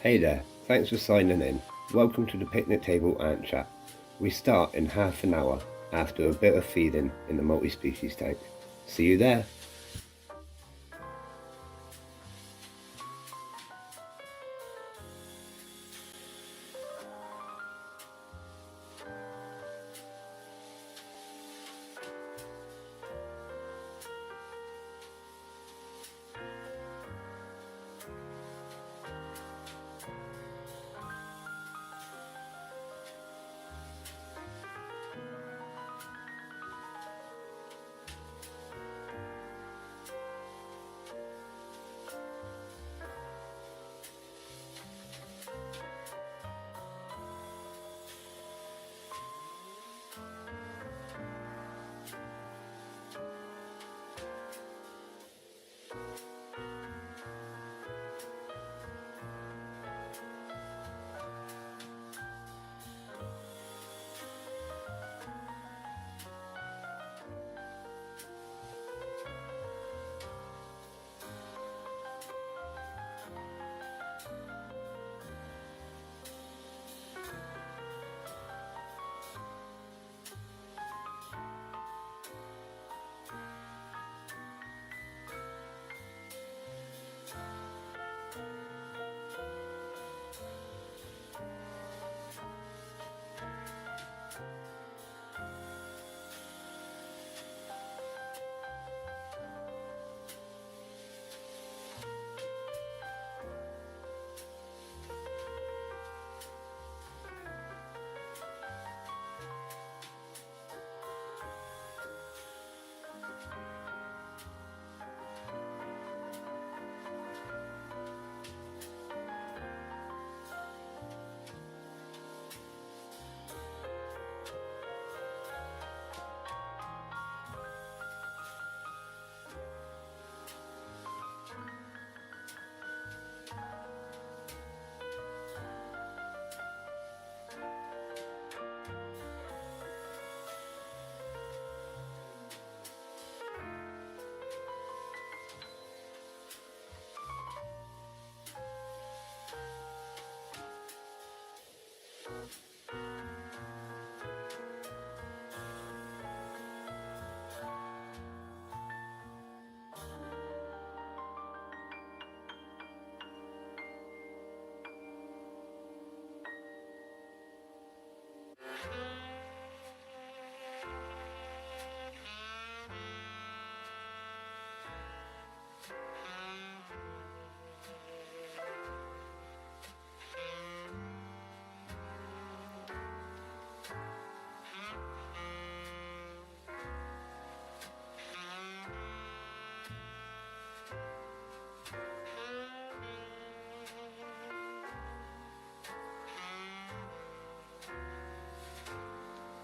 Hey there, thanks for signing in. Welcome to the picnic table ant chat. We start in half an hour after a bit of feeding in the multi-species tank. See you there.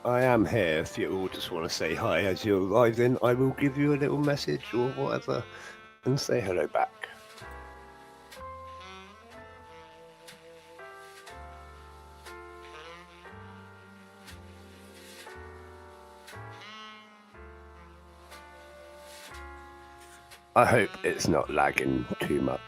I am here. If you all just want to say hi as you're arriving, I will give you a little message or whatever and say hello back. I hope it's not lagging too much.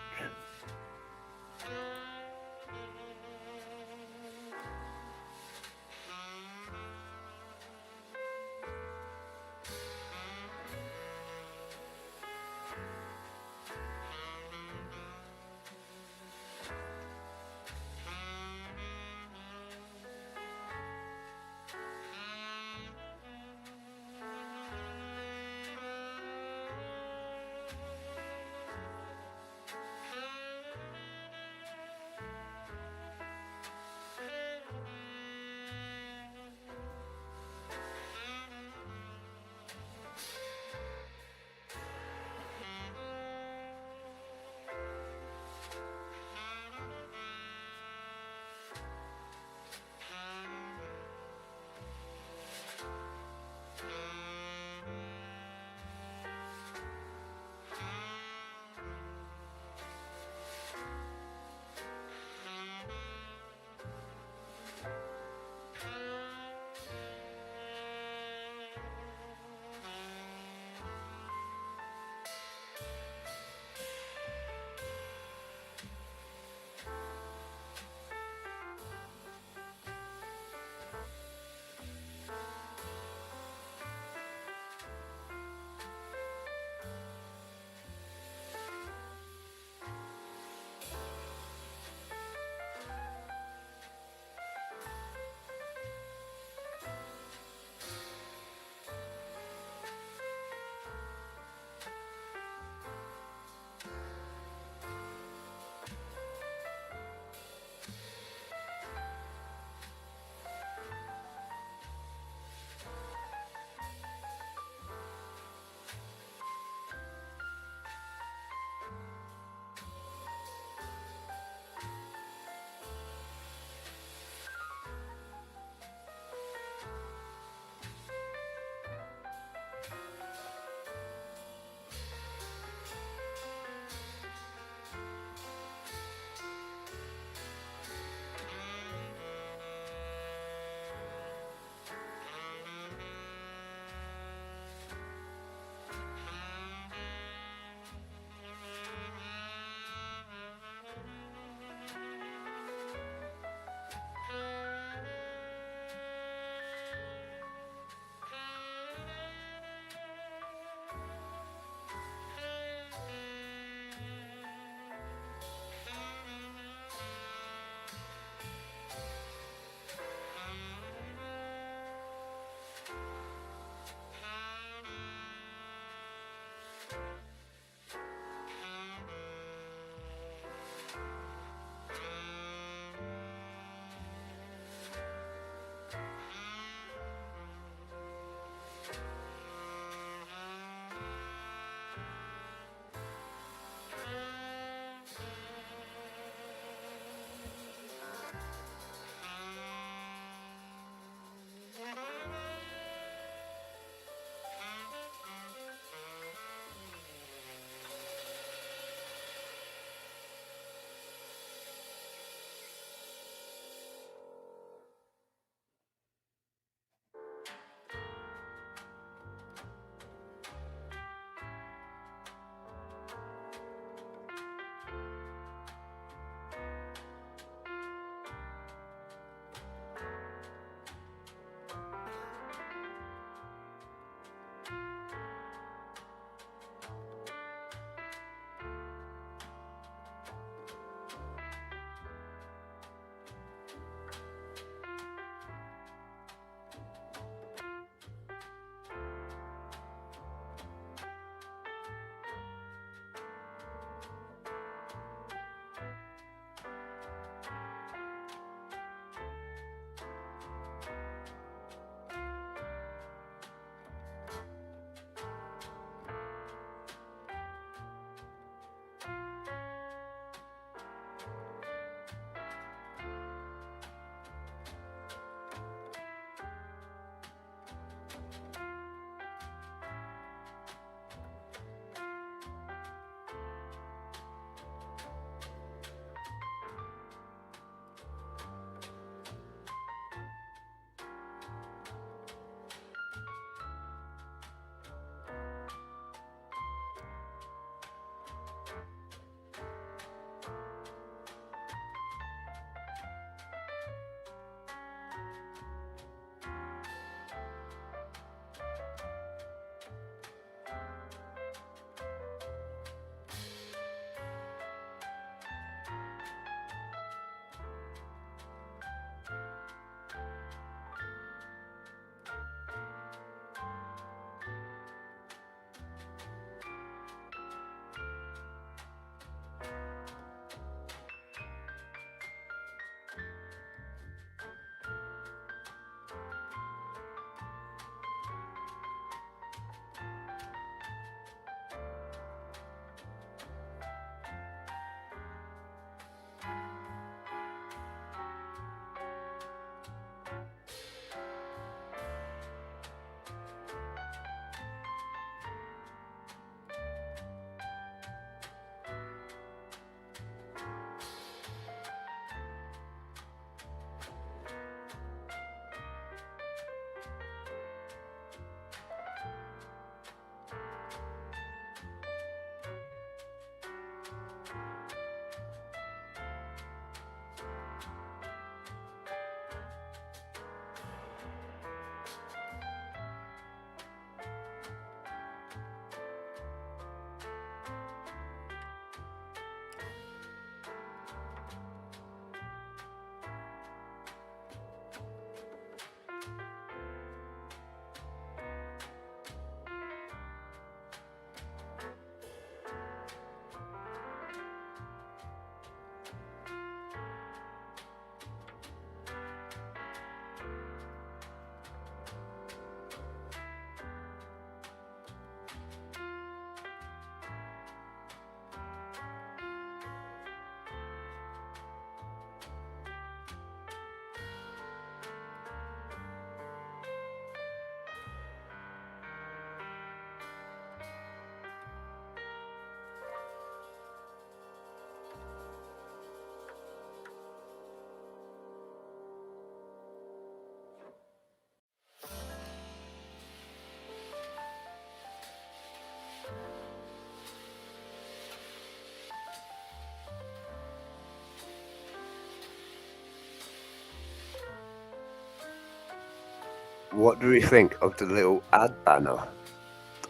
What do we think of the little ad banner?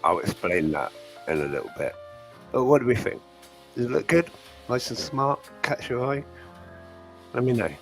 I'll explain that in a little bit. But what do we think? Does it look good? Nice and smart? Catch your eye? Let me know.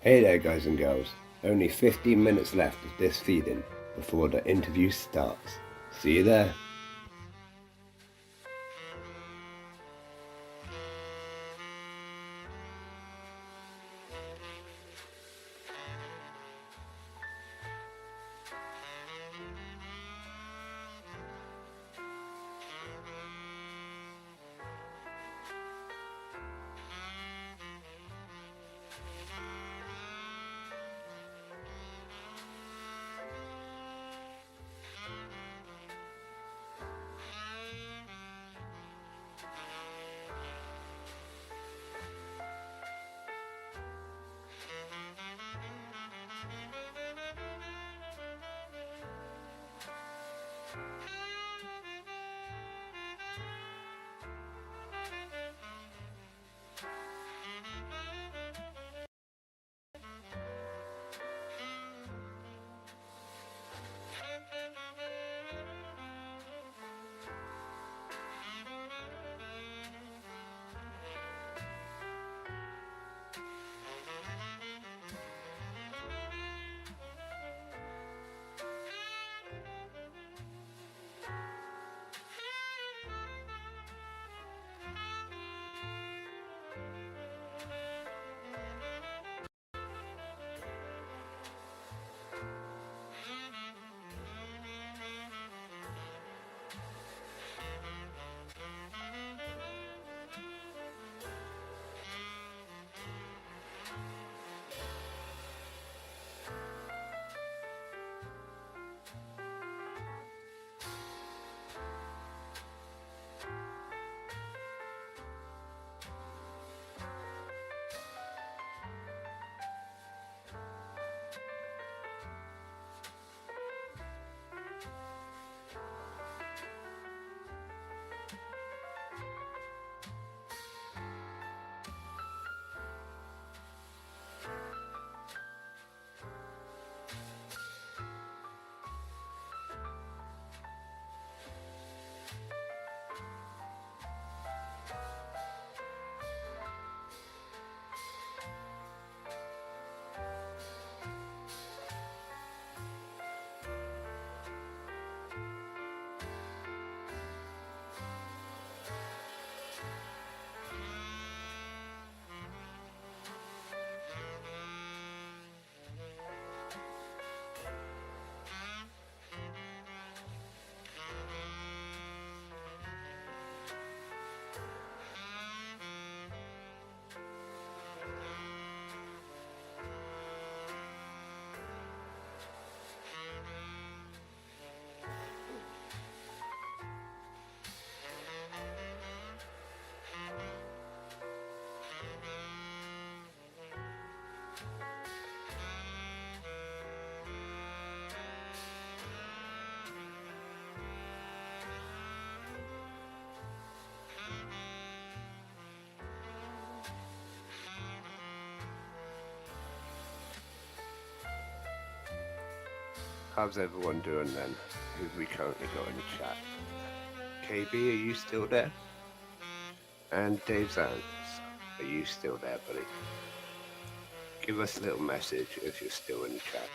Hey there guys and girls, only 15 minutes left of this feeding before the interview starts. See you there. How's everyone doing then? Who've we currently got in the chat? KB, are you still there? And Dave Zance, are you still there, buddy? Give us a little message if you're still in the chat.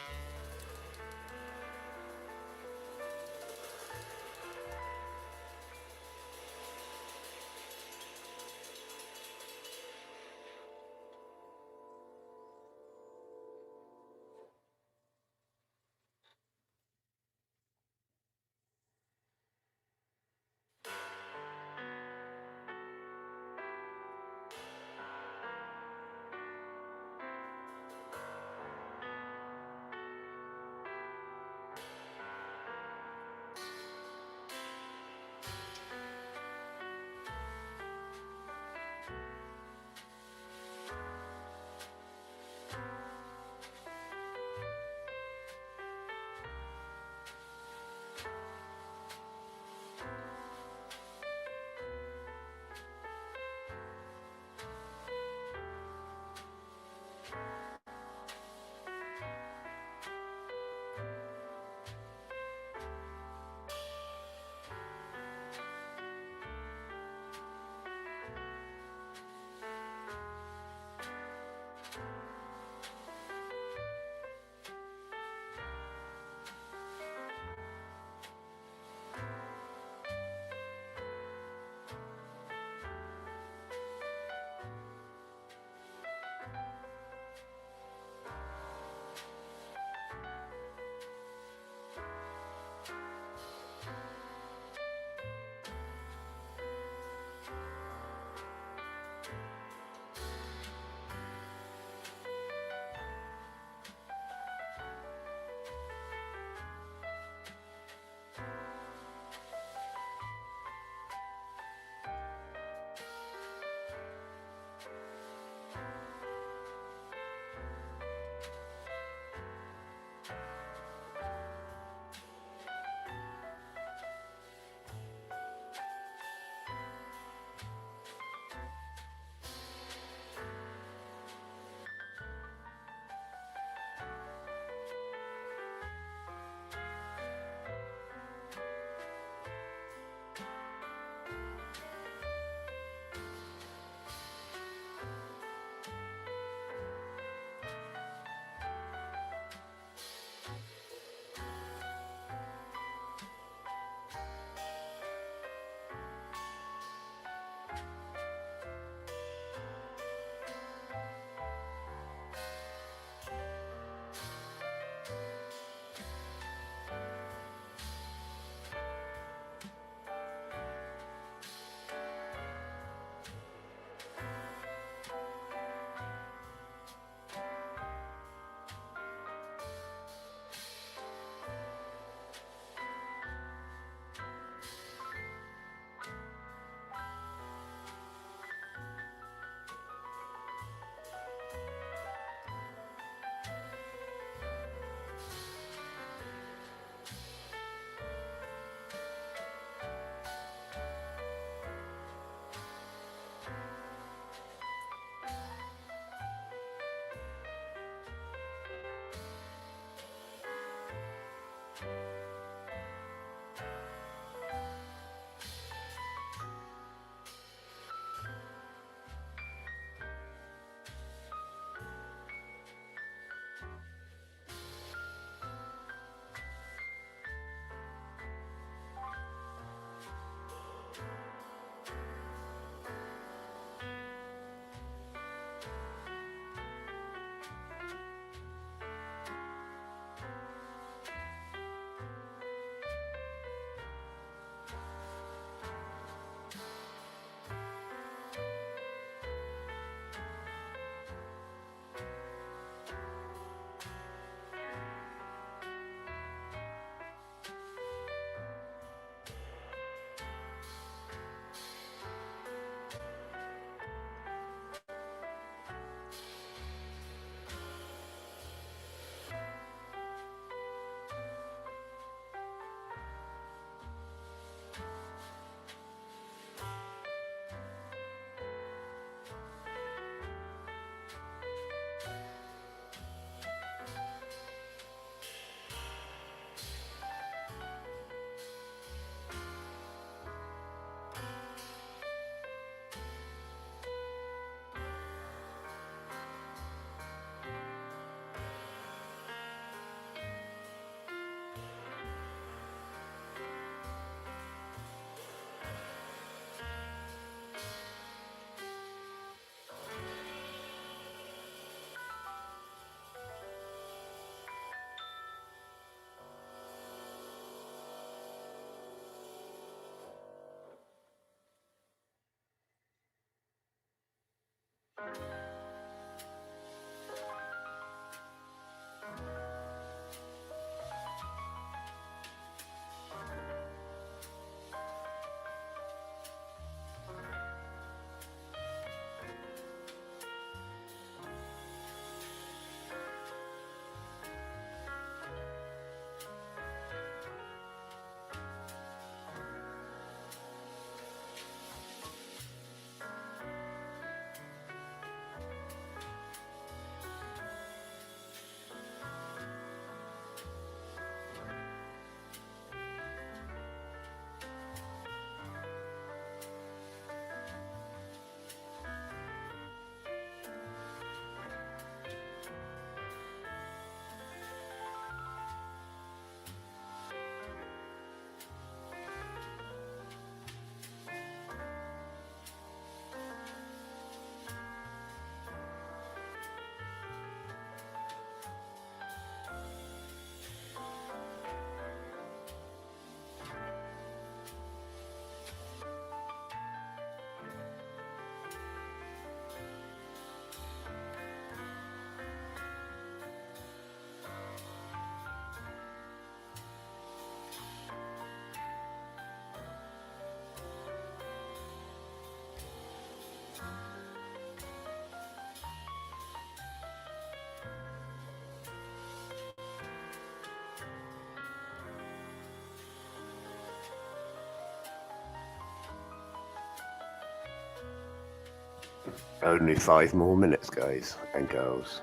Only 5 more minutes, guys and girls.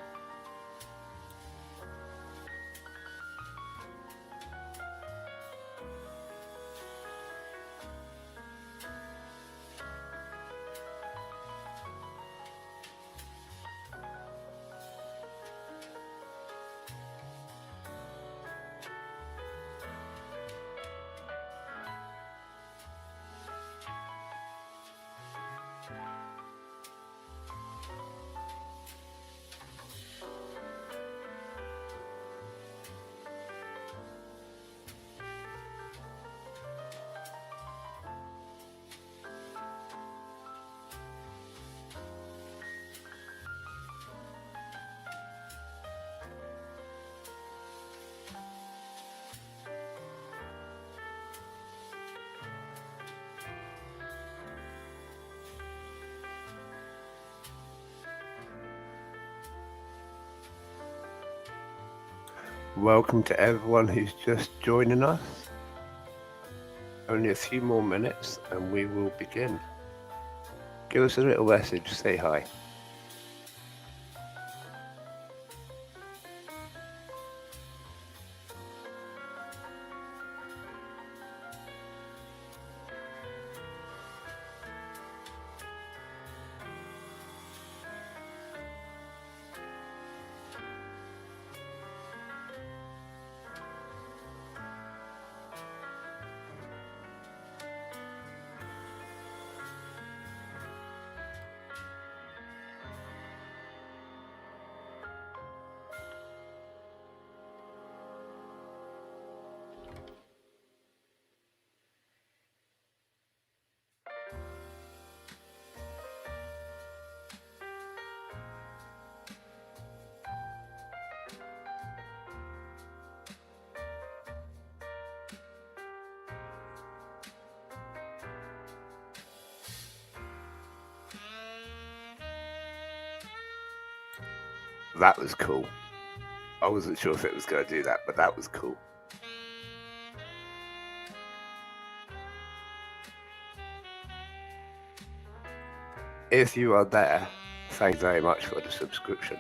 Welcome to everyone who's just joining us. Only a few more minutes and we will begin. Give us a little message, say hi. That was cool. I wasn't sure if it was going to do that, but that was cool. If you are there, thank you very much for the subscription.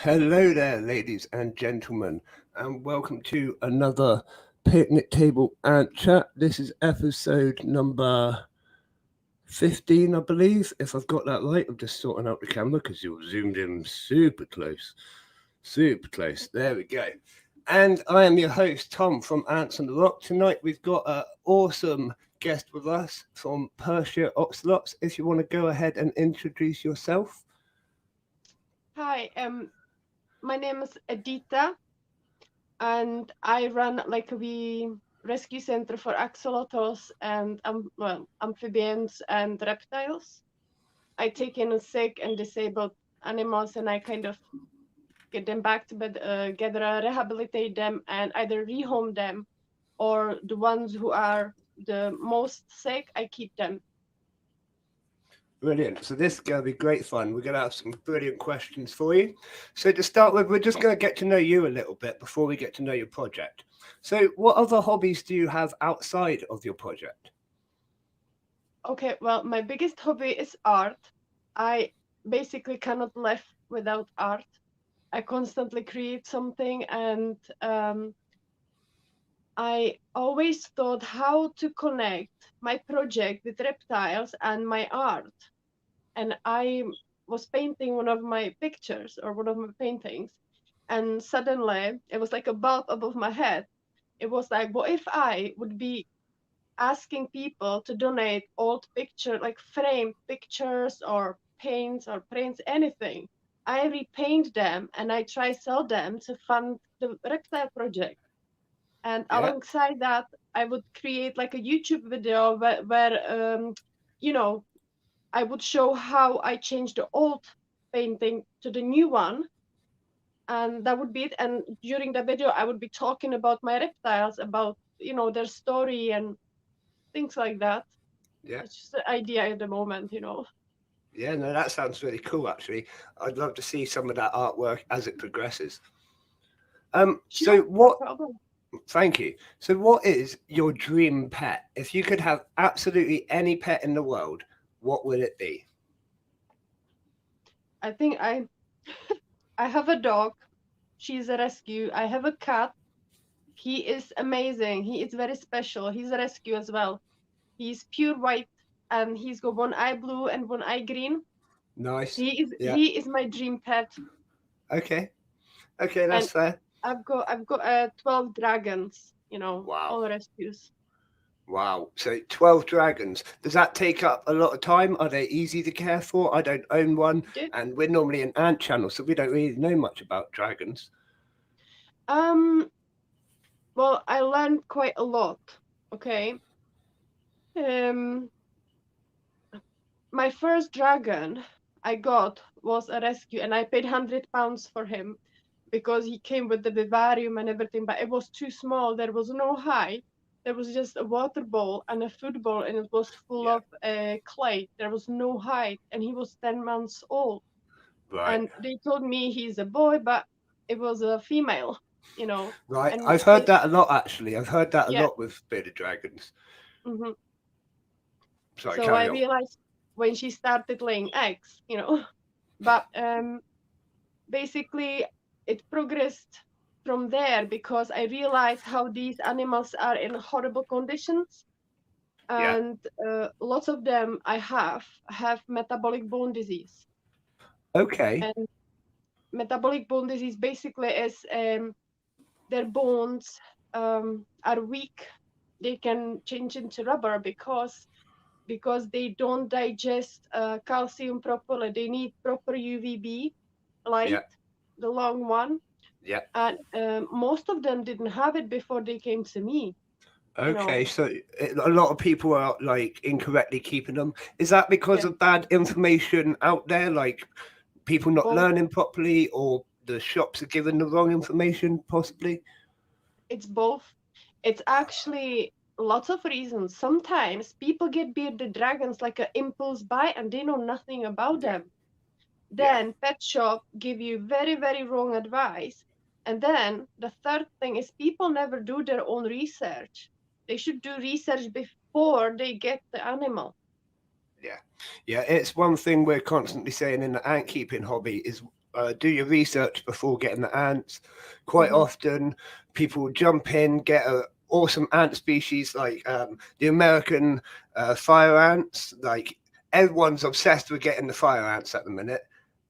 Hello there, ladies and gentlemen, and welcome to another picnic table and chat. This is episode number 15, I believe, if I've got that right. I'm just sorting out the camera because you're zoomed in super close. Super close. There we go. And I am your host, Tom from Ants on the Rock. Tonight we've got an awesome guest with us from Perthshire Axolotls. If you want to go ahead and introduce yourself. Hi, my name is Edita, and I run like a rescue center for axolotls and amphibians and reptiles. I take in sick and disabled animals, and I kind of get them back to bed, rehabilitate them, and either rehome them, or the ones who are the most sick, I keep them. Brilliant. So this is going to be great fun. We're going to have some brilliant questions for you. So to start with, we're just going to get to know you a little bit before we get to know your project. So what other hobbies do you have outside of your project? Okay, well, my biggest hobby is art. I basically cannot live without art. I constantly create something, and I always thought how to connect my project with reptiles and my art. And I was painting one of my pictures or one of my paintings, and suddenly it was like a bulb above my head. It was like, what if I would be asking people to donate old picture, like framed pictures or paints or prints, anything? I repaint them and I try sell them to fund the reptile project. And Yeah, alongside that, I would create like a YouTube video where you know, I would show how I changed the old painting to the new one, and that would be it. And during the video, I would be talking about my reptiles, about their story and things like that. yeah, It's just the idea at the moment. yeah. No, that sounds really cool. Actually, I'd love to see some of that artwork as it progresses. So Sure, no what? problem. Thank you. So what is your dream pet? If you could have absolutely any pet in the world, what would it be? I think I have a dog. She's a rescue. I have a cat. He is amazing. He is very special. He's a rescue as well. He's pure white, and he's got one eye blue and one eye green. Nice. He is Yeah. he is my dream pet. Okay. Okay, And that's fair. I've got 12 dragons, Wow. all rescues. Wow. So 12 dragons. Does that take up a lot of time? Are they easy to care for? I don't own one, Did and we're normally an ant channel, so we don't really know much about dragons. um well, I learned quite a lot. Okay. Um my first dragon I got was a rescue, and I paid £100 for him because he came with the vivarium and everything, but it was too small. There was no height. There was just a water bowl and a food bowl, and it was full Yeah. of clay. There was no height, and he was 10 months old. Right. And they told me he's a boy, but it was a female, Right. and I've heard that a lot, actually. I've heard that a yeah. lot with bearded dragons. hmm Sorry, So I carry on. realized when she started laying eggs. But basically it progressed from there because I realized how these animals are in horrible conditions, Yeah. and lots of them I have metabolic bone disease. Okay. And metabolic bone disease basically is their bones are weak. They can change into rubber because they don't digest calcium properly. They need proper UVB Yeah. light, the long one, Yeah. and most of them didn't have it before they came to me. You Okay. know, So a lot of people are like incorrectly keeping them. Is that because yeah, of bad information out there? Like people not both. learning properly, or the shops are giving the wrong information, possibly? It's both. It's actually lots of reasons. Sometimes people get bearded dragons like an impulse buy, and they know nothing about Yeah. them. Yeah. Then pet shop give you very, very wrong advice. And then the third thing is people never do their own research. They should do research before they get the animal. Yeah, yeah. It's one thing we're constantly saying in the ant keeping hobby is do your research before getting the ants. Quite Hmm. often, people jump in, get a awesome ant species like the American fire ants. Like everyone's obsessed with getting the fire ants at the minute,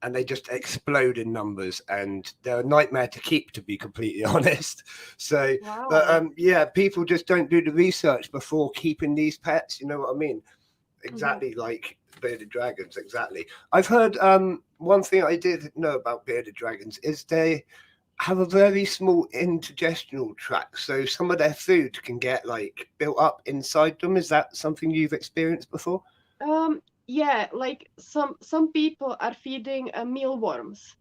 and they just explode in numbers, and they're a nightmare to keep, to be completely honest. So, but Wow. yeah, people just don't do the research before keeping these pets. You know what I mean? Hmm. Exactly like bearded dragons. Exactly. I've heard one thing I did know about bearded dragons is they have a very small intergestional tract, so some of their food can get like built up inside them. Is that something you've experienced before? Yeah, like some people are feeding mealworms,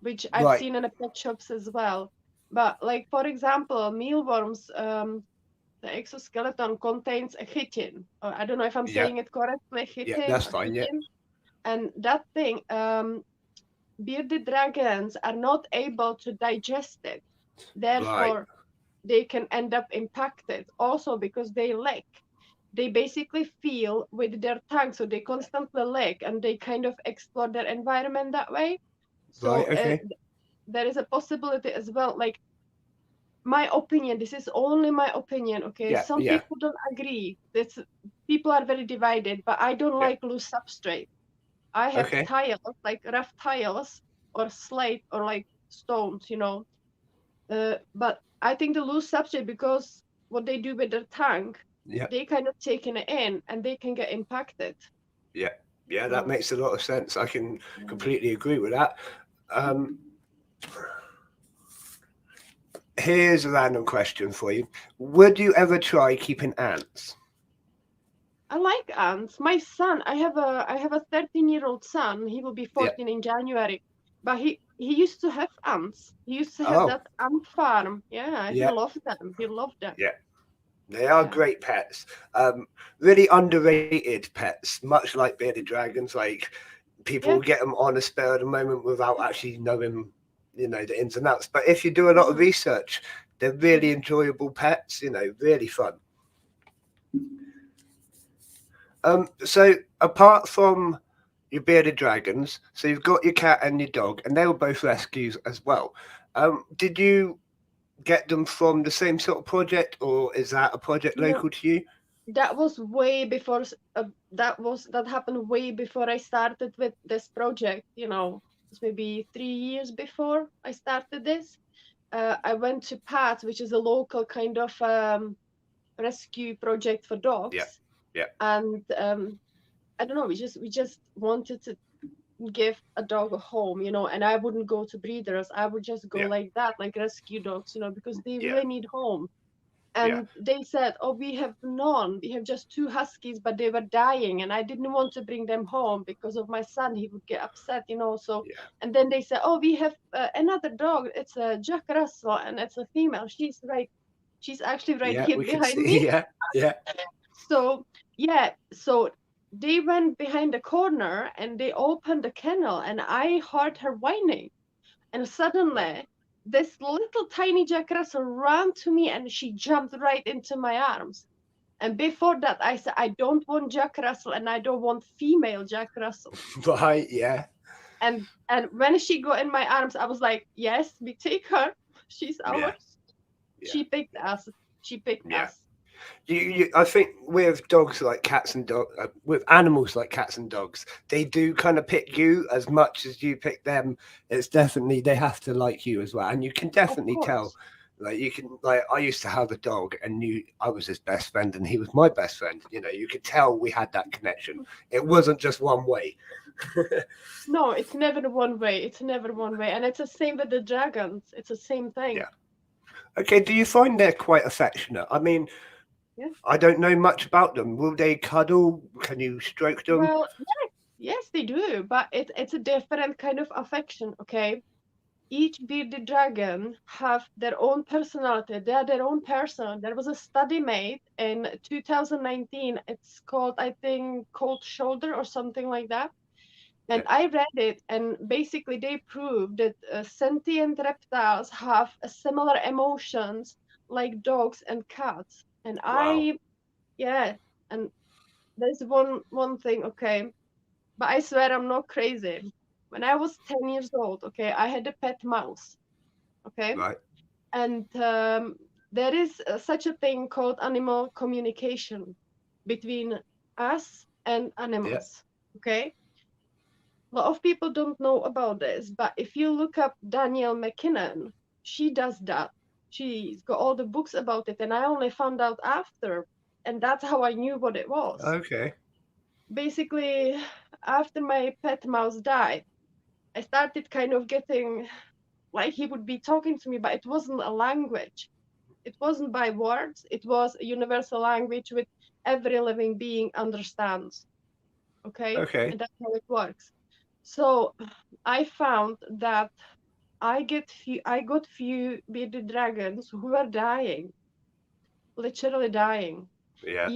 which I've Right. seen in the pet shops as well. But like for example, mealworms, the exoskeleton contains a chitin. Or I don't know if I'm Yeah. saying it correctly, Yeah. chitin That's or fine. Yeah. chitin. And that thing, bearded dragons are not able to digest it. Right. Therefore, they can end up impacted. Also because they lick. They basically feel with their tongue, so they constantly lick and they kind of explore their environment that way. So Right. Okay. there is a possibility as well. Like my opinion, this is only my opinion, okay? Yeah. Some Yeah. people don't agree. This people are very divided, but I don't Yeah. like loose substrate. I have Okay. tiles, like rough tiles or slate or like stones, you know. But I think the loose substrate, because what they do with their tongue, Yeah. they kind of taking it in and they can get impacted. Yeah. Yeah. That So makes a lot of sense. I can yeah. completely agree with that. Um, Here's a random question for you. Would you ever try keeping ants? I like ants. My son, I have a 13-year-old son. He will be Yeah. 14 in January. But he used to have ants. He used to have Oh, that ant farm. Yeah, he yeah. loved them. He loved them. Yeah. They are Yeah. great pets. Really underrated pets, much like bearded dragons. Like people Yeah. get them on a spur of the moment without actually knowing, the ins and outs. But if you do a lot of Hmm. research, they're really Hmm. enjoyable pets. Really fun. So apart from your bearded dragons, so you've got your cat and your dog, and they were both rescues as well. Did you get them from the same sort of project, or is that a project No, local to you? that was way before. That happened way before I started with this project. It's maybe 3 years before I started this. I went to PAT, which is a local kind of rescue project for Yeah, dogs, yeah, and I don't know. We just wanted to give a dog a home, and I wouldn't go to breeders. I would just go yeah, like that, like rescue dogs, because they yeah, really need home. yeah, And they said, "Oh, we have none. We have just two huskies, but they were dying, and I didn't want to bring them home because of my son. He would get upset. So, yeah, and then they said, "Oh, we have another dog. It's a Jack Russell, and it's a female. She's actually right yeah. here We can behind see. me." Yeah, yeah, So yeah, so they went behind the corner and they opened the kennel, and I heard her whining. And right. suddenly, this little tiny Jack Russell ran to me and she jumped right into my arms. And before that, I said, I don't want Jack Russell and I don't want female Jack Russell. Right. Yeah, And when she got in my arms, I was like, yes, we take her. She's yeah, ours. yeah, She picked us. She picked yeah. us. I think with dogs like cats and with animals like cats and dogs, they do kind of pick you as much as you pick them. It's definitely they have to like you as well, and you can Of definitely tell. course. Like you can, like I used to have a dog, and I was his best friend, and he was my best friend. You could tell we had that connection. It wasn't just one way. No, it's never one way. It's never one way. And it's the same with the dragons. It's the same thing. Yeah. Okay. Do you find they're quite affectionate? I mean, Yeah. I don't know much about them. Will they cuddle? Can you stroke them? Well, yes, they do, but it's a different kind of affection, okay? Each bearded dragon have their own personality. They are their own person. There was a study made in 2019. It's called, I think, Cold Shoulder or something like that. And Yeah. I read it, and basically they proved that sentient reptiles have a similar emotions like dogs and cats. And Wow. yeah, and there's one thing, okay, but I swear I'm not crazy. When I was 10 years old, okay, I had a pet mouse, okay, Right. and there is such a thing called animal communication between us and Yeah. animals, okay. A lot of people don't know about this, but if you look up Danielle McKinnon, she does that. She's got all the books about it, and I only found out after, and that's how I knew what it was. Okay. Basically, after my pet mouse died, I started kind of getting like he would be talking to me, but it wasn't a language. It wasn't by words, it was a universal language which every living being understands. Okay? Okay. And that's how it works. So I found that I got few bearded dragons who were dying, literally dying. Yeah.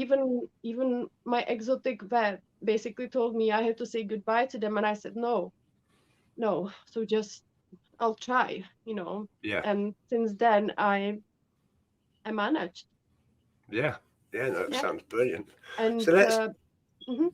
Even my exotic vet basically told me I had to say goodbye to them, and I said no, no. So just I'll try, you know. Yeah. And since then I managed. Yeah. Yeah. That Yeah. sounds brilliant. And So let's mhm,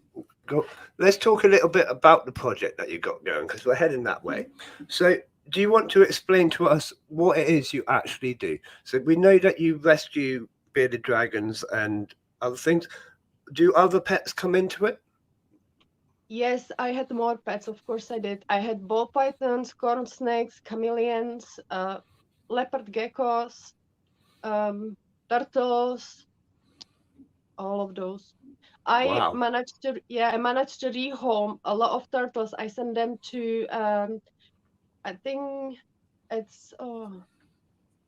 go. Let's talk a little bit about the project that you got going because we're heading that mhm. way. So, do you want to explain to us what it is you actually do? So we know that you rescue bearded dragons and other things. Do other pets come into it? Yes, I had more pets, of course I did. I had ball pythons, corn snakes, chameleons, leopard geckos, um, turtles, all of those. Wow. I managed to rehome a lot of turtles. I sent them to I think it's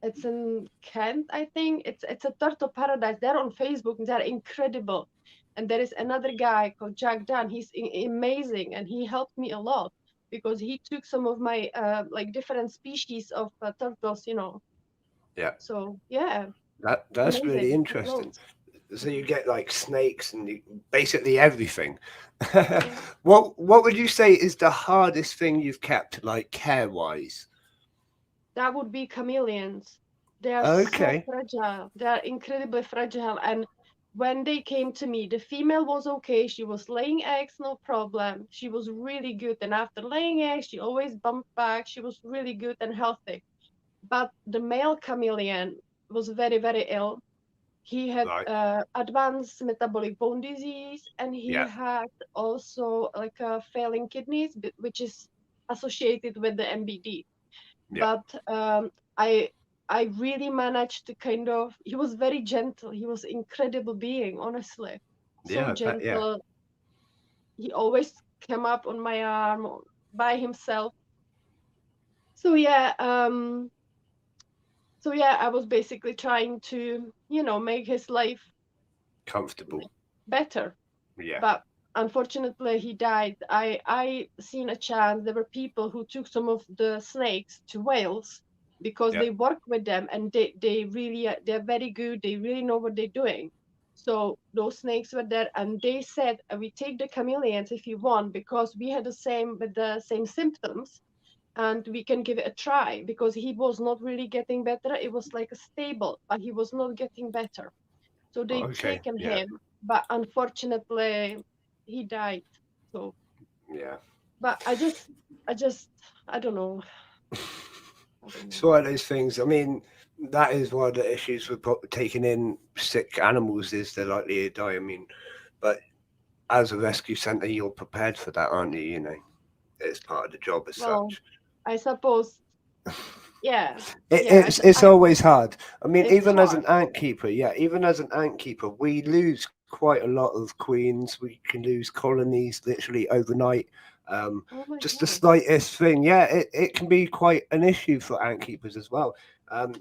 it's in Kent, I think. It's a turtle paradise. They're on Facebook. They're incredible. And there is another guy called Jack Dunn. He's amazing, and he helped me a lot because he took some of my like different species of turtles, you know. Yeah. So yeah, That's really amazing. interesting. Loads. So Hmm. you get like snakes and basically everything. Yeah, What would you say is the hardest thing you've kept, like care wise? that would be chameleons. They are so Okay. fragile. They are incredibly fragile. And when they came to me, the female was okay. She was laying eggs, no problem. She was really good. And after laying eggs, she always bumped back. She was really good and healthy. But the male chameleon was very, very ill. He had Right. advanced metabolic bone disease, and he Yeah. had also like failing kidneys, which is associated with the MBD. Yeah. But I I really managed to kind of. He was very gentle. He was incredible being, honestly, so Yeah. Yeah. gentle. He always came up on my arm by himself. So yeah, I was basically trying to, you know, make his life Comfortable. like, better. Yeah. But unfortunately, he died. I seen a chance. There were people who took some of the snakes to Wales because Yeah. they work with them, and they really they're very good. They really know what they're doing. So those snakes were there, and they said, "We take the chameleons if you want, because we had the same with the same symptoms, and we can give it a try." Because he was not really getting better. It was like a stable, but he was not getting better. So they Okay. taken Yeah. him, but unfortunately he died. So, Yeah. but I just, I don't know. I don't It's know. one of those things. I mean, that is one of the issues with taking in sick animals is they're likely to die. I mean, but as a rescue centre, you're prepared for that, aren't you? You know, it's part of the job as Well, such. I suppose, yeah, It, yeah. it's it's always hard. I mean, It's even as hard. an ant keeper, yeah, even as an ant keeper, we lose quite a lot of queens. We can lose colonies literally overnight. Oh my Just the God. slightest thing, yeah, it can be quite an issue for ant keepers as well.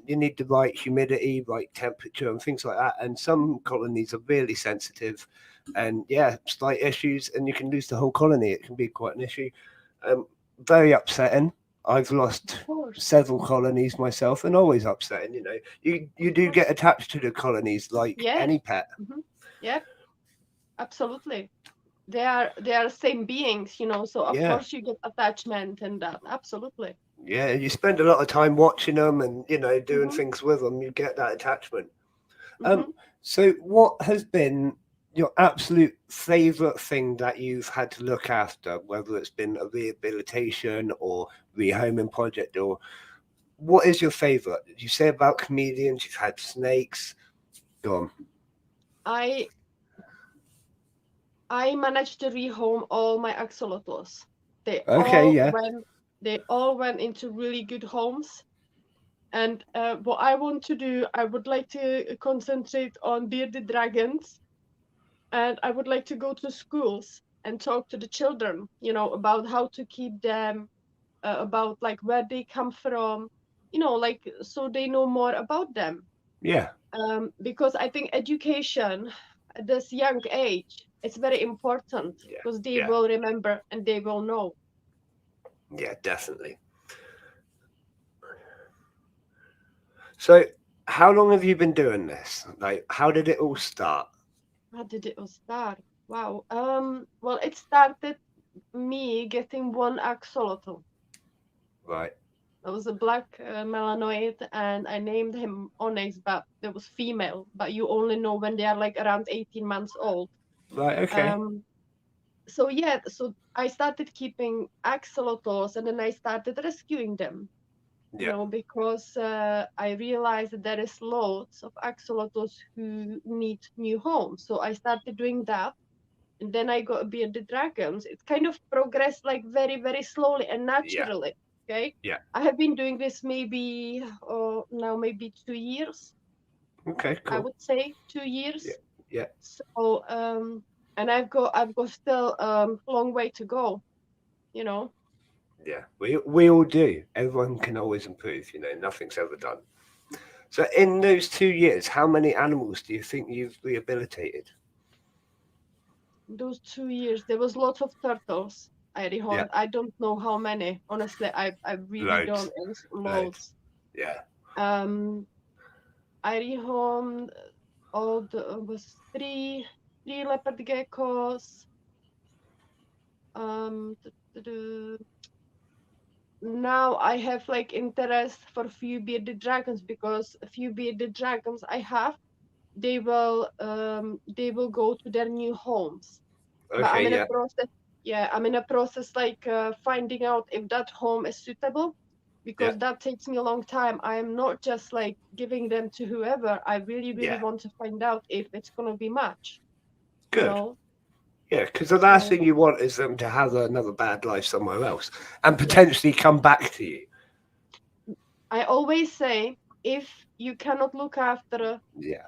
You need the right humidity, right temperature, and things like that. And some colonies are really sensitive, and yeah, slight issues, and you can lose the whole colony. It can be quite an issue. Um, Very upsetting. I've Of lost course, several colonies myself, and always upsetting. You know, you of do course. get attached to the colonies like Yes. any pet. Hmm. Yeah, absolutely. They are same beings, you know. So of Yeah, course you get attachment and that. Absolutely. yeah. You spend a lot of time watching them, and doing Hmm. things with them. You get that attachment. Um, Hmm. so what has been? your absolute favorite thing that you've had to look after, whether it's been a rehabilitation or rehoming project, or what is your favorite? You say about chameleons, you've had snakes. Go on. I I managed to rehome all my axolotls. They Okay, all yeah, went they all went into really good homes. And what I want to do, I would like to concentrate on bearded dragons, and I would like to go to schools and talk to the children, about how to keep them, about like where they come from, like so they know more about them. yeah, Because I think education at this young age is very important yeah, because they yeah, will remember and they will know. yeah, definitely. So, how long have you been doing this? Like, how did it all start? How did it all start? Wow. Well, it started me getting one axolotl. Right, It was a black melanoid, and I named him Onyx, but it was female. But you only know when they are like around 18 months old. right, okay, Um, so yeah, so I started keeping axolotls, and then I started rescuing them. yeah, Because I realized that there is loads of axolotls who need new homes. So I started doing that, and then I got bearded dragons. It kind of progressed like very, very slowly and yeah, naturally. Okay. yeah. I have been doing this maybe now maybe 2 years, Okay, I cool. would say Yeah, 2 years. yeah, So and I've got still a long way to go, you know. yeah. We all do. Everyone can always improve. Nothing's ever done. So, in those 2 years, how many animals do you think you've rehabilitated? Those 2 years there was lots of turtles I Yeah, rehomed. I don't know how many. Honestly, I really loads, don't. It's loads. loads. Yeah, Um I rehomed all the was three leopard geckos. Tu- tu- tu. Now I have like interest for few bearded dragons because a few bearded dragons I have, they will go to their new homes. But okay, yeah, I'm in a process like finding out if that home is suitable, yeah, because that takes me a long time. I'm not just like giving them to whoever. I really, really yeah. want to find out if it's gonna be much, you Good. know. Yeah, because the last So thing you want is them to have another bad life somewhere else and yeah, potentially come back to you. I always say, if you cannot look after Yeah,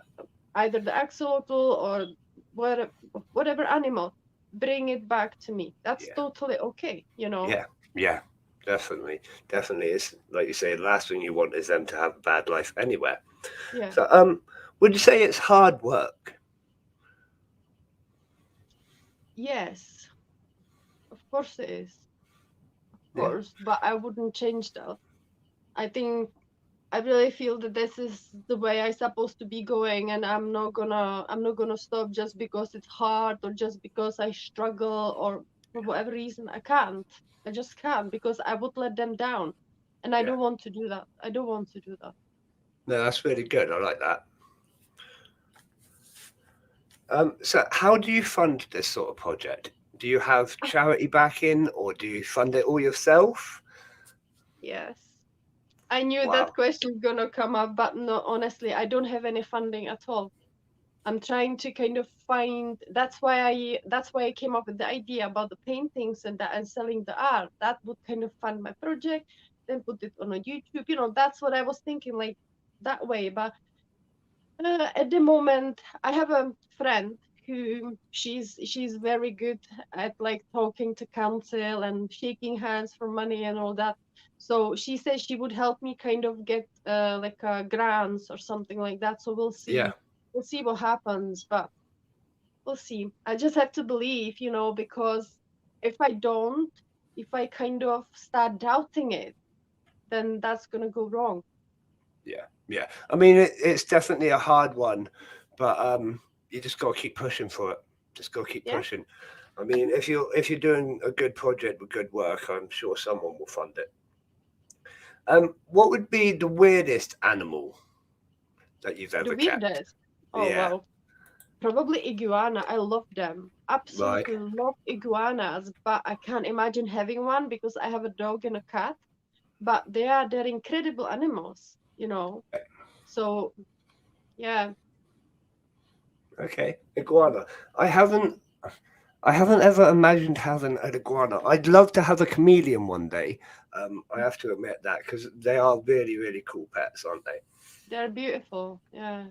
either the axolotl or whatever, whatever animal, bring it back to me. That's yeah, totally okay. yeah, yeah. Definitely, definitely. It's like you say, the last thing you want is them to have a bad life anywhere. Yeah. So, would you say it's hard work? Yes, of course it is. Yeah, Course, but I wouldn't change that. I think I really feel that this is the way I supposed to be going, and I'm not gonna stop just because it's hard or just because I struggle or for whatever reason I can't. I just can't because I would let them down. And I yeah. don't want to do that. I don't want to do that. No, that's really good. I like that. So how do you fund this sort of project? Do you have charity backing or do you fund it all yourself? Yes. I knew that Wow. question gonna come up, but no, honestly, I don't have any funding at all. I'm trying to kind of find. That's why I came up with the idea about the paintings and that and selling the art. That would kind of fund my project, then put it on a YouTube. That's what I was thinking, like that way. But at the moment, I have a friend who she's very good at like talking to council and shaking hands for money and all that. So she said she would help me kind of get like grants or something like that. So we'll Yeah. see. We'll see what happens, but we'll see. I just have to believe, because if I don't, if I kind of start doubting it, then that's gonna go wrong. Yeah. Yeah. I mean, it's definitely a hard one, but you just got to keep pushing for it. Just got to keep Yeah. pushing. I mean, if you're doing a good project with good work, I'm sure someone will fund it. What would be the weirdest animal that you've The ever kept? weirdest. Oh Yeah. well. Probably iguana. I love them. Right. Absolutely love iguanas, but I can't imagine having one because I have a dog and a cat. But they're incredible animals, you know. So yeah, Okay. Iguana. I haven't. I haven't ever imagined having an iguana. I'd love to have a chameleon one day. I have to admit that because they are really, really cool pets, aren't they? they're beautiful. Yeah,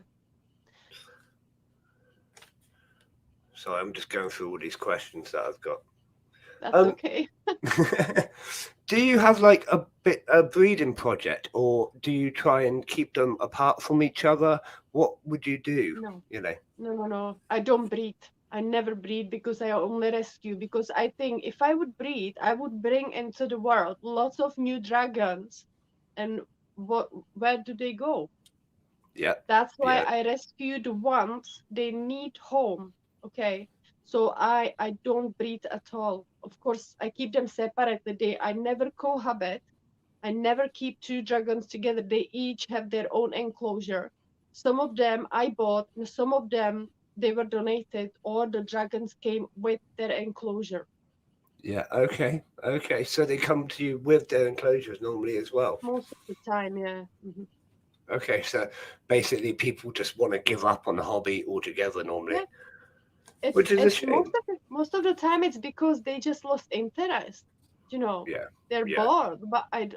So I'm just going through all these questions that I've got. that's Um, okay. do you have like a breeding project, or do you try and keep them apart from each other? What would you do? No, You know. no. I don't breed. I never breed because I only rescue. Because I think if I would breed, I would bring into the world lots of new dragons. And where do they go? Yeah. That's why Yeah. I rescue the ones they need home. Okay. So I don't breed at all. Of course, I keep them separately. I never cohabit. I never keep two dragons together. They each have their own enclosure. Some of them I bought, and some of them they were donated, or the dragons came with their enclosure. Yeah. Okay. Okay. So they come to you with their enclosures normally as well. Most of the time, yeah. Okay. So basically, people just want to give up on the hobby altogether normally, Yeah, it's which is a it's shame. most of the time it's because they just lost interest. You know, Yeah. they're Yeah. bored. But I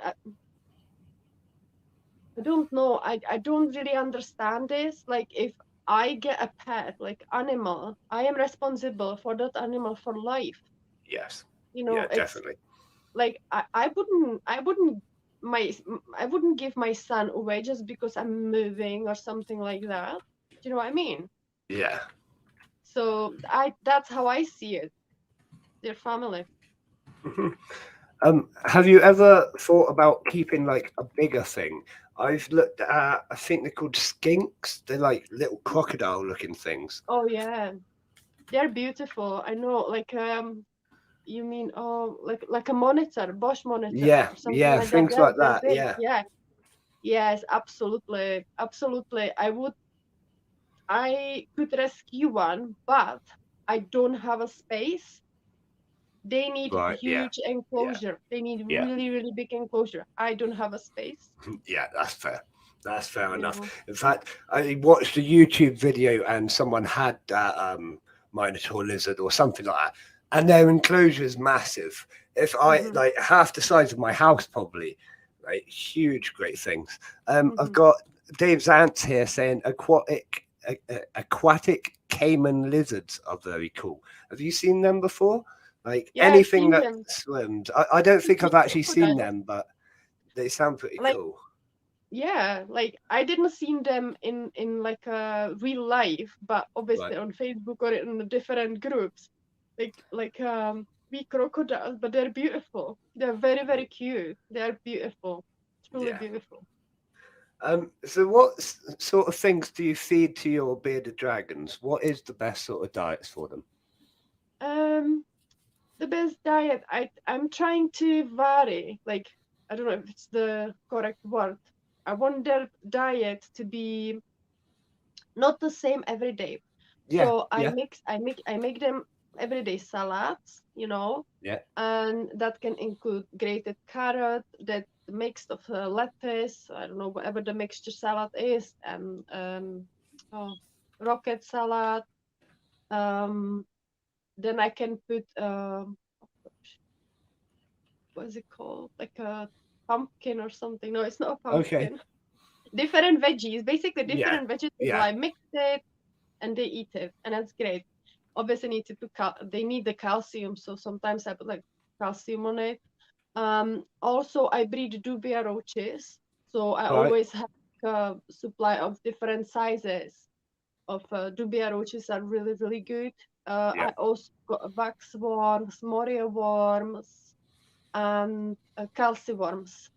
don't know. I don't really understand this. Like if I get a pet, like animal, I am responsible for that animal for life. Yes. You Yeah. know, it's Definitely. like my I wouldn't give my son away just because I'm moving or something like that. Do you know what I mean? Yeah. So I that's how I see it. Their family. Mhm. Have you ever thought about keeping like a bigger thing? I've looked at, I think they're called skinks. They're like little crocodile looking things. Oh yeah, they're beautiful. I know. Like you mean like a monitor, Bosch monitor Yeah, or something yeah, like that. things like They're that. big. Yeah, Yeah. Yes, absolutely, absolutely. I could rescue one, but I don't have a space. They need right. Yeah, huge yeah, enclosure. They need yeah, really, really big enclosure. I don't have a space, yeah. That's fair. That's fair you enough. know. In fact, I watched a YouTube video and someone had that Minotaur lizard or something like that, and their enclosure is massive. If I Hmm. like half the size of my house, probably, like huge, great things. I've Hmm. got Dave Zantz here saying aquatic caiman lizards are very cool. Have you seen them before? Like Yeah, I've anything seen that them. swims. I don't I've think I've seen actually seen crocodiles. them, but they sound pretty Like, cool. yeah, like I didn't seen them in like real life, but Right. obviously on Facebook or in the different groups. We crocodiles, but they're beautiful. They're very, very cute. They're beautiful. Truly Yeah. beautiful. So what sort of things do you feed to your bearded dragons? What is the best sort of diets for them? Um, the best diet I'm trying to vary. Like I don't know if it's the correct word. I want their diet to be not the same every day. Yeah. So Yeah. I make them everyday salads, you know, Yeah. and that can include grated carrot, that mix of lettuce, I don't know whatever the mixture salad is, and oh, rocket salad. Um, then I can put what is it called? Like a pumpkin or something. No, it's not a Okay. pumpkin. Different veggies, basically Yeah. different vegetable. Yeah. I mix it and they eat it, and that's great. Obviously, need to put they need the calcium, so sometimes I put like calcium on it. Also, I breed dubia roaches, so I Right. always have a supply of different sizes of dubia roaches are really really good. Yeah. I also got wax worms, moria worms, and calci worms.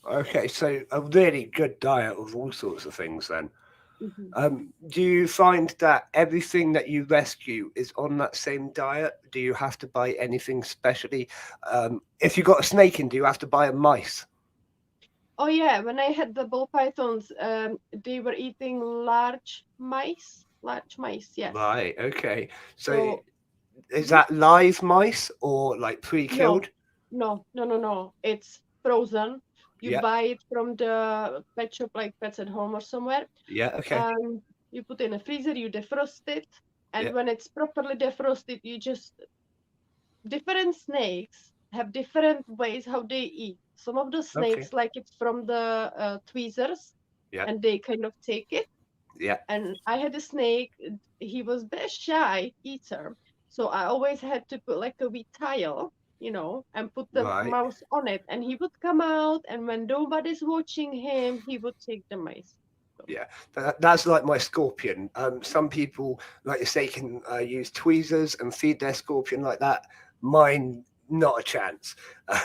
Okay. So a really good diet of all sorts of things then. Mhm. Do you find that everything that you rescue is on that same diet? Do you have to buy anything specially? If you got a snake in, do you have to buy a mice? Oh yeah, when I had the ball pythons, they were eating large mice. large mice. Yes. Right. Okay. So So is mhm. that live mice or like No, pre-killed? no. It's frozen. You Yeah. buy it from the pet shop, like Pets at Home or somewhere, Yeah. Okay. and you put in a freezer. You defrost it, Yeah. and when it's properly defrosted, you just different snakes have different ways how they eat. Some of the Okay. snakes like it from the tweezers, Yeah. and they kind of take it. Yeah. And I had a snake. He was very shy eater, so I always had to put like a wee tile, and put the Right. mouse on it. And he would come out, and when nobody's watching him, he would take the mice. So, Yeah, that's like my scorpion. Some people, like you say, can use tweezers and feed their scorpion like that. Mine, not a chance.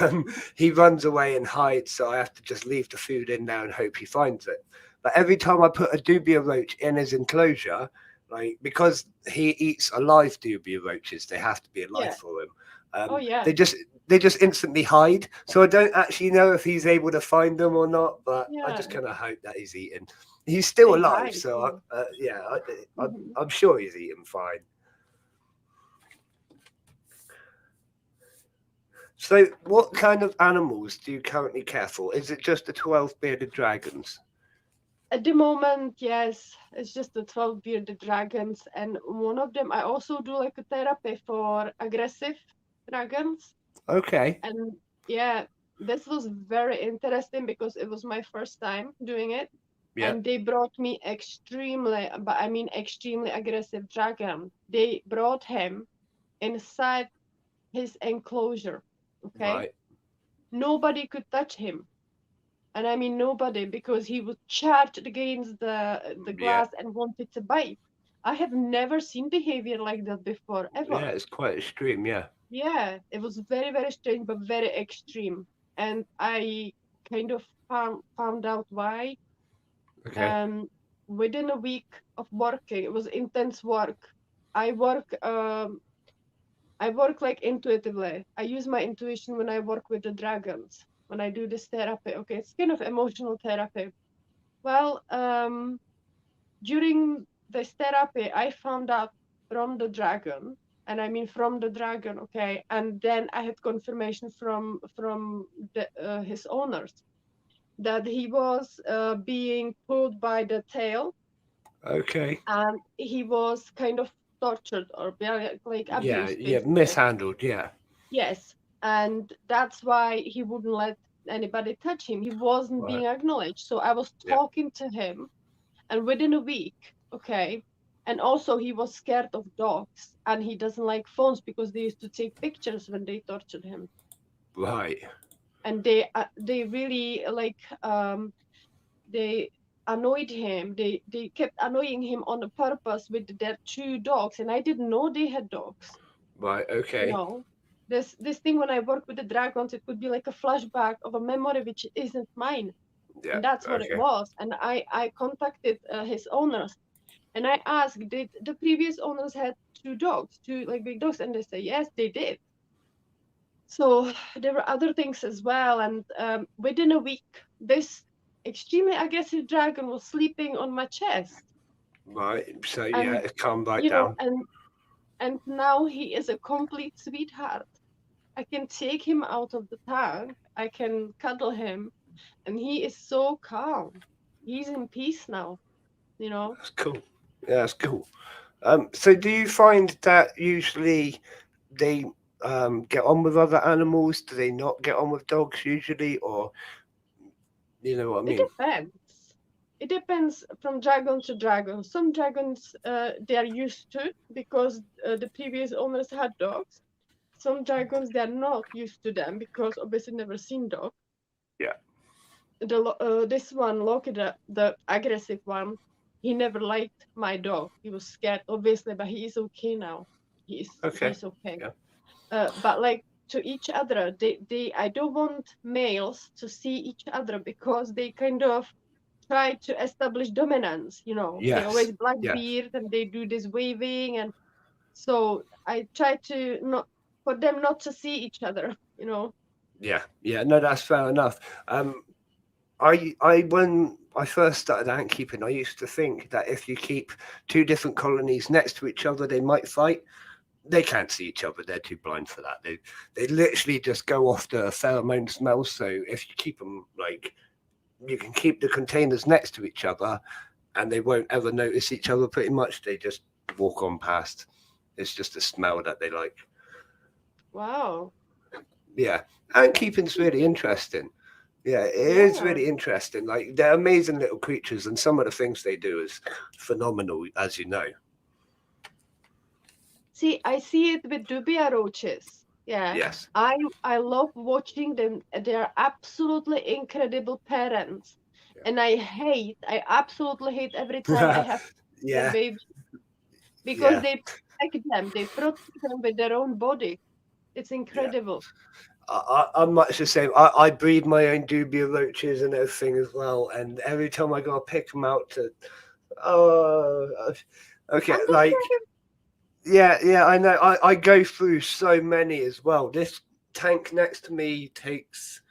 Um, he runs away and hides, so I have to just leave the food in there and hope he finds it. But every time I put a dubia roach in his enclosure, like because he eats alive dubia roaches, they have to be alive yeah. for him. Oh yeah. They just instantly hide, so I don't actually know if he's able to find them or not. But I just Yeah. kind of hope that he's eaten. He's still They alive, hide. so Yeah. yeah, Mhm. I'm sure he's eating fine. So, what kind of animals do you currently care for? Is it just the 12 bearded dragons? At the moment, yes, it's just the 12 bearded dragons, and one of them I also do like a therapy for aggressive dragons. Okay, And yeah, this was very interesting because it was my first time doing it. yeah, And they brought me extremely, but I mean extremely aggressive dragon. They brought him inside his enclosure. Okay. right, Nobody could touch him. And I mean nobody, because he was charged against the yeah, glass and wanted to bite. I have never seen behavior like that before, yeah, ever. it's quite extreme, yeah. Yeah, it was very, very strange, but very extreme. And I kind of found out why. Okay, Um, Within a week of working, it was intense work. I work, I work like intuitively. I use my intuition when I work with the dragons, when I do this therapy. Okay, it's kind of emotional therapy. Well, during this therapy, I found out from the dragon, and I mean from the dragon, okay, and then I had confirmation from his owners that he was being pulled by the tail, okay, and he was kind of tortured or like yeah, abused, yeah, basically. mishandled, yeah, Yes, and that's why he wouldn't let anybody touch him. He wasn't right, being acknowledged. So I was yeah, talking to him, and within a week, okay, and also he was scared of dogs, and he doesn't like phones because they used to take pictures when they tortured him. right, And they really like they annoyed him. They kept annoying him on the purpose with their two dogs, and I didn't know they had dogs, right, you okay, know. This thing, when I work with the dragons, it could be like a flashback of a memory which isn't mine, yeah, and that's what it okay, was. And I contacted his owners. And I asked, did the previous owners had two dogs, two like big dogs? And they say, yes, they did. So there were other things as well. And within a week, this extremely aggressive dragon was sleeping on my chest. right. So yeah, And, it's calmed right down. and now he is a complete sweetheart. I can take him out of the tank. I can cuddle him, and he is so calm. He's in peace now, you know? That's cool. Yeah, that's cool. So do you find that usually they get on with other animals? Do they not get on with dogs usually, or you know what I It mean? depends. It depends from dragon to dragon. Some dragons they are used to because the previous owners had dogs. Some dragons they are not used to them because obviously never seen dog. Yeah. This one Loki, the aggressive one, he never liked my dog. He was scared obviously, but he is okay now. Okay. He's okay. Yeah. But like to each other, they I don't want males to see each other because they kind of try to establish dominance. They Yes. always black Yes. beard and they do this waving, and so I try to not for them not to see each other. Yeah. Yeah. No, that's fair enough. I when I first started ant keeping, I used to think that if you keep two different colonies next to each other, they might fight. They can't see each other. They're too blind for that. They literally just go off the pheromone smell. So if you keep them like, you can keep the containers next to each other, and they won't ever notice each other. Pretty much, they just walk on past. It's just a smell that they like. Wow. Yeah, ant keeping's really interesting. Yeah, it is Yeah. really interesting. Like they're amazing little creatures, and some of the things they do is phenomenal, as you know. See, I see it with dubia roaches. Yeah. Yes. I love watching them. They are absolutely incredible parents. And I absolutely hate every time I have their Yeah, baby because yeah. they protect them. They protect them with their own body. It's Yeah. incredible. I'm much the same. I breed my own dubia roaches and everything as well. And every time I go, pick them out to, oh, okay, I'm like, the yeah, I know. I go through so many as well. This tank next to me takes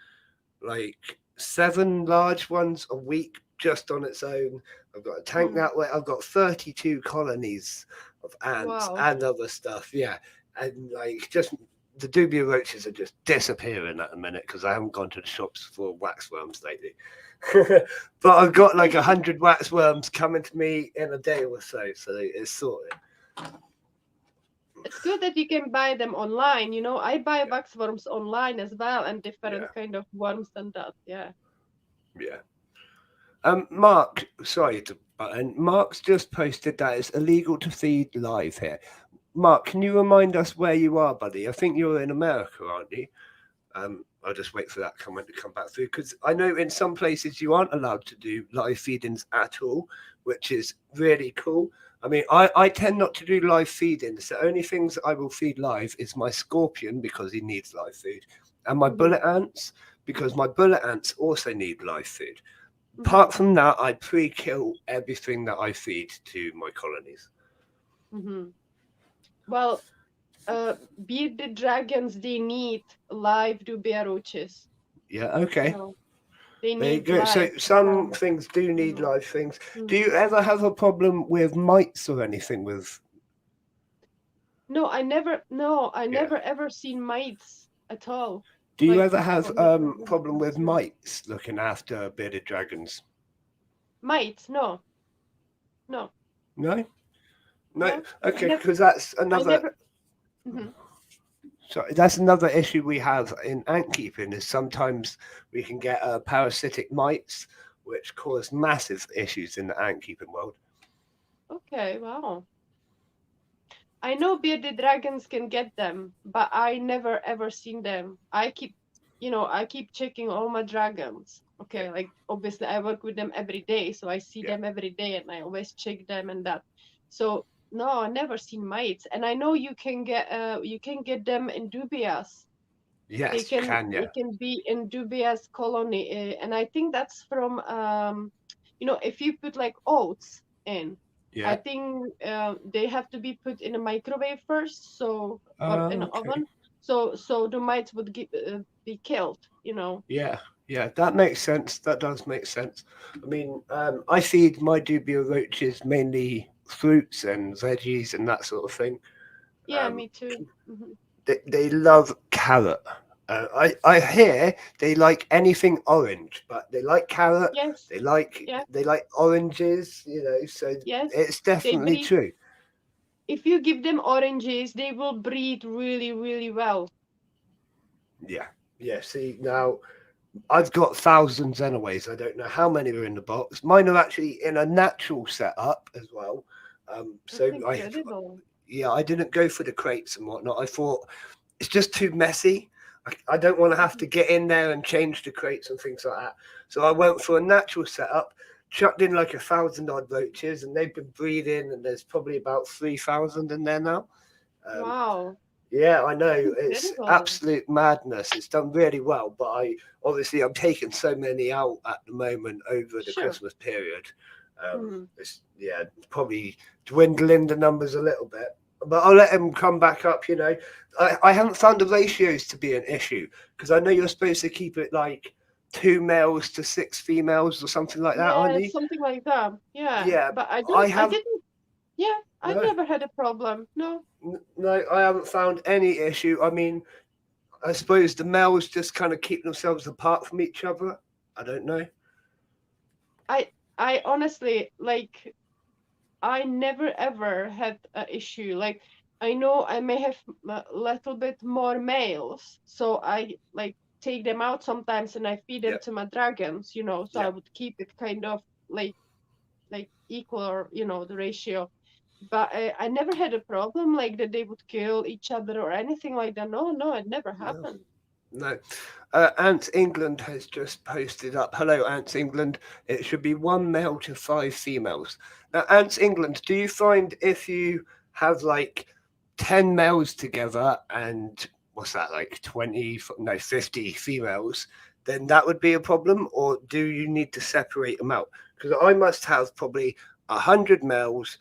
like 7 large ones a week just on its own. I've got a tank same. that way. I've got 32 colonies of ants Wow. and other stuff. Yeah, and like just the dubia roaches are just disappearing at the minute because I haven't gone to the shops for waxworms lately. But I've got like 100 waxworms coming to me in a day or so, so it's sorted. It's good that you can buy them online. I buy Yeah, waxworms online as well and yeah, different kind of worms and that. Yeah. yeah. Mark, sorry to button. Mark's just posted that it's illegal to feed live here. Mark, can you remind us where you are, buddy? I think you're in America, aren't you? I'll just wait for that comment to come back through because I know in some places you aren't allowed to do live feedings at all, which is really cool. I mean, I tend not to do live feedings. The only things I will feed live is my scorpion because he needs live food, and my Mm-hmm. bullet ants because my bullet ants also need live food. Mm-hmm. Apart from that, I pre-kill everything that I feed to my colonies. Mm-hmm. Well, bearded dragons, they need live dubia roaches. Yeah, You okay. know, they There you need go. So live. some Um, things do need mhm, live things. Do mhm. you ever have a problem with mites or anything with? No, I Yeah. never ever seen mites at all. Do you Like ever have on the problem with yeah. mites looking after bearded dragons? Mites, no, no, No, no. no. I Okay, never, because that's I another. never. Mhm. Sorry, that's another issue we have in ant keeping is sometimes we can get parasitic mites, which cause massive issues in the ant keeping world. Okay, wow. I know bearded dragons can get them, but I never ever seen them. I keep checking all my dragons. Yeah, Okay, like obviously I work with them every day, so I see yeah. them every day and I always check them and that. So no, I never seen mites. And I know you can get them in dubias. They Yes, you can can. they Yeah, can be in dubious colony, and I think that's from if you put like oats in, I yeah. think they have to be put in a microwave first, or in an Okay. oven, so the mites would be killed. Yeah, yeah, that makes sense. That does make sense. I mean, I feed my dubia roaches mainly fruits and veggies and that sort of thing. Yeah, Um, me too. Hmm. they love carrot. I hear they like anything orange, but they like carrot. Yes, They like yeah, they like oranges. So yes. it's They definitely breed. true. If you give them oranges, they will breed really, really well. Yeah, yeah. See now, I've got thousands anyways. I don't know how many are in the box. Mine are actually in a natural setup as well. That's So incredible. I didn't go for the crates and whatnot. I thought it's just too messy. I don't want to have to Mhm. get in there and change the crates and things like that. So I went for a natural setup, chucked in like 1,000 odd roaches, and they've been breeding, and there's probably about 3,000 in there now. Um, Wow, yeah, I that's know it's incredible. absolute madness. It's done really well, but I'm taking so many out at the moment over the Sure. Christmas period. Mhm. It's probably dwindling the numbers a little bit, but I'll let them come back up. I haven't found the ratios to be an issue because I know you're supposed to keep it like 2 males to 6 females or something like that, aren't Yeah, you? something like that. Yeah, Yeah, but I I have didn't. Yeah, I've no, never had a problem. No, no, I haven't found any issue. I mean, I suppose the males just kind of keep themselves apart from each other. I don't know. I I honestly like I never ever had an issue. Like I know I may have a little bit more males, so I like take them out sometimes and I feed them Yeah, to my dragons, you know. So yeah. I would keep it kind of like equal or the ratio. But I never had a problem like that they would kill each other or anything like that. No, no, it never No, happened. no. Ants England has just posted up. Hello, Ants England. It should be 1 male to 5 females. Now, Ants England, do you find if you have like 10 males together and what's that, like 20, no, 50 females, then that would be a problem? Or do you need to separate them out? Because I must have probably 100 males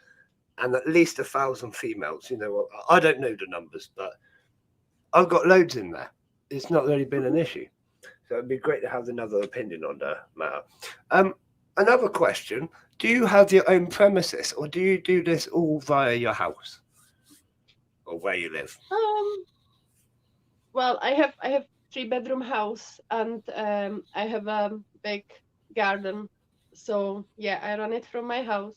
and at least 1,000 females. You know, I don't know the numbers, but I've got loads in there. It's not really been an Mhm. issue. So it'd be great to have another opinion on the matter. Um, Another question: do you have your own premises, or do you do this all via your house or where you live? Um, well, I have 3 bedroom house and I have a big garden. So yeah, I run it from my house.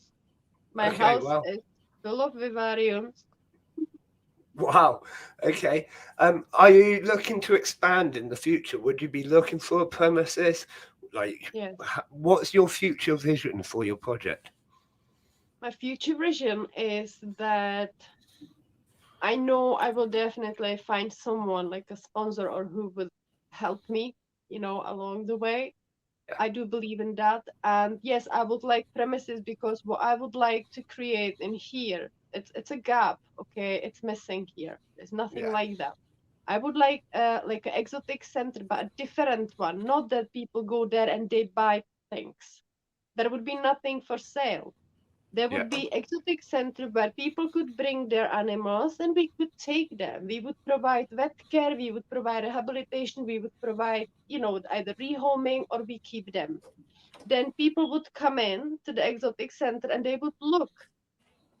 My Okay, house well, is full of vivariums. wow. Okay. Are you looking to expand in the future? Would you be looking for a premises? Like, Yes. what's your future vision for your project? My future vision is that I know I will definitely find someone like a sponsor or who will help me, along the way. Yeah, I do believe in that. And yes, I would like premises because what I would like to create in here, it's a gap, okay? It's missing here. There's nothing yeah, like that. I would like an exotic center, but a different one. Not that people go there and they buy things. There would be nothing for sale. There yeah, would be exotic center where people could bring their animals and we could take them. We would provide vet care, we would provide rehabilitation, we would provide, either rehoming or we keep them. Then people would come in to the exotic center and they would look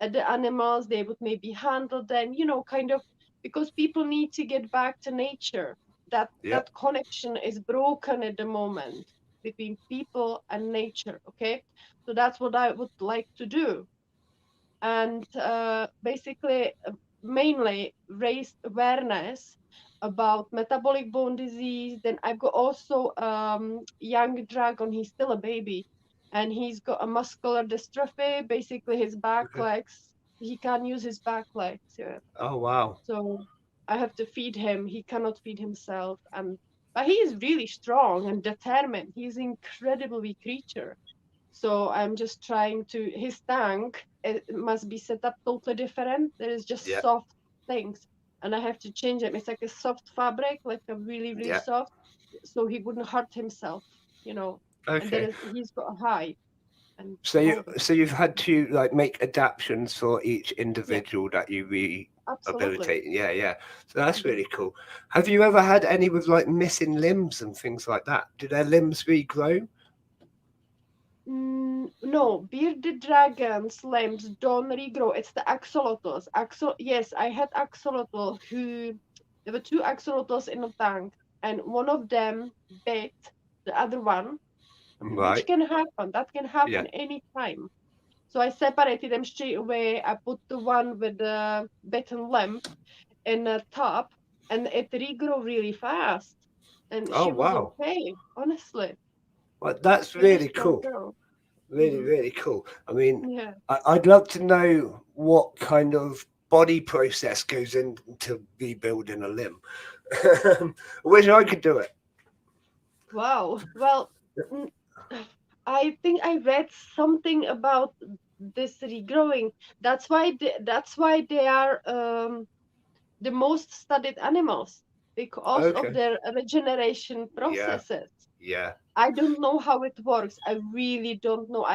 at the animals, they would maybe handle them, kind of because people need to get back to nature. That yeah. that connection is broken at the moment between people and nature, okay? So that's what I would like to do. And basically mainly raised awareness about metabolic bone disease. Then I've got also young dragon, he's still a baby, and he's got a muscular dystrophy, basically his back Okay. legs, he can't use his back legs, yeah. Oh wow. So I have to feed him, he cannot feed himself. And but he is really strong and determined, he's an incredible creature. So I'm just trying to, his tank, it must be set up totally different. There is just Yeah, soft things. And I have to change it. It's like a soft fabric, like a really, really yeah. soft, so he wouldn't hurt himself. And Okay. he's got a height and So you all this. so you've had to like make adaptations for each Yes, individual that you absolutely. rehabilitate. Yeah, yeah. So that's Mhm. really cool. Have you ever had any with like missing limbs and things like that? Do their limbs regrow? No, bearded dragons' limbs don't regrow. It's the axolotls. Yes, I had axolotl who there were 2 axolotls in a tank, and one of them bit the other one, which Right. can happen. That can Yeah. happen anytime. So I separated them straight away. I put the one with the bitten limb in a tub, and it regrew really fast. And Oh she was wow. okay, honestly. Well, that's Really really strong cool. girl. Really, Hmm. really cool. I mean, Yeah. I'd love to know what kind of body process goes into rebuilding a limb. I wish I could do it. Wow. Well, mm, I think I read something about this regrowing. That's why they are the most studied animals because of Okay. their regeneration Yeah. processes. Yeah. I don't know how it works. I really don't know.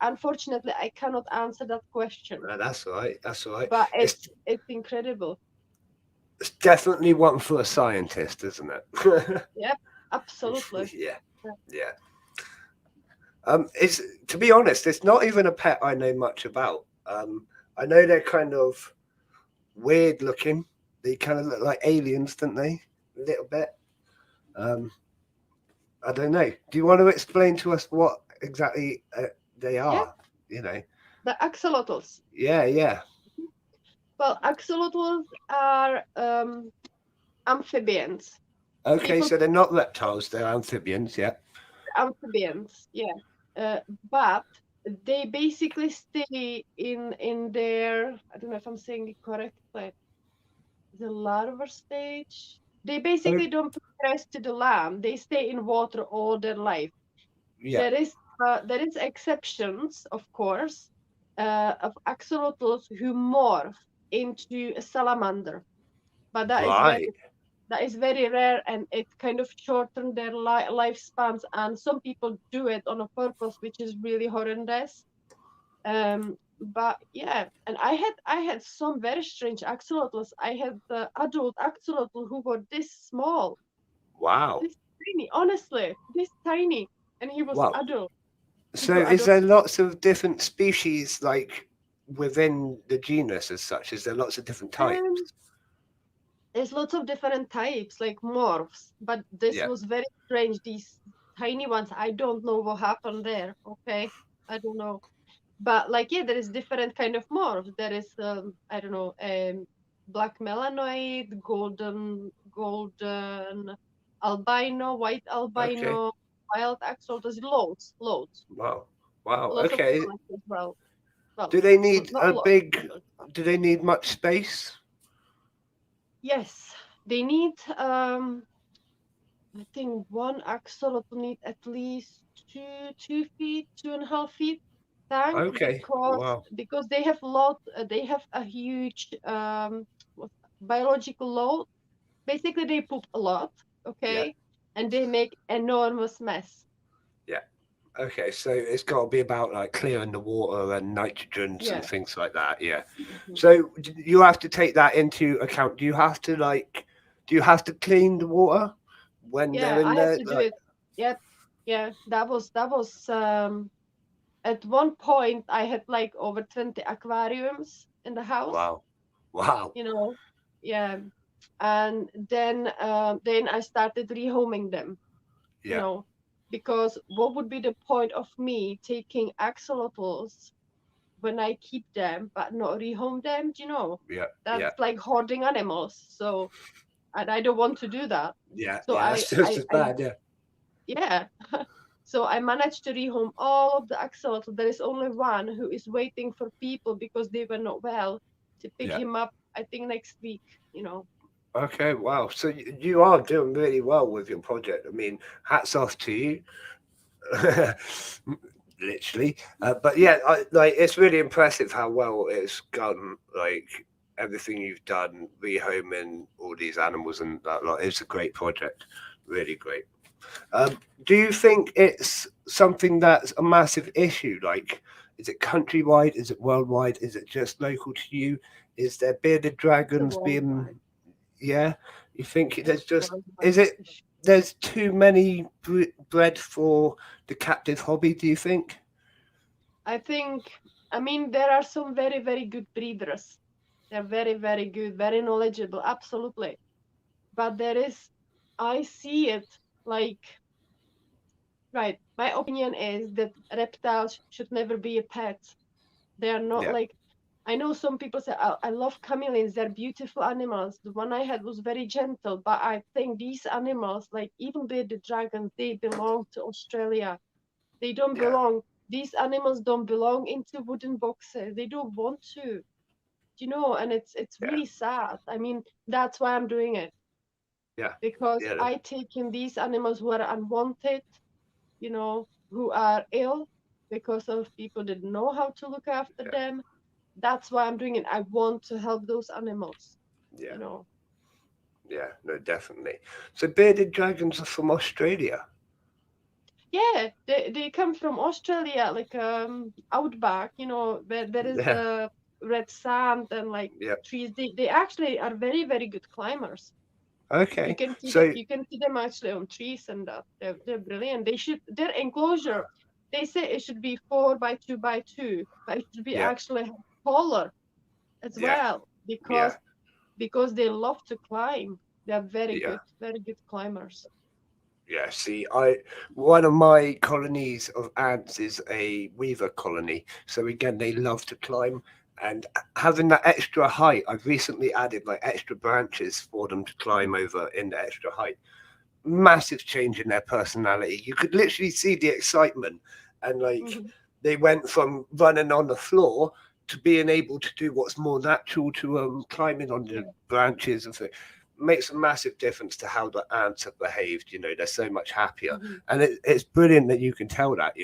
Unfortunately I cannot answer that question. No, that's all right. That's all right. But It's it's incredible. it's definitely one for a scientist, isn't it? Yep, absolutely. Yeah. Yeah. It's to be honest, it's not even a pet I know much about. I know they're kind of weird looking. They kind of look like aliens, don't they? A little bit. Um, I don't know. Do you want to explain to us what exactly they Yeah, are? You know. the axolotls. Yeah, yeah. Well, axolotls are amphibians. Okay, People so they're not reptiles; they're amphibians. Yeah. amphibians, yeah. But they basically stay in their, I don't know if I'm saying it correctly, the larval stage. They Oh, basically don't progress to the land. They stay in water all their life. yeah. There is exceptions, of course, of axolotls who morph into a salamander, but Right. that is very rare, and it kind of shortened their lifespans. And some people do it on a purpose, which is really horrendous. But yeah, and I had some very strange axolotls. I had the adult axolotl who were this small, Wow. this tiny, honestly, this tiny, and he was Wow. adult. He So, got is adult. there lots of different species like within the genus as such? Is there lots of different Um, types? there's lots of different types, like morphs, but this Yeah. was very strange. These tiny ones, I don't know what happened there. Okay, I don't know. But like, yeah, there is different kind of morphs. There is I don't know, black melanoid, golden albino, white Okay. albino, wild axolotl. There's loads, Wow. Wow. lots of Okay. colors as well. Well, Do they need not a a lot of big? colors, but Do they need much space? yes, they need I think one axolotl need at least 2 feet, 2.5 feet tank, Okay. because Wow. they have a huge biological load. Basically, they poop a lot, Yeah. okay, and they make enormous mess. Yeah. Okay. So it's got to be about like clearing the water and nitrogens and Yeah. things like that. Yeah. Mhm. So you have to take that into account. Do you have to like? Do you have to clean the water when they're Yeah, in I have there? to do Like, it. Yeah, yeah. That was at one point I had like over 20 aquariums in the house, wow. Wow. you know. Yeah, and then I started rehoming them, you Yeah. know, because what would be the point of me taking axolotls when I keep them but not rehome them? Do you know? Yeah. That's Yeah. like hoarding animals. So, and I don't want to do that. Yeah. So Yeah. I That's just I as I bad. Yeah. yeah. So I managed to rehome all of the axolotls. There is only one who is waiting for people because they were not well to pick Yeah. him up. I think next week. You know. Okay, wow. So you are doing really well with your project. I mean, hats off to you, literally. But yeah, like it's really impressive how well it's gone. Like everything you've done, rehoming all these animals and that. Like, it's a great project, really great. Do you think it's something that's a massive issue? Like, is it countrywide? Is it worldwide? Is it just local to you? Is there bearded It's a dragons being worldwide. yeah, you think It's there's a just worldwide is it issue. there's too many bred for the captive hobby? Do you think? I think. I mean, there are some very very good breeders. They're very very good, very knowledgeable. Absolutely. But there is. I see it like right. My opinion is that reptiles should never be a pet. They are not Yeah, like, I know some people say, I love chameleons, they're beautiful animals. The one I had was very gentle, but I think these animals, like even the dragons, they belong to Australia. They don't yeah, belong, these animals don't belong into wooden boxes. They don't want to, and it's yeah, really sad. I mean, that's why I'm doing it, yeah, because yeah, I take in these animals who are unwanted, who are ill because of people that know how to look after yeah, them. That's why I'm doing it. I want to help those animals, yeah, you know. yeah. No, definitely. So bearded dragons are from Australia. Yeah, they come from Australia, like outback, where there is Yeah, red sand and like yeah. trees. They actually are very, very good climbers. Okay. So You can see them actually on trees and that. They're brilliant. They should their enclosure. They say it should be 4 by 2 by 2, but it should be yeah, actually taller as yeah, well yeah, because they love to climb. They're yeah. very good climbers. Yeah, see, I one of my colonies of ants is a weaver colony. So again, they love to climb, and having that extra height, I've recently added like extra branches for them to climb over in the extra height. Massive change in their personality. You could literally see the excitement, and like Hmm. they went from running on the floor to being able to do what's more natural to climbing on the Yeah. branches and things. Makes a massive difference to how the ants have behaved. They're so much happier, Hmm. and it's brilliant that you can tell that.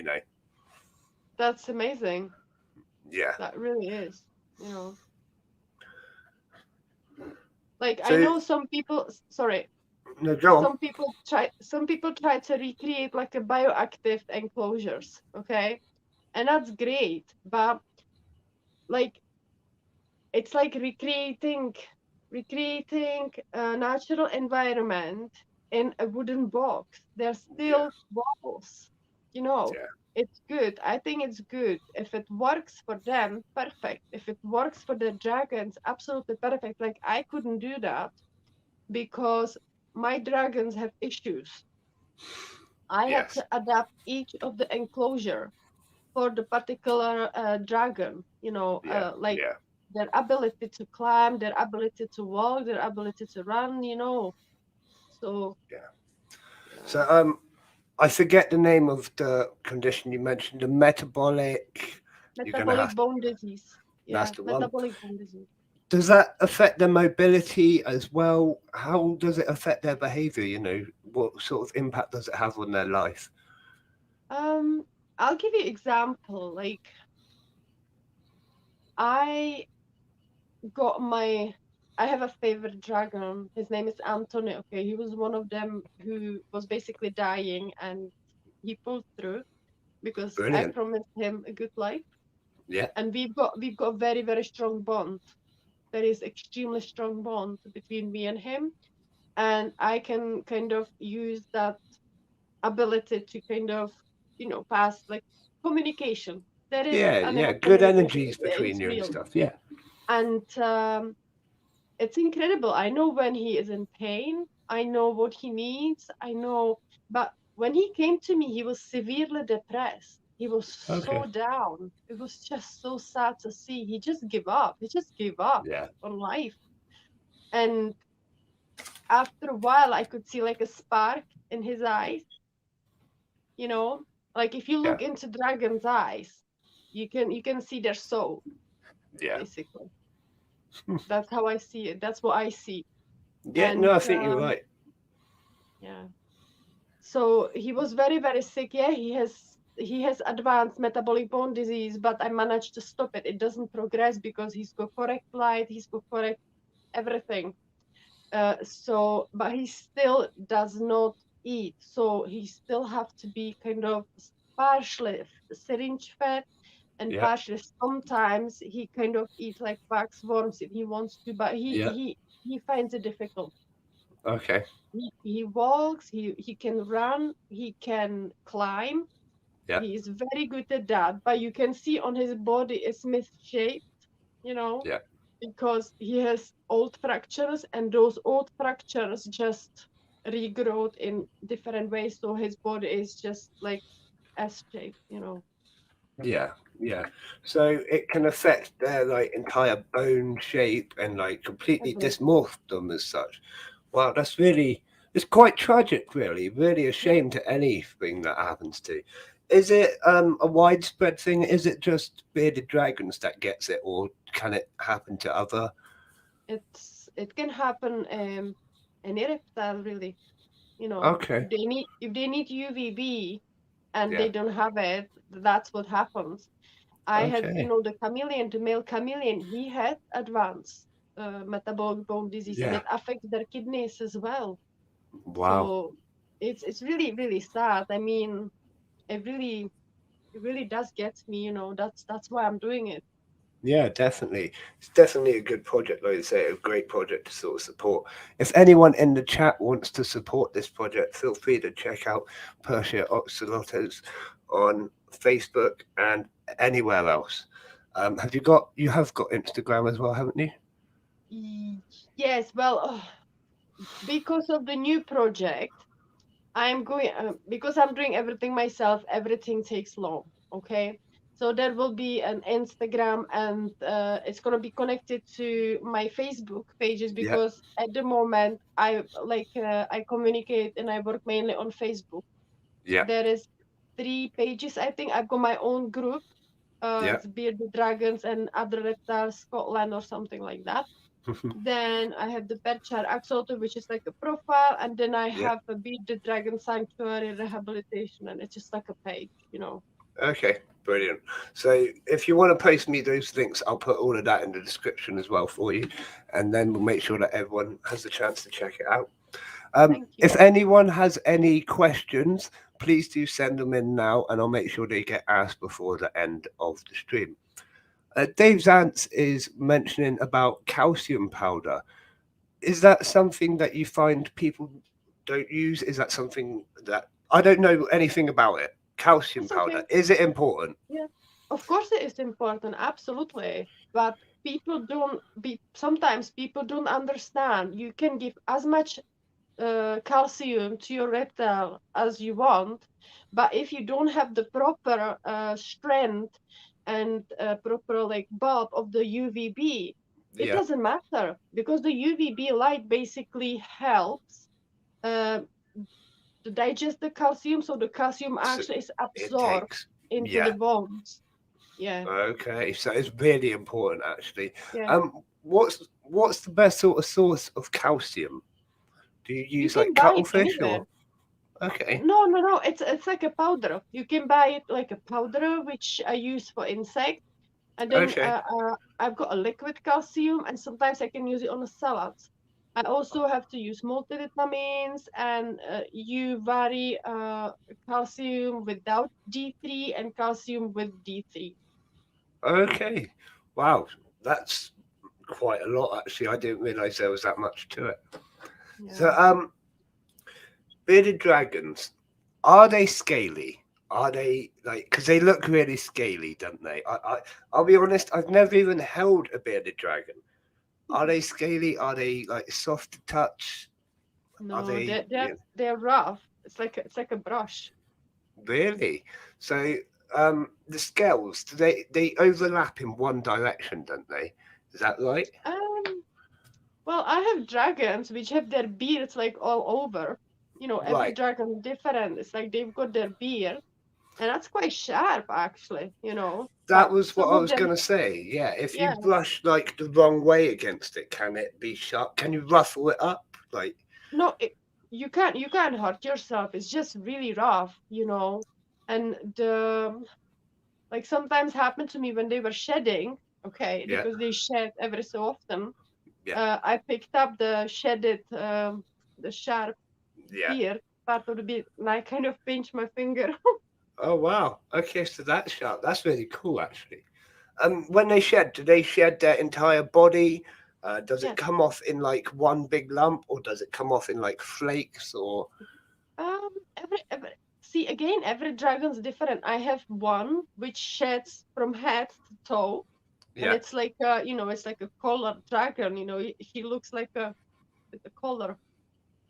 That's amazing. Yeah. That really is. You know, like I So know some people. Sorry, no, go on. some people try to recreate like a bioactive enclosures. Okay, and that's great, but like it's like recreating a natural environment in a wooden box. They're Yeah, still walls, you know. yeah, It's good. I think it's good. If it works for them, perfect. If it works for the dragons, absolutely perfect. Like I couldn't do that because my dragons have issues. I had yes, to adapt each of the enclosure for the particular dragon, yeah, like yeah, their ability to climb, their ability to walk, their ability to run. So, yeah. yeah, So I forget the name of the condition you mentioned. The metabolic. You're gonna metabolic have. bone disease. That's Yeah, the one. metabolic bone disease. Does that affect their mobility as well? How does it affect their behavior? What sort of impact does it have on their life? Um, I'll give you example. Like I got my, I have a favorite dragon. His name is Anthony. Okay, he was one of them who was basically dying, and he pulled through because I Brilliant. promised him a good life. Yeah. And we've got very very strong bond. There is extremely strong bond between me and him, and I can kind of use that ability to kind of pass like communication. There is Yeah, yeah. animal Good communication. energies between It's you and real, stuff. Yeah. and it's incredible. I know when he is in pain. I know what he needs. I know, but when he came to me, he was severely depressed. He was Okay. so down. It was just so sad to see. He just gave up. He just gave up Yeah. on life. And after a while, I could see like a spark in his eyes. You know, like if you Yeah. look into dragon's eyes, you can see their soul Yeah. basically. That's how I see it. That's what I see. Yeah. And No, I think you're right. yeah. So he was very, very sick. Yeah, he has advanced metabolic bone disease, but I managed to stop it. It doesn't progress because he's got correct light, he's got correct everything. But he still does not eat. So he still have to be kind of partially syringe fed and Yeah. partially sometimes he kind of eat like wax worms if he wants to, but he Yeah. he he finds it difficult. Okay. He walks, he can run, he can climb. Yeah. He is very good at that, but you can see on his body is misshaped, you know, Yeah. because he has old fractures and those old fractures just regrowth in different ways. So his body is just like S-shaped. Yeah. Yeah. So it can affect their like entire bone shape and like completely Everything. dysmorph them as such. Wow, that's really it's quite tragic, really. Really a Yeah. shame to anything that happens to. Is it a widespread thing? Is it just bearded dragons that gets it, or can it happen to other? It can happen any reptile really. Okay. If they need UVB and Yeah. they don't have it, that's what happens. I had, Okay. the chameleon, the male chameleon, he had advanced metabolic bone disease, and Yeah. it affects their kidneys as well. Wow. So it's really really sad. I mean, it really does get me. That's why I'm doing it. Yeah, definitely. It's definitely a good project, like you say, a great project to sort of support. If anyone in the chat wants to support this project, feel free to check out Perthshire Axolotls on Facebook and anywhere else. You have got Instagram as well, haven't you? Y- Yes, well, because of the new project, I'm going because I'm doing everything myself. Everything takes long. Okay, so there will be an Instagram, and it's gonna be connected to my Facebook pages Yeah, because at the moment I communicate and I work mainly on Facebook. yeah, There is 3 pages. I think I've got my own group. yeah, It's Bearded Dragons and Other Reptiles Scotland or something like that. Then I have the Perthshire Axolotl, which is like a profile, and then I yeah. have a Beat the Dragon Sanctuary Rehabilitation, and it's just like a page. Okay, brilliant. So if you want to post me those links, I'll put all of that in the description as well for you, and then we'll make sure that everyone has the chance to check it out. Thank If you. anyone has any questions, please do send them in now, and I'll make sure they get asked before the end of the stream. Dave Zantz is mentioning about calcium powder. Is that something that you find people don't use? Is that something that I don't know anything about it? Calcium That's powder. okay. Is it important? Yeah. Of course it is important, absolutely. But sometimes people don't understand. You can give as much calcium to your reptile as you want, but if you don't have the proper strength and proper like bulb of the UVB, it Yeah, doesn't matter because the UVB light basically helps uh, to digest the calcium, so the calcium so actually is it absorbed takes. into Yeah. the bones. Yeah, Okay, so it's really important actually. yeah. What's the best sort of source of calcium? Do you You use like can buy it cuttlefish anywhere. or? Okay, No, no, no. It's like a powder. You can buy it like a powder, which I use for insects. And then okay, I've got a liquid calcium, and sometimes I can use it on a salad. I also have to use multivitamins, and you vary calcium without D3 and calcium with D3. okay. Wow, that's quite a lot actually. I didn't realize there was that much to it. So, Yeah. bearded dragons, are they scaly? Are they like because they look really scaly, don't they? I'll be honest. I've never even held a bearded dragon. Are they scaly? Are they like soft to touch? Are No, they? they're rough. It's like a brush. Really? So, the scales, they overlap in one direction, don't they? Is that right? Um, well, I have dragons which have their beards like all over. Every Right. dragon is different. It's like they've got their beard, and that's quite sharp actually. That But was what some I of was them, gonna say. Yeah, if you yeah, brush like the wrong way against it, can it be sharp? Can you ruffle it up? Like, no, you can't hurt yourself. It's just really rough. And the like sometimes happened to me when they were shedding. Okay, yeah, because they shed every so often. yeah, I picked up the sharp yeah. beard part of the beard, and I kind of pinched my finger. Oh wow. Okay, so that's sharp. That's really cool, actually. When they shed, do they shed their entire body? Does it Yes. come off in like one big lump, or does it come off in like flakes? Or Every see again, every dragon's different. I have one which sheds from head to toe, and yeah, it's like a collar dragon. He looks like a with a collar.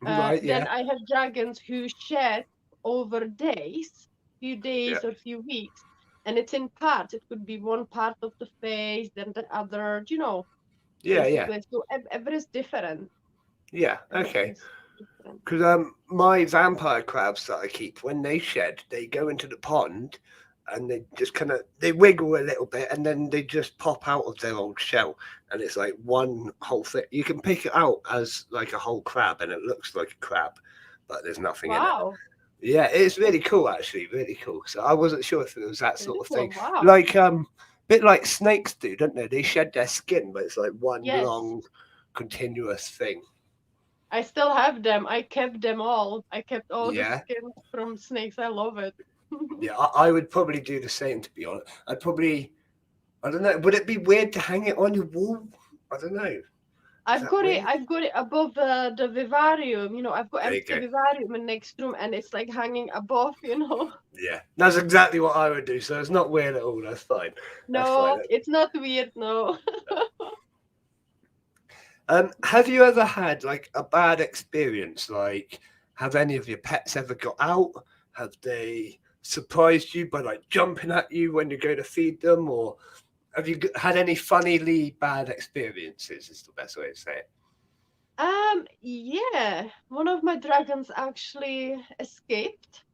right, Then yeah, I have dragons who shed over days, few yeah, days or few weeks, and it's in parts. It could be one part of the face, then the other. yeah, yeah, Basically. So every is different. yeah. Everything Okay. is different. Because my vampire crabs that I keep, when they shed, they go into the pond, and they just kind of they wiggle a little bit, and then they just pop out of their old shell, and it's like one whole thing. You can pick it out as like a whole crab, and it looks like a crab, but there's nothing in it. Wow. Yeah, it's really cool, actually, really cool. So I wasn't sure if it was that It sort is of a thing, wow. like bit like snakes do, don't they? They shed their skin, but it's like one Yes. long, continuous thing. I still have them. I kept them all. I kept all the Yeah. skins from snakes. I love it. Yeah, I would probably do the same, to be honest. I'd probably I don't know. Would it be weird to hang it on your wall? I don't know. Is I've that got it. weird? I've got it above the vivarium. I've got There you empty go. vivarium in next room, and it's like hanging above. Yeah, that's exactly what I would do. So it's not weird at all. That's fine. That's fine. No, it's not weird. No. Have you ever had like a bad experience? Like, have any of your pets ever got out? Have they surprised you by like jumping at you when you go to feed them, or have you had any funnily bad experiences? Is the best way to say it. Yeah, one of my dragons actually escaped,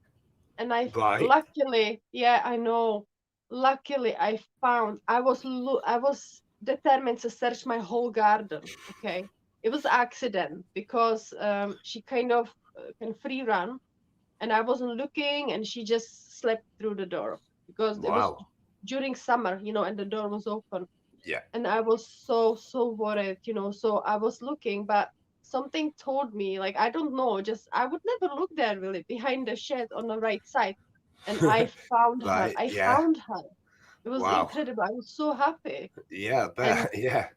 and Right. luckily, yeah, I know. Luckily, I was determined to search my whole garden. Okay, it was accident because she kind of free run, and I wasn't looking, and she just slept through the door because it was Wow. during summer, and the door was open, Yeah. and I was so worried, so I was looking, but something told me, like, I don't know, just I would never look there really behind the shed on the right side, and I found her. Right. I Yeah. found her. It was Wow. incredible. I was so happy. Yeah. And Bet. Yeah.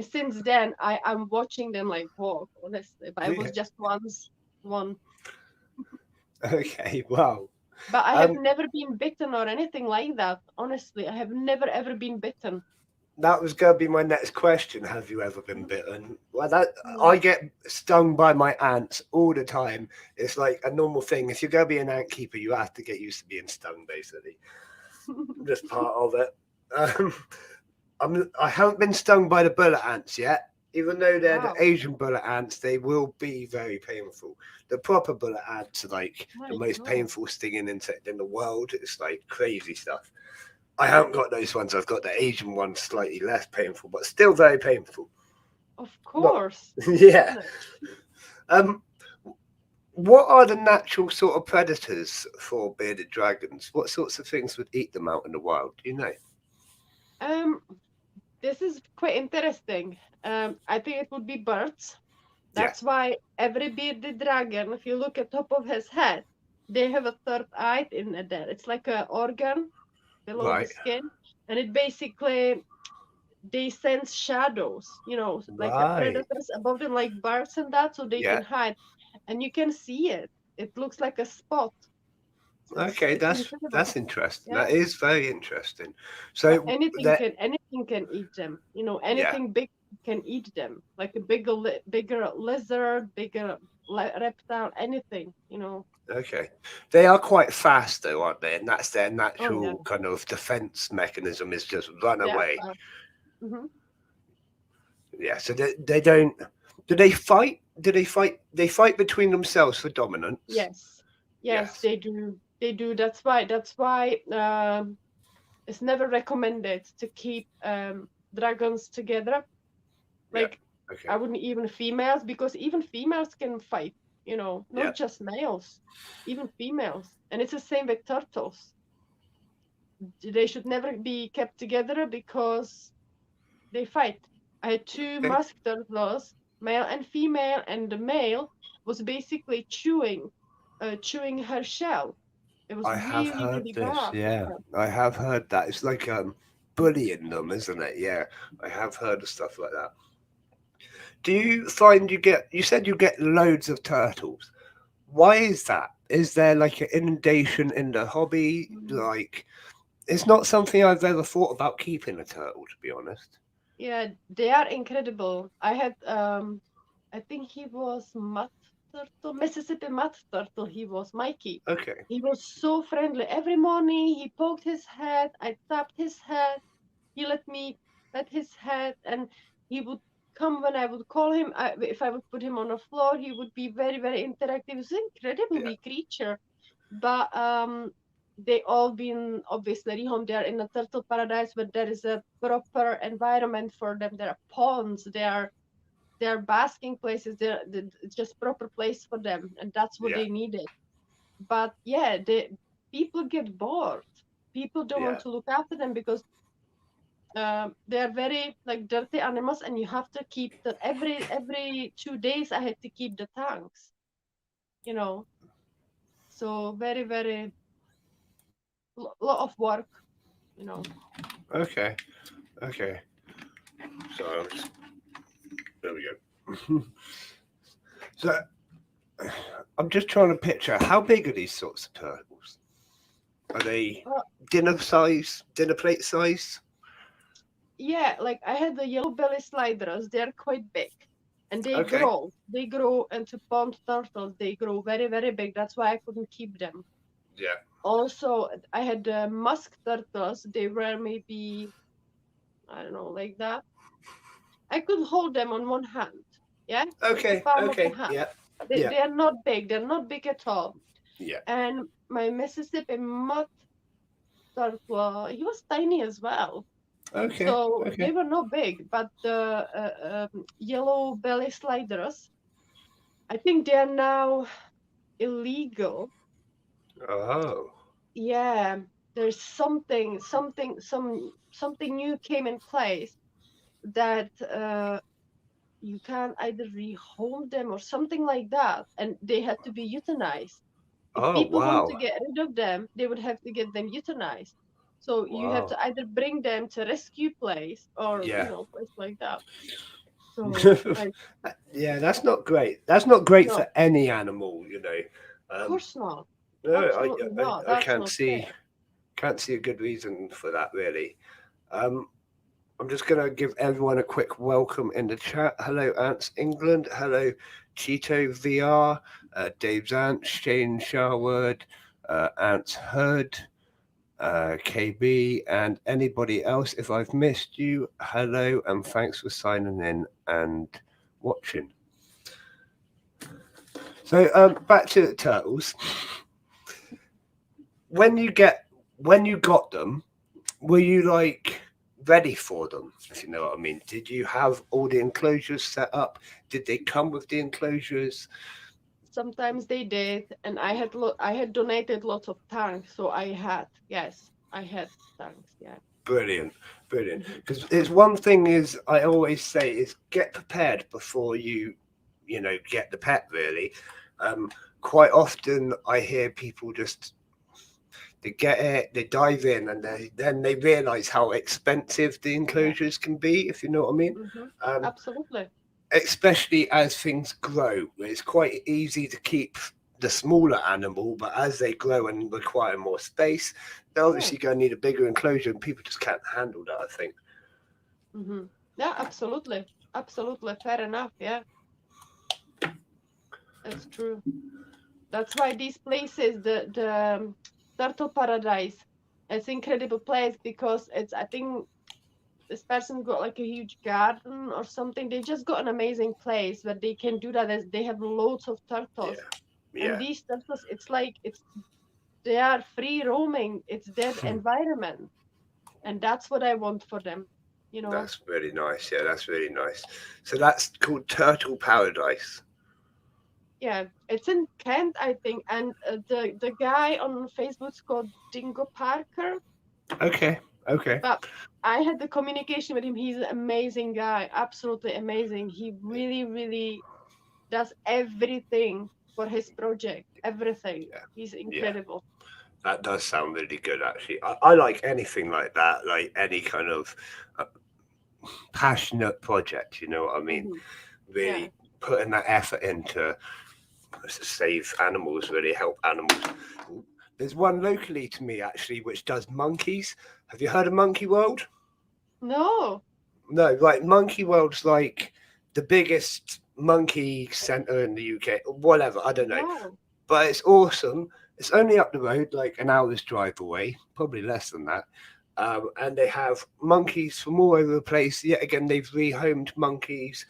since then I'm watching them like walk, honestly. But it Yeah. was just once one. Okay. Wow. But I have Um, never been bitten or anything like that. Honestly, I have never ever been bitten. that was going to be my next question. Have you ever been bitten? Well, that No. I get stung by my ants all the time. It's like a normal thing. If you're going to be an ant keeper, you have to get used to being stung. Basically, just part of it. Um, I haven't been stung by the bullet ants yet. Even though they're the Wow. Asian bullet ants, they will be very painful. The proper bullet ants are like the My most God. painful stinging insect in the world. It's like crazy stuff. I haven't got those ones. I've got the Asian ones, slightly less painful, but still very painful. Of Not, course. yeah. Goodness. Um, what are the natural sort of predators for bearded dragons? What sorts of things would eat them out in the wild? Do you know? Um, this is quite interesting. I think it would be birds. Yeah. That's why every bearded dragon, if you look at top of his head, they have a third eye in there. It's like an organ below the Right. skin, and it basically they sense shadows, like a Right. predators above them, like birds and that, so they Yeah. can hide, and you can see it. It looks like a spot. Okay. It's That's incredible. interesting. Yeah. That is very interesting. But So that anything can eat them. yeah. Anything big can eat them. Like a bigger lizard, bigger reptile, anything. Okay. They are quite fast though, aren't they? And that's their Oh yeah, natural kind of defense mechanism is just run they are away. fast. Hmm. Yeah. So they don't. Do they fight? Do they fight? They fight between themselves for dominance. Yes, yes, Yes. they do. They do. That's why it's never recommended to keep dragons together. Yeah. Like Okay. I wouldn't even females, because even females can fight. Yeah. Not just males, even females. And it's the same with turtles. They should never be kept together because they fight. I had two Okay. musk turtles, male and female, and the male was basically chewing her shell. It was I have really, heard really this. bad. Yeah. Yeah. I have heard that. It's like bullying them, isn't it? Yeah. I have heard of stuff like that. Do you find you get? You said you get loads of turtles. Why is that? Is there like an inundation in the hobby? Mm. Like, it's not something I've ever thought about keeping a turtle, to be honest. Yeah, they are incredible. I think he was mud turtle, Mississippi mud turtle. He was Mikey. Okay. He was so friendly. Every morning he poked his head. I tapped his head. He let me pet his head, and he would come when I would call him. If I would put him on the floor, he would be very, very interactive. He was an incredible Yeah. wee creature. But they all been obviously rehomed. They are in a turtle paradise, but there is a proper environment for them. There are ponds. There are basking places. It's just proper place for them, and that's what Yeah. they needed. But yeah, people get bored. People don't want Yeah. to look after them because they are very like dirty animals, and you have to keep the every 2 days. I had to keep the tanks, you know. So very, very lot of work, you know. Okay. Okay. So there we go. So I'm just trying to picture how big are these sorts of turtles? Are they Uh, dinner plate size? yeah, like I had the yellow belly sliders. They're quite big, and they Okay. grow. They grow into pond turtles. They grow very, very big. That's why I couldn't keep them. Yeah. Also, I had musk turtles. They were maybe, I don't know, like that. I could hold them on one hand. Yeah, with the Okay. palm of the Okay. hand. Yeah. They Yeah. they are not big. They're not big at all. Yeah. And my Mississippi mud turtle, he was tiny as well. Okay. So they Okay. were not big, but the yellow belly sliders, I think they are now illegal. Oh. Yeah, there's something new came in place that you can either rehome them or something like that, and they had to be euthanized. If Oh. people want to Wow. get rid of them, they would have to get them euthanized. So you have Wow. to either bring them to rescue place or Yeah. place like that. So like Yeah. That's not great. That's not great no, for any animal. of Um. course not. No. Absolutely not. I That's not fair. can't see a good reason for that really. Um. I'm just going to give everyone a quick welcome in the chat. Hello, Ants England. Hello, Cheeto VR, Dave's Ant, Shane Sharwood, Ants Herd, KB, and anybody else. If I've missed you, hello, and thanks for signing in and watching. So, back to the turtles. When you get when you got them, were you like ready for them, if you know what I mean? Did you have all the enclosures set up? Did they come with the enclosures? Sometimes they did, and I had donated lots of tanks, so I had tanks. Yeah. Brilliant, brilliant. Hmm. Because it's one thing is I always say is get prepared before you get the pet really. Um, Quite often I hear people just they get it, they dive in, and then they realise how expensive the Yeah. enclosures can be, if you know what I mean. Hmm. Um, Absolutely. Especially as things grow. It's quite easy to keep the smaller animal, but as they grow and require more space, they're Yeah. obviously going to need a bigger enclosure, and people just can't handle that, I think. Hmm. Yeah. Absolutely. Absolutely. Fair enough. Yeah. That's true. That's why these places, the Turtle Paradise, it's incredible place because it's I think this person got like a huge garden or something. They just got an amazing place where they can do that. They have loads of turtles, Yeah, and yeah, these turtles, it's like it's they are free roaming. It's their environment, and that's what I want for them. You know. that's really nice. Yeah, that's really nice. So that's called Turtle Paradise. Yeah, it's in Kent, I think, and the guy on Facebook's called Dingo Parker. Okay, okay. But I had the communication with him. He's an amazing guy, absolutely amazing. He really, really does everything for his project, everything. Yeah, He's yeah. incredible. That does sound really good, actually. I like anything like that, like any kind of uh, passionate project. You know what I mean? Hmm. Yeah. Really putting that effort into save animals, really help animals. There's one locally to me actually which does monkeys. Have you heard of Monkey World? No. No, like Monkey World's like the biggest monkey center in the UK, whatever, I don't know. Wow. But it's awesome. It's only up the road, like an hour's drive away, probably less than that. And they have monkeys from all over the place. Yet again, they've rehomed monkeys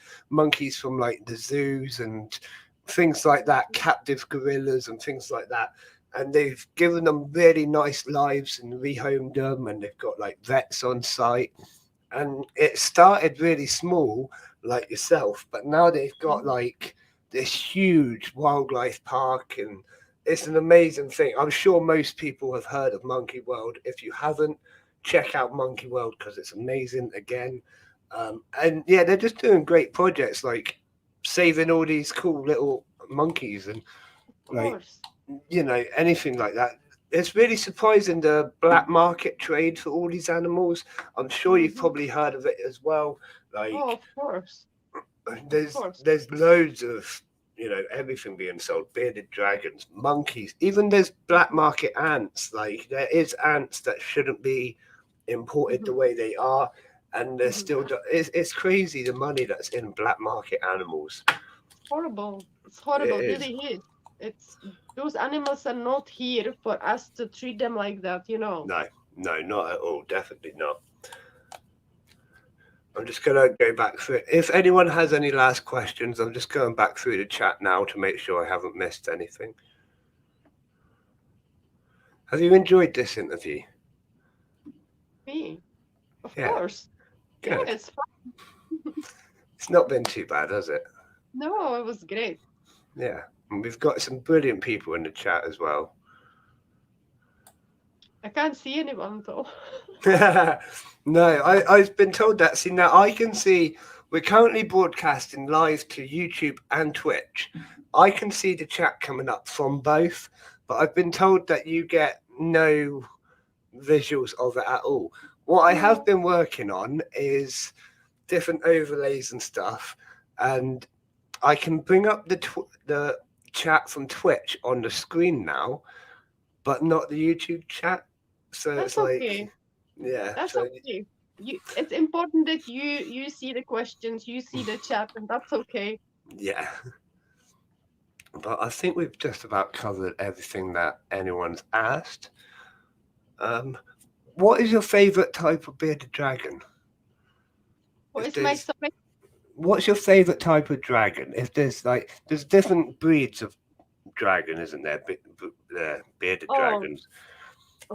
from like the zoos and things like that, captive gorillas and things like that. And they've given them really nice lives and rehomed them, and they've got like vets on site. And it started really small, like yourself, but now they've got Mhm. like this huge wildlife park, and it's an amazing thing. I'm sure most people have heard of Monkey World. If you haven't, check out Monkey World because it's amazing again. And yeah, they're just doing great projects like saving all these cool little monkeys and Of like course. anything like that. it's really surprising the black market trade for all these animals. I'm sure you've Hmm. probably heard of it as well. Oh, Like of course, of there's course. there's loads of everything being sold, bearded dragons, monkeys, even there's black Hmm. market ants. Like there is ants that shouldn't be imported the Hmm. way they are, and they're Hmm. still it's crazy the money that's in black market animals. It's horrible. It's It horrible. is. Really is. It's those animals are not here for us to treat them like that, you know. No, no, not at all, definitely not. I'm just gonna go back through it. If anyone has any last questions, I'm just going back through the chat now to make sure I haven't missed anything. Have you enjoyed this interview? Me, of Yeah, course. Yeah, good. it's fun. It's not been too bad, has it? No, it was great. Yeah, and we've got some brilliant people in the chat as well. I can't see anyone though. No, I've been told that. See, now I can see we're currently broadcasting live to YouTube and Twitch. I can see the chat coming up from both, but I've been told that you get no visuals of it at all. What I have No, been working on is different overlays and stuff, and I can bring up the chat from Twitch on the screen now, but not the YouTube chat. So it's that's like, okay. yeah, That's so okay. It's important that you see the questions, you see the chat, and that's okay. yeah. But I think we've just about covered everything that anyone's asked. Um, what is your favorite type of bearded dragon? What If is my there's, sorry? what's your favorite type of dragon? If there's different breeds of dragon, isn't there? Bearded Oh, dragons.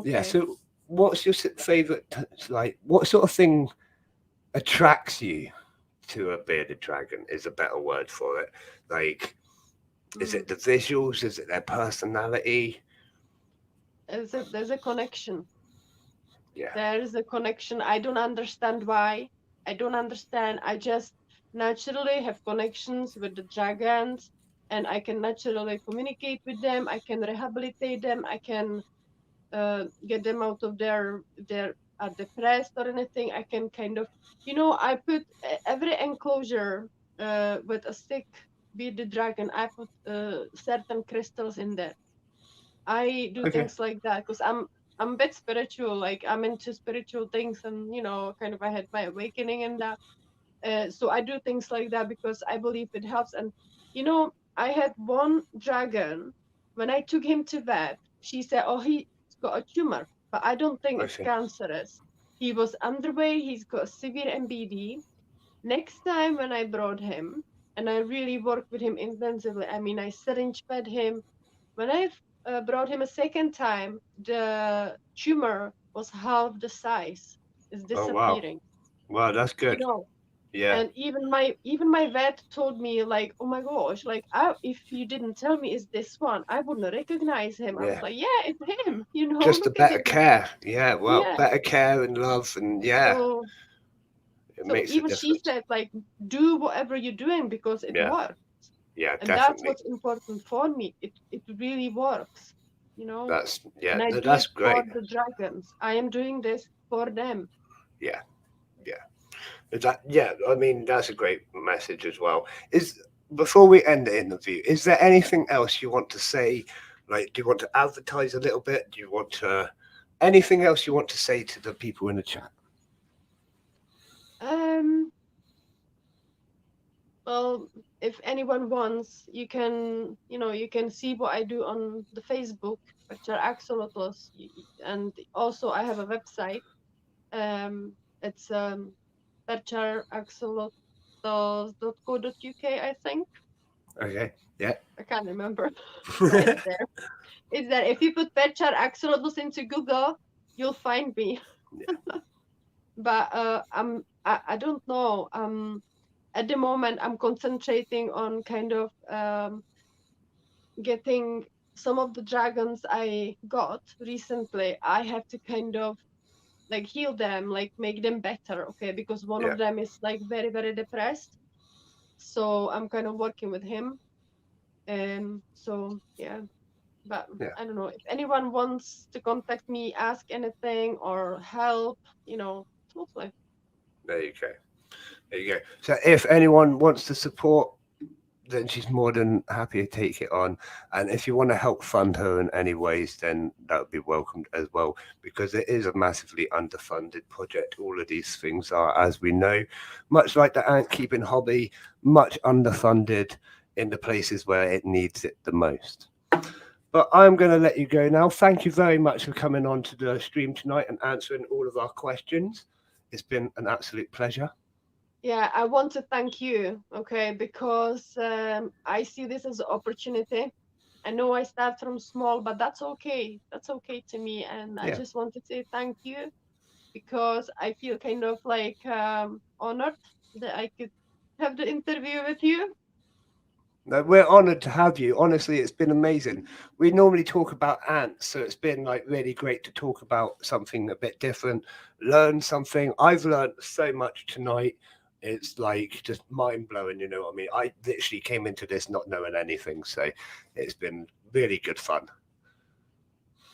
Yeah. okay. So, what's your favorite? Like, what sort of thing attracts you to a bearded dragon? Is a better word for it. Like, is Mm. it the visuals? Is it their personality? There's a connection. Yeah. There is a connection. I don't understand why. I don't understand. I just naturally have connections with the dragons, and I can naturally communicate with them. I can rehabilitate them. I can get them out of their are depressed or anything. I can kind of, I put every enclosure with a stick, bearded dragon. I put certain crystals in there. I do Okay. things like that because I'm a bit spiritual. Like I'm into spiritual things, and kind of I had my awakening in that. So I do things like that because I believe it helps. And I had one dragon when I took him to vet. She said, "Oh, he's got a tumor, but I don't think I it's see. cancerous. He was underweight. He's got severe MBD. Next time when I brought him, and I really worked with him intensively. I mean, I syringe fed him. When I brought him a second time, the tumor was half the size. It's Oh wow. disappearing. Wow, that's You good. know, Yeah. and even my vet told me like, oh my gosh, like if you didn't tell me it's this one, I wouldn't recognize him. I was Yeah. like, yeah, it's him. Just the Look at better him. care. Yeah. Well, Yeah. better care and love, and yeah, So it so makes a even she difference. said like, do whatever you're doing because it Yeah. works, Yeah. and that's Definitely. what's important for me. It really works, That's yeah. and I do That's it for great. the dragons. I am doing this for them. Yeah. Yeah. Is that yeah? I mean, that's a great message as well. Is before we end the interview, is there anything else you want to say? Like, do you want to advertise a little bit? Do you want to anything else you want to say to the people in the chat? Um, well, if anyone wants, you can see what I do on the Facebook, which are Axolotls, and also I have a website. It's perthshireaxolotls.co.uk, I think. Okay. Yeah. I can't remember, but it's there. It's there. If you put Perthshire Axolotls into Google, you'll find me. But I don't know. At the moment, I'm concentrating on kind of getting some of the dragons I got recently. I have to kind of like heal them, like make them better, okay? Because one Yeah. of them is like very, very depressed. So I'm kind of working with him. So yeah. But Yeah, I don't know if anyone wants to contact me, ask anything or help, totally. there you go. There you go. So if anyone wants to support, then she's more than happy to take it on. And if you want to help fund her in any ways, then that would be welcomed as well, because it is a massively underfunded project. All of these things are, as we know, much like the ant keeping hobby, much underfunded in the places where it needs it the most. But I'm going to let you go now. Thank you very much for coming on to the stream tonight and answering all of our questions. It's been an absolute pleasure. Yeah, I want to thank you, okay, because I see this as an opportunity. I know I start from small, but that's okay. That's okay to me. And I Yeah. just want to say thank you because I feel kind of like honored that I could have the interview with you. No, we're honored to have you. Honestly, it's been amazing. We normally talk about ants, so it's been like really great to talk about something a bit different, learn something. I've learned so much tonight. It's like just mind blowing, you know what I mean? I literally came into this not knowing anything, so it's been really good fun.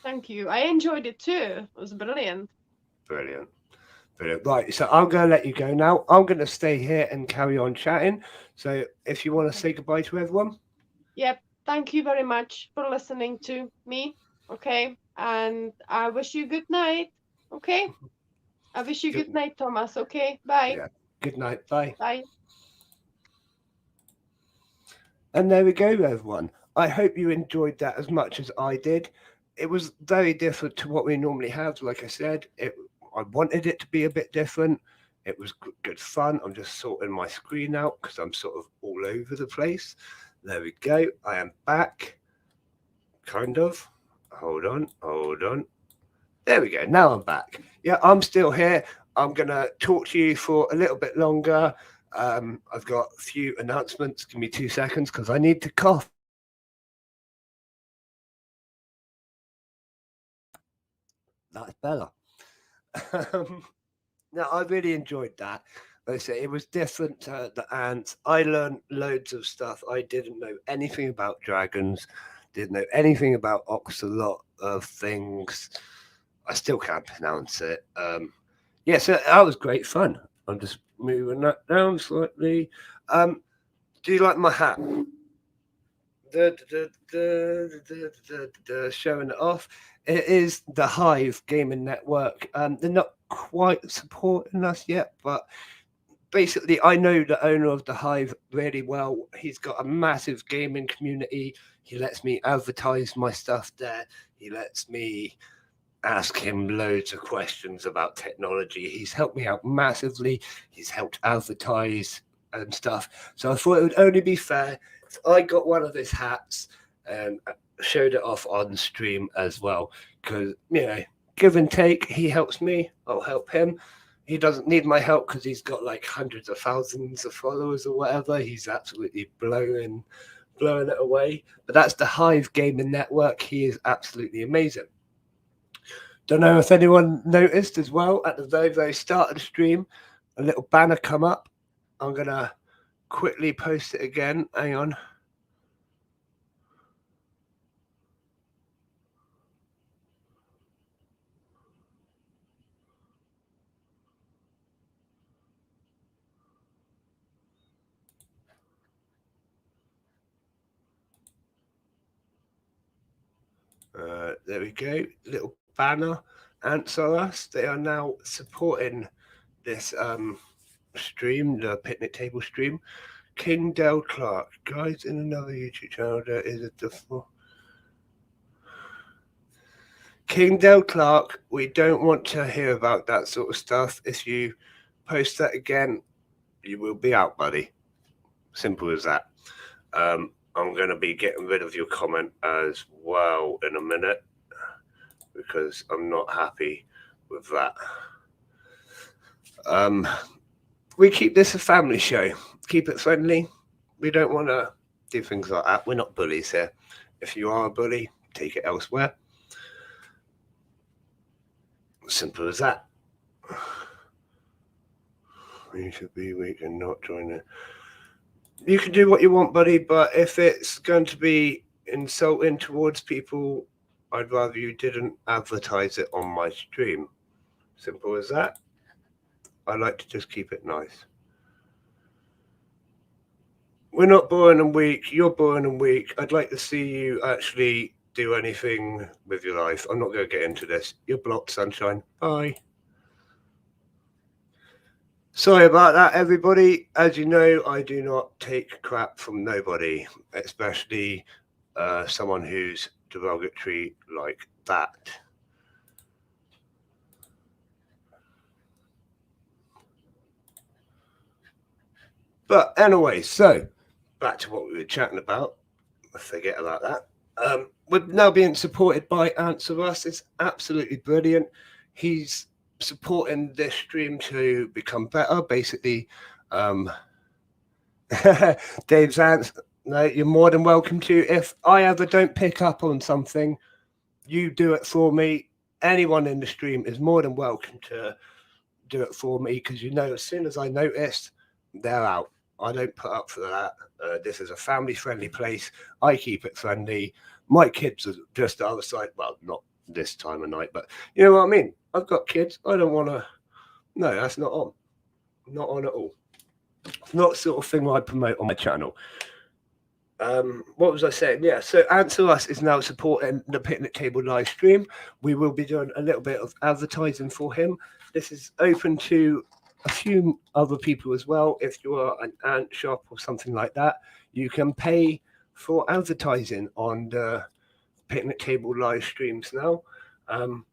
Thank you. I enjoyed it too. It was brilliant. Brilliant. Brilliant. Right, so I'm going to let you go now. I'm going to stay here and carry on chatting. So if you want to say goodbye to everyone, Yep. Thank you very much for listening to me. Okay. And I wish you good night. Okay. I wish you good good, night, Thomas. Okay. Bye. yeah, good night. Bye. Bye. And there we go, everyone. I hope you enjoyed that as much as I did. It was very different to what we normally have. Like I said, I wanted it to be a bit different. It was good fun. I'm just sorting my screen out because I'm sort of all over the place. There we go. I am back. Kind of. Hold on. Hold on. There we go. Now I'm back. Yeah, I'm still here. I'm going to talk to you for a little bit longer. I've got a few announcements. Give me 2 seconds because I need to cough. That's better. Um, no, I really enjoyed that. Like I say, it was different to the ants. I learned loads of stuff. I didn't know anything about dragons, didn't know anything about oxalot of things. I still can't pronounce it. Yeah, so that was great fun. I'm just moving that down slightly. Um, do you like my hat? Showing it off. It is the Hive Gaming Network. They're not quite supporting us yet, but basically, I know the owner of the Hive really well. He's got a massive gaming community. He lets me advertise my stuff there. He lets me ask him loads of questions about technology. He's helped me out massively. He's helped advertise and stuff. So I thought it would only be fair if I got one of his hats and showed it off on stream as well. Because, give and take, he helps me, I'll help him. He doesn't need my help because he's got like hundreds of thousands of followers or whatever. He's absolutely blowing it away. But that's the Hive Gaming Network. He is absolutely amazing. Don't know if anyone noticed as well at the very, very start of the stream, a little banner come up. I'm going to quickly post it again. Hang on. There we go. Little banner. Answer us. They are now supporting this stream, the picnic table stream. King Dale Clark, guys, in another YouTube channel. There is a default. King Dale Clark, we don't want to hear about that sort of stuff. If you post that again, you will be out, buddy. Simple as that. I'm going to be getting rid of your comment as well in a minute because I'm not happy with that. We keep this a family show. Keep it friendly. We don't want to do things like that. We're not bullies here. If you are a bully, take it elsewhere. Simple as that. You should be weak and not join it. You can do what you want, buddy, but if it's going to be insulting towards people, I'd rather you didn't advertise it on my stream. Simple as that. I like to just keep it nice. We're not boring and weak. You're boring and weak. I'd like to see you actually do anything with your life. I'm not going to get into this. You're blocked, sunshine. Bye. Sorry about that, everybody. As you know, I do not take crap from nobody, especially someone who's derogatory like that. But anyway, so back to what we were chatting about. I forget about that. We're now being supported by Answer Us. It's absolutely brilliant. He's supporting this stream to become better. Basically, Dave's answer. No, you're more than welcome to. If I ever don't pick up on something, you do it for me. Anyone in the stream is more than welcome to do it for me, because you know, as soon as I notice, they're out. I don't put up for that. This is a family-friendly place. I keep it friendly. My kids are just the other side. Well, not this time of night, but you know what I mean? I've got kids. I don't want to... No, that's not on. Not on at all. It's not the sort of thing I promote on my channel. What was I saying? Yeah, so Answer Us is now supporting the Picnic Table live stream. We will be doing a little bit of advertising for him. This is open to a few other people as well. If you are an ant shop or something like that, you can pay for advertising on the Picnic Table live streams now.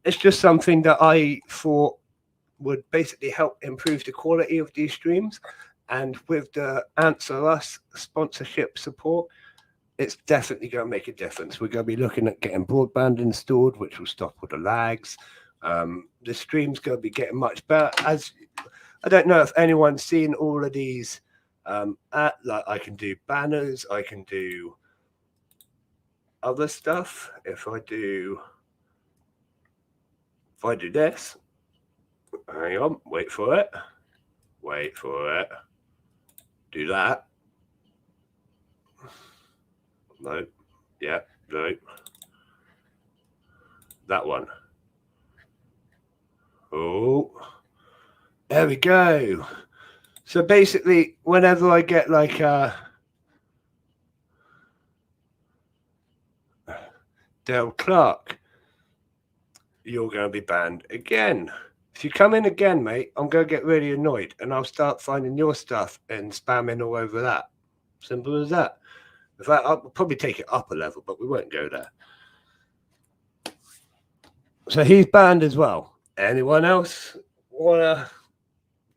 It's just something that I thought would basically help improve the quality of these streams. And with the Answer Us sponsorship support, it's definitely going to make a difference. We're going to be looking at getting broadband installed, which will stop all the lags. The stream's going to be getting much better. As I don't know if anyone's seen all of these. Like I can do banners, I can do other stuff. If I do this, hang on, wait for it. Do that. No. Yeah, no. That one. Oh, there we go. So basically, whenever I get like Dale Clark, you're going to be banned again. If you come in again, mate, I'm going to get really annoyed, and I'll start finding your stuff and spamming all over that. Simple as that. In fact, I'll probably take it up a level, but we won't go there. So he's banned as well. Anyone else want to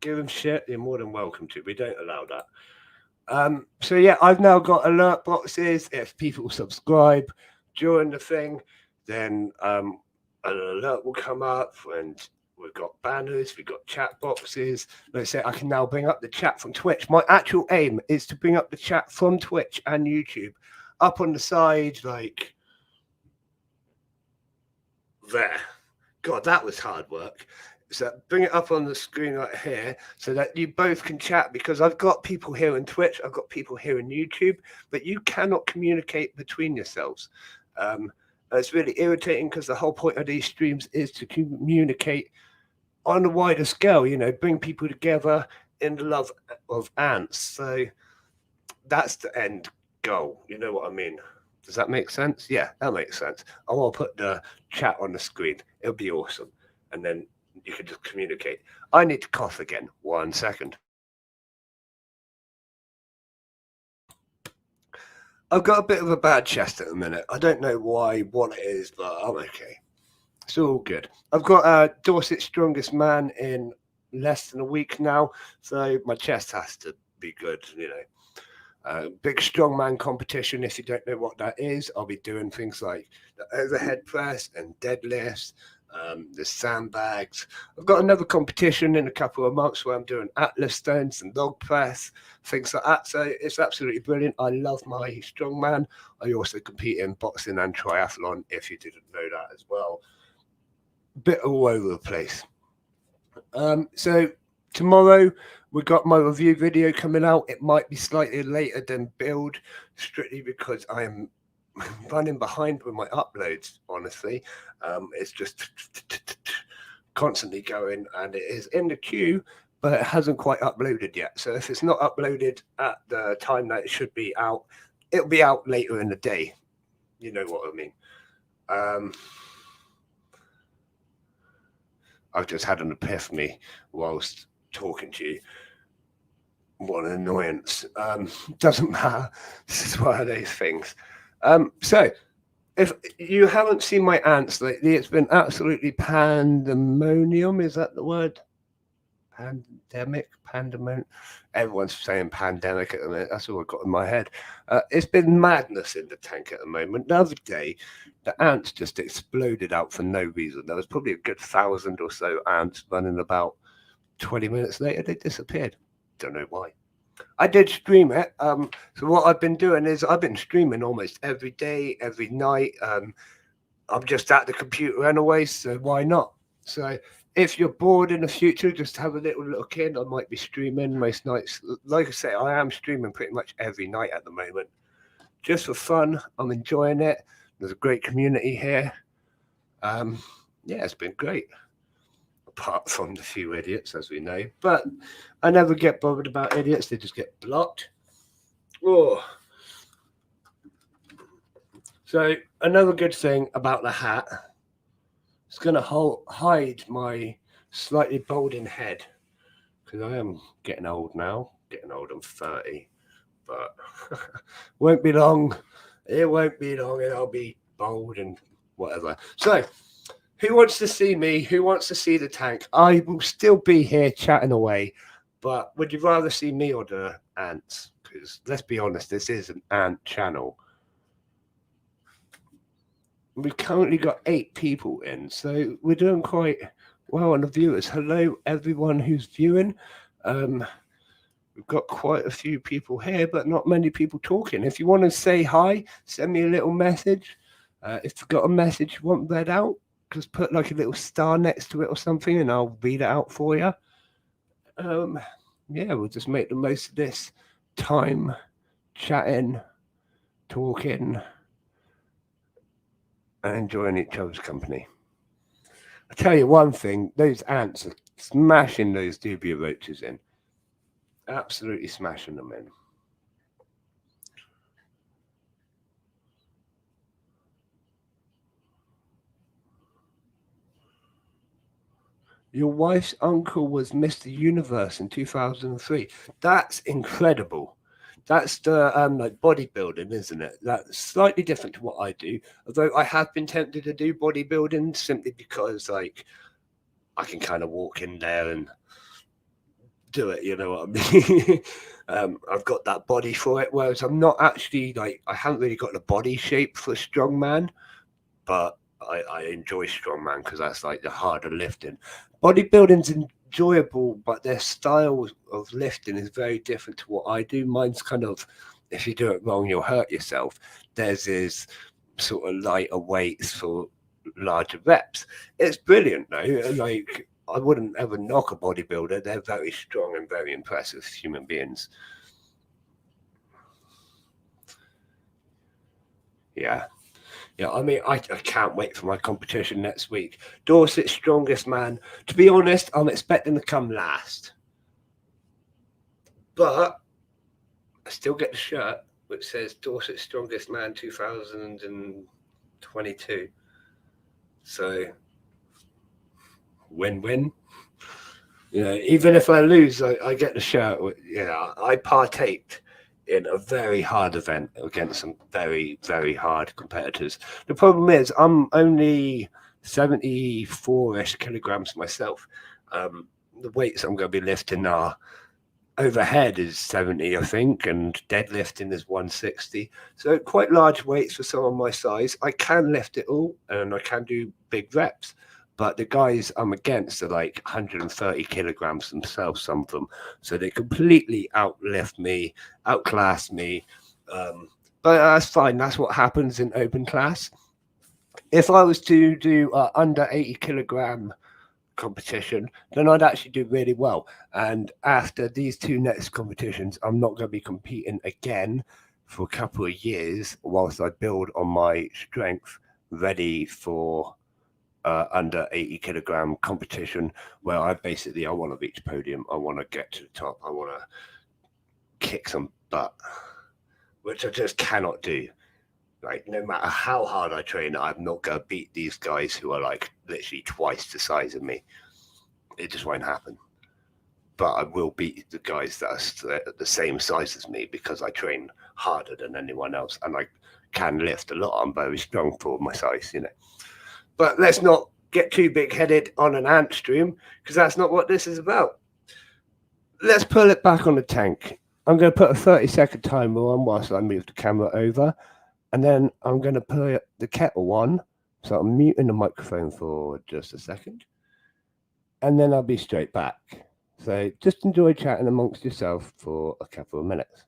give him shit? You're more than welcome to. We don't allow that. So yeah, I've now got alert boxes. If people subscribe during the thing, then an alert will come up, and we've got banners, we've got chat boxes. Let's say I can now bring up the chat from Twitch. My actual aim is to bring up the chat from Twitch and YouTube up on the side, like there. God, that was hard work. So bring it up on the screen right here so that you both can chat, because I've got people here in Twitch, I've got people here in YouTube, but you cannot communicate between yourselves. It's really irritating, because the whole point of these streams is to communicate on a wider scale, you know, bring people together in the love of ants. So that's the end goal. You know what I mean? Does that make sense? Yeah, that makes sense. I want to put the chat on the screen. It'll be awesome. And then you can just communicate. I need to cough again. 1 second. I've got a bit of a bad chest at the minute. I don't know what it is, but I'm okay. It's all good. I've got Dorset's Strongest Man in less than a week now, so my chest has to be good, you know. Big strongman competition. If you don't know what that is, I'll be doing things like the overhead press and deadlifts, the sandbags. I've got another competition in a couple of months where I'm doing atlas stones and log press, things like that. So it's absolutely brilliant. I love my strongman. I also compete in boxing and triathlon, if you didn't know that as well. Bit all over the place. So tomorrow we've got my review video coming out. It might be slightly later than build, strictly because I'm running behind with my uploads, honestly. It's just constantly going, and it is in the queue, but it hasn't quite uploaded yet. So if it's not uploaded at the time that it should be out, it'll be out later in the day. You know what I mean. I've just had an epiphany whilst talking to you. What an annoyance. Doesn't matter. This is one of those things. So if you haven't seen my ants lately, it's been absolutely pandemonium. Is that the word? Pandemic. Everyone's saying pandemic at the minute. That's all I've got in my head. It's been madness in the tank at the moment. The other day, the ants just exploded out for no reason. There was probably a good 1,000 or so ants running about. 20 minutes later, they disappeared. Don't know why. I did stream it. So what I've been doing is I've been streaming almost every day, every night. I'm just at the computer anyway, so why not? So if you're bored in the future, just have a little look in. I might be streaming most nights. Like I say, I am streaming pretty much every night at the moment. Just for fun. I'm enjoying it. There's a great community here. Yeah, it's been great. Apart from the few idiots, as we know. But I never get bothered about idiots. They just get blocked. Oh. So another good thing about the hat, it's going to hide my slightly balding head, because I am getting old now. Getting old, I'm 30. But won't be long. It won't be long and I'll be bald and whatever. So who wants to see me? Who wants to see the tank? I will still be here chatting away, but would you rather see me or the ants? Because let's be honest, this is an ant channel. We've currently got 8 people in, so we're doing quite well on the viewers. Hello, everyone who's viewing. We've got quite a few people here, but not many people talking. If you want to say hi, send me a little message. If you've got a message you want read out, just put like a little star next to it or something and I'll read it out for you. Yeah, we'll just make the most of this time chatting, talking, and enjoying each other's company. I tell you one thing, those ants are smashing those dubia roaches in. Absolutely smashing them in. Your wife's uncle was Mr. Universe in 2003. That's incredible. That's the like bodybuilding, isn't it? That's slightly different to what I do. Although I have been tempted to do bodybuilding simply because like I can kind of walk in there and do it, you know what I mean? I've got that body for it, whereas I'm not actually like I haven't really got the body shape for a strong man, but I enjoy strongman because that's like the harder lifting. Bodybuilding's enjoyable, but their style of lifting is very different to what I do. Mine's kind of, if you do it wrong, you'll hurt yourself. Theirs is sort of lighter weights for larger reps. It's brilliant though. Like I wouldn't ever knock a bodybuilder. They're very strong and very impressive human beings. Yeah. Yeah, I mean, I can't wait for my competition next week. Dorset's Strongest Man. To be honest, I'm expecting to come last. But I still get the shirt which says Dorset's Strongest Man 2022. So, win-win. You know, even if I lose, I get the shirt. Yeah, I partaked in a very hard event against some very, very hard competitors. The problem is I'm only 74-ish kilograms myself. The weights I'm going to be lifting are overhead is 70, I think, and deadlifting is 160. So quite large weights for someone my size. I can lift it all and I can do big reps. But the guys I'm against are like 130 kilograms themselves, some of them. So they completely outlift me, outclass me. But that's fine. That's what happens in open class. If I was to do under 80 kilogram competition, then I'd actually do really well. And after these 2 next competitions, I'm not going to be competing again for a couple of years whilst I build on my strength, ready for under 80 kilogram competition, where I want to reach podium. I want to get to the top. I want to kick some butt, which I just cannot do. Like, no matter how hard I train, I'm not going to beat these guys who are like literally twice the size of me. It just won't happen. But I will beat the guys that are the same size as me because I train harder than anyone else, and I can lift a lot. I'm very strong for my size, you know. But let's not get too big-headed on an ant stream, because that's not what this is about. Let's pull it back on the tank. I'm going to put a 30-second timer on whilst I move the camera over, and then I'm going to put the kettle on. So I'm muting the microphone for just a second, and then I'll be straight back. So just enjoy chatting amongst yourself for a couple of minutes.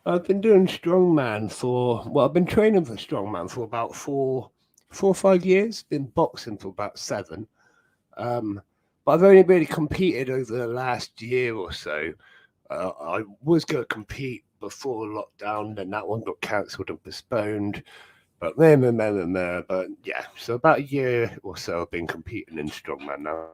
I've been doing strongman for well, I've been training for strongman for about 4 or 5 years. Been boxing for about 7. Um, but I've only really competed over the last year or so. I was going to compete before lockdown, then that one got cancelled and postponed. But but yeah, so about a year or so I've been competing in strongman now.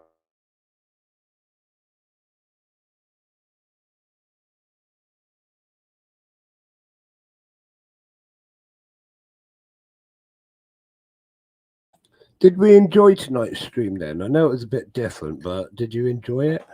Did we enjoy tonight's stream then? I know it was a bit different, but did you enjoy it?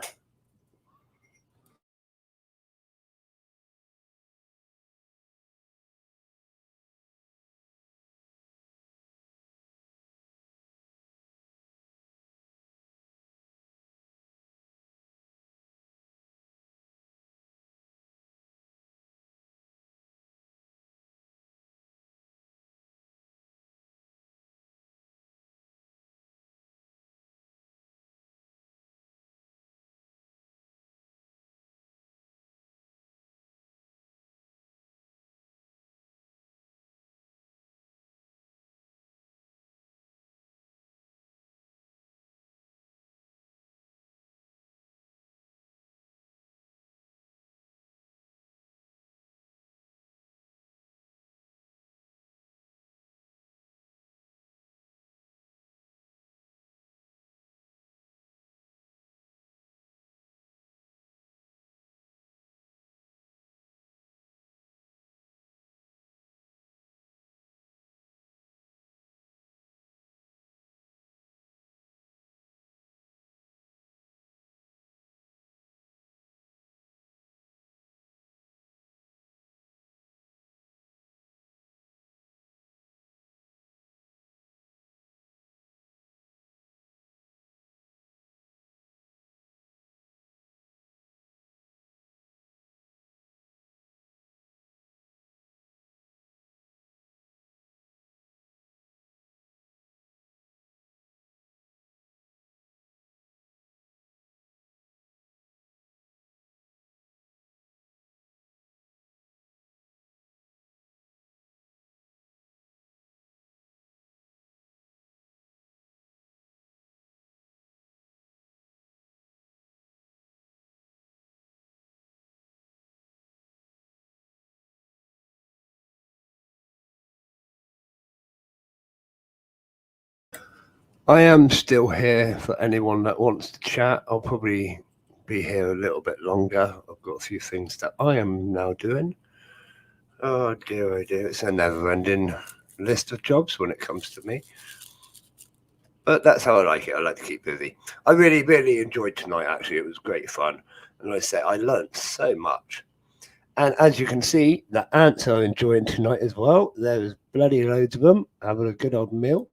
I am still here for anyone that wants to chat. I'll probably be here a little bit longer. I've got a few things that I am now doing. Oh dear, oh dear. It's a never ending list of jobs when it comes to me. But that's how I like it. I like to keep busy. I really, really enjoyed tonight, actually. It was great fun. And like I say, I learned so much. And as you can see, the ants are enjoying tonight as well. There's bloody loads of them having a good old meal.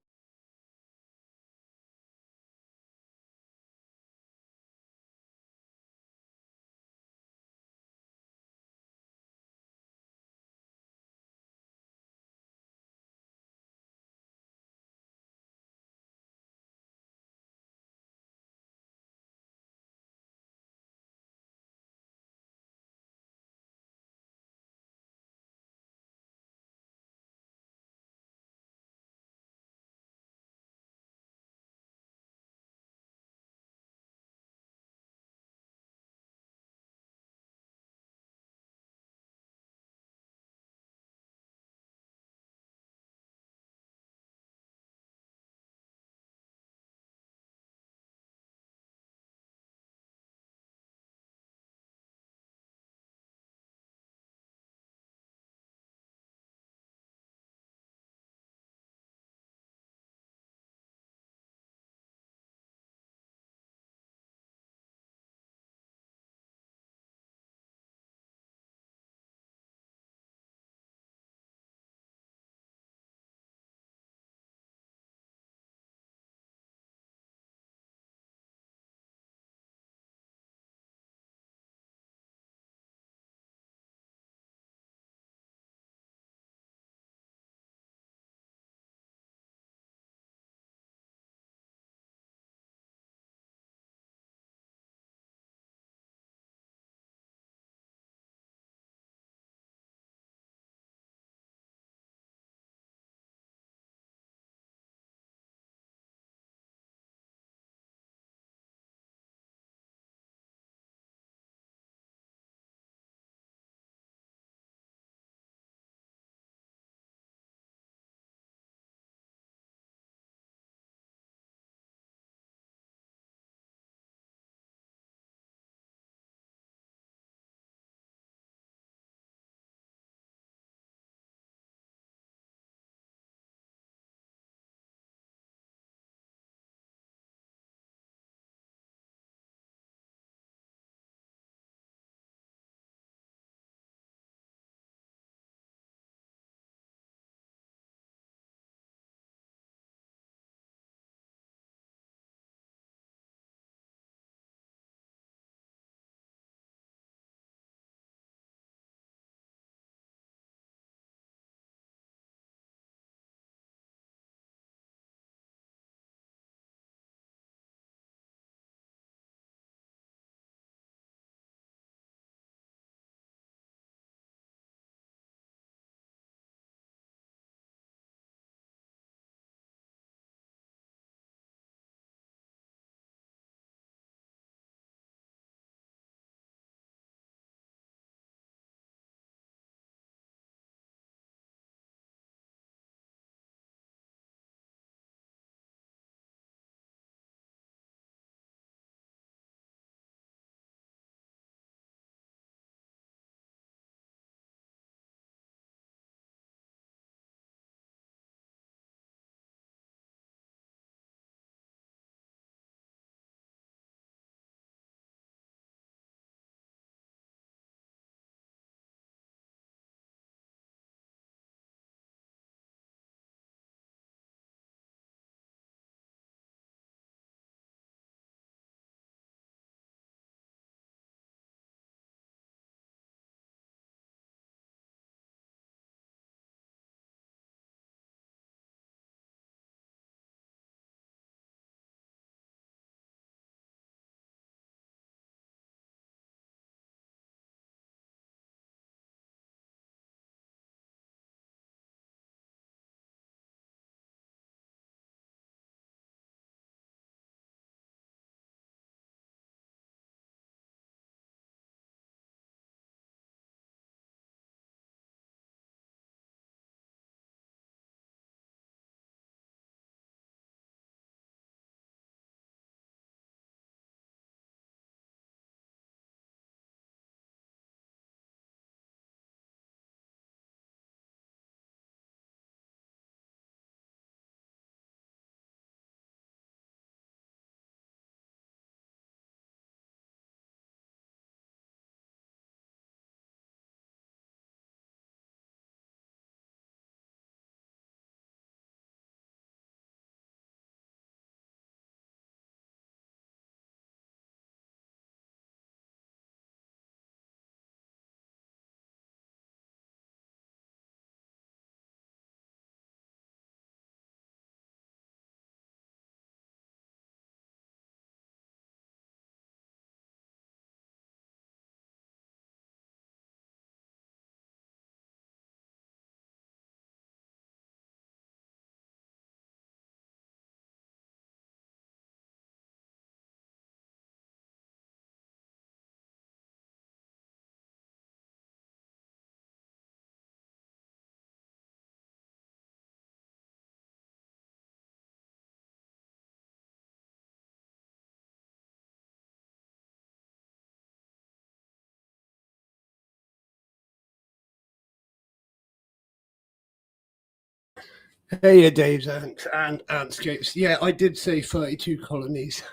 Hey, yeah, Dave's ants and Antscapes. Yeah, I did say 32 colonies.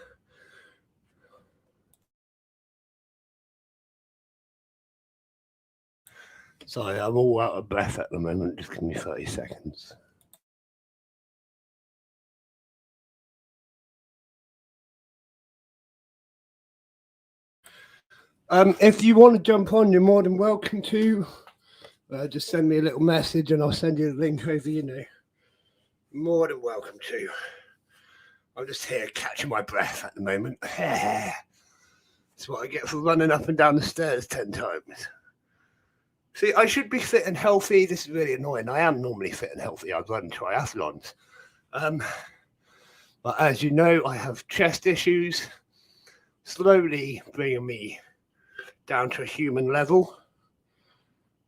Sorry, I'm all out of breath at the moment. Just give me 30 seconds. If you want to jump on, you're more than welcome to. Just send me a little message and I'll send you the link over, More than welcome to. I'm just here catching my breath at the moment. That's what I get for running up and down the stairs 10 times. See, I should be fit and healthy. This is really annoying. I am normally fit and healthy. I run triathlons. But as you know, I have chest issues, slowly bringing me down to a human level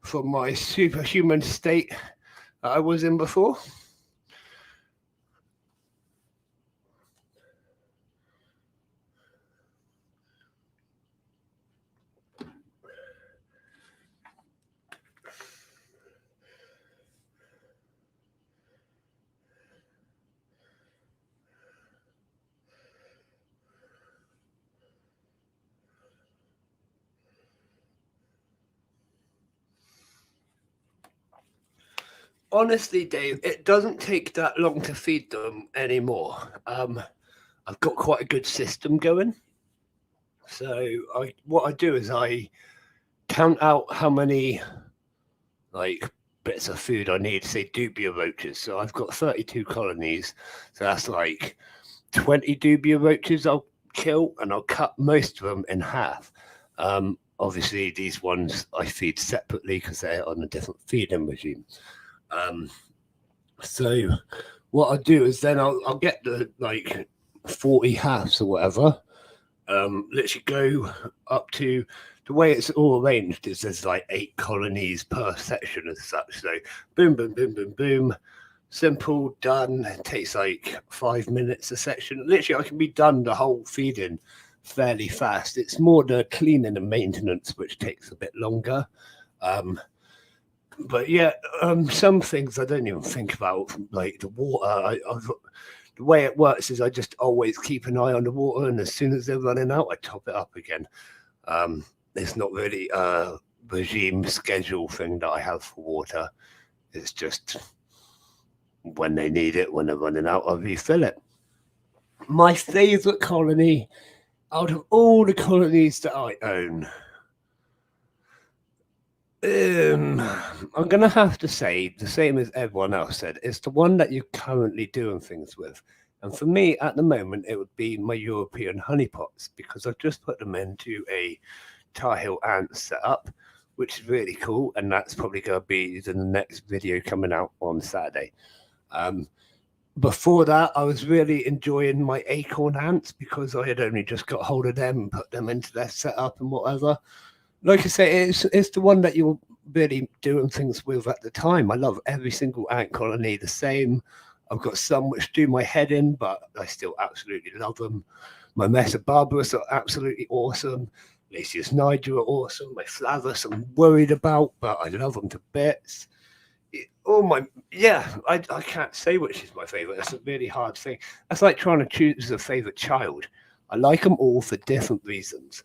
from my superhuman state that I was in before. Honestly, Dave, it doesn't take that long to feed them anymore. I've got quite a good system going. So what I do is I count out how many like bits of food I need, say dubia roaches. So I've got 32 colonies. So that's like 20 dubia roaches I'll kill, and I'll cut most of them in half. Obviously, these ones I feed separately because they're on a different feeding regime. So what I do is then I'll get the like 40 halves or whatever. Literally go up to the way it's all arranged is there's like 8 colonies per section as such. So boom, boom, boom, boom, boom. Simple, done. It takes like 5 minutes a section. Literally, I can be done the whole feeding fairly fast. It's more the cleaning and maintenance which takes a bit longer. But yeah, some things I don't even think about, like the water. The way it works is I just always keep an eye on the water, and as soon as they're running out, I top it up again. It's not really a regime schedule thing that I have for water. It's just when they need it, when they're running out, I refill it. My favourite colony out of all the colonies that I own, I'm going to have to say the same as everyone else said. It's the one that you're currently doing things with. And for me, at the moment, it would be my European honeypots because I've just put them into a Tar Heel ant setup, which is really cool. And that's probably going to be the next video coming out on Saturday. Before that, I was really enjoying my acorn ants because I had only just got hold of them and put them into their setup and whatever. Like I say, it's the one that you're really doing things with at the time. I love every single ant colony the same. I've got some which do my head in, but I still absolutely love them. My Mesobarbarus are absolutely awesome. Lasius niger are awesome. My Flavus I'm worried about, but I love them to bits. I can't say which is my favorite. That's a really hard thing. That's like trying to choose a favorite child. I like them all for different reasons.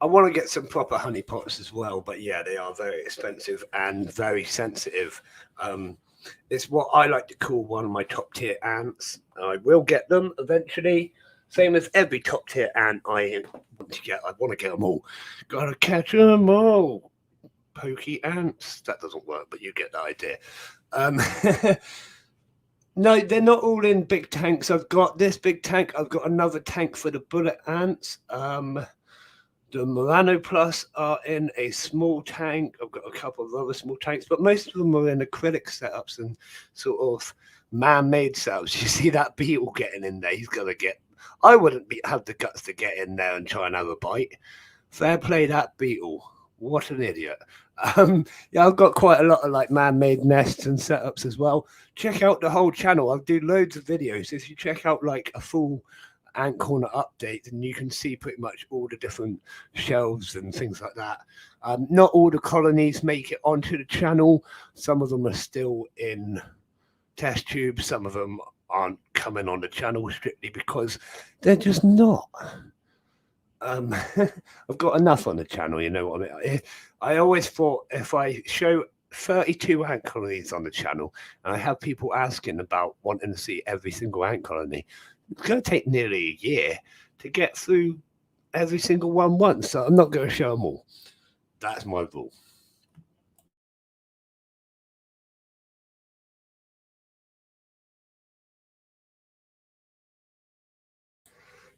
I want to get some proper honey pots as well, but yeah, they are very expensive and very sensitive. It's what I like to call one of my top tier ants. I will get them eventually. Same as every top tier ant I want to get. I want to get them all. Gotta catch them all. Pokey ants. That doesn't work, but you get the idea. Um, no, they're not all in big tanks. I've got this big tank. I've got another tank for the bullet ants. The Murano Plus are in a small tank. I've got a couple of other small tanks, but most of them are in acrylic setups and sort of man-made setups. You see that beetle getting in there. He's going to get... I wouldn't have the guts to get in there and try and have a bite. Fair play that beetle. What an idiot. Yeah, I've got quite a lot of like man-made nests and setups as well. Check out the whole channel. I'll do loads of videos. If you check out like a full ant corner update, and you can see pretty much all the different shelves and things like that. Not all the colonies make it onto the channel. Some of them are still in test tubes. Some of them aren't coming on the channel strictly because they're just not. I've got enough on the channel, you know what I mean? I always thought if I show 32 ant colonies on the channel and I have people asking about wanting to see every single ant colony, it's going to take nearly a year to get through every single one once, so I'm not going to show them all. That's my rule.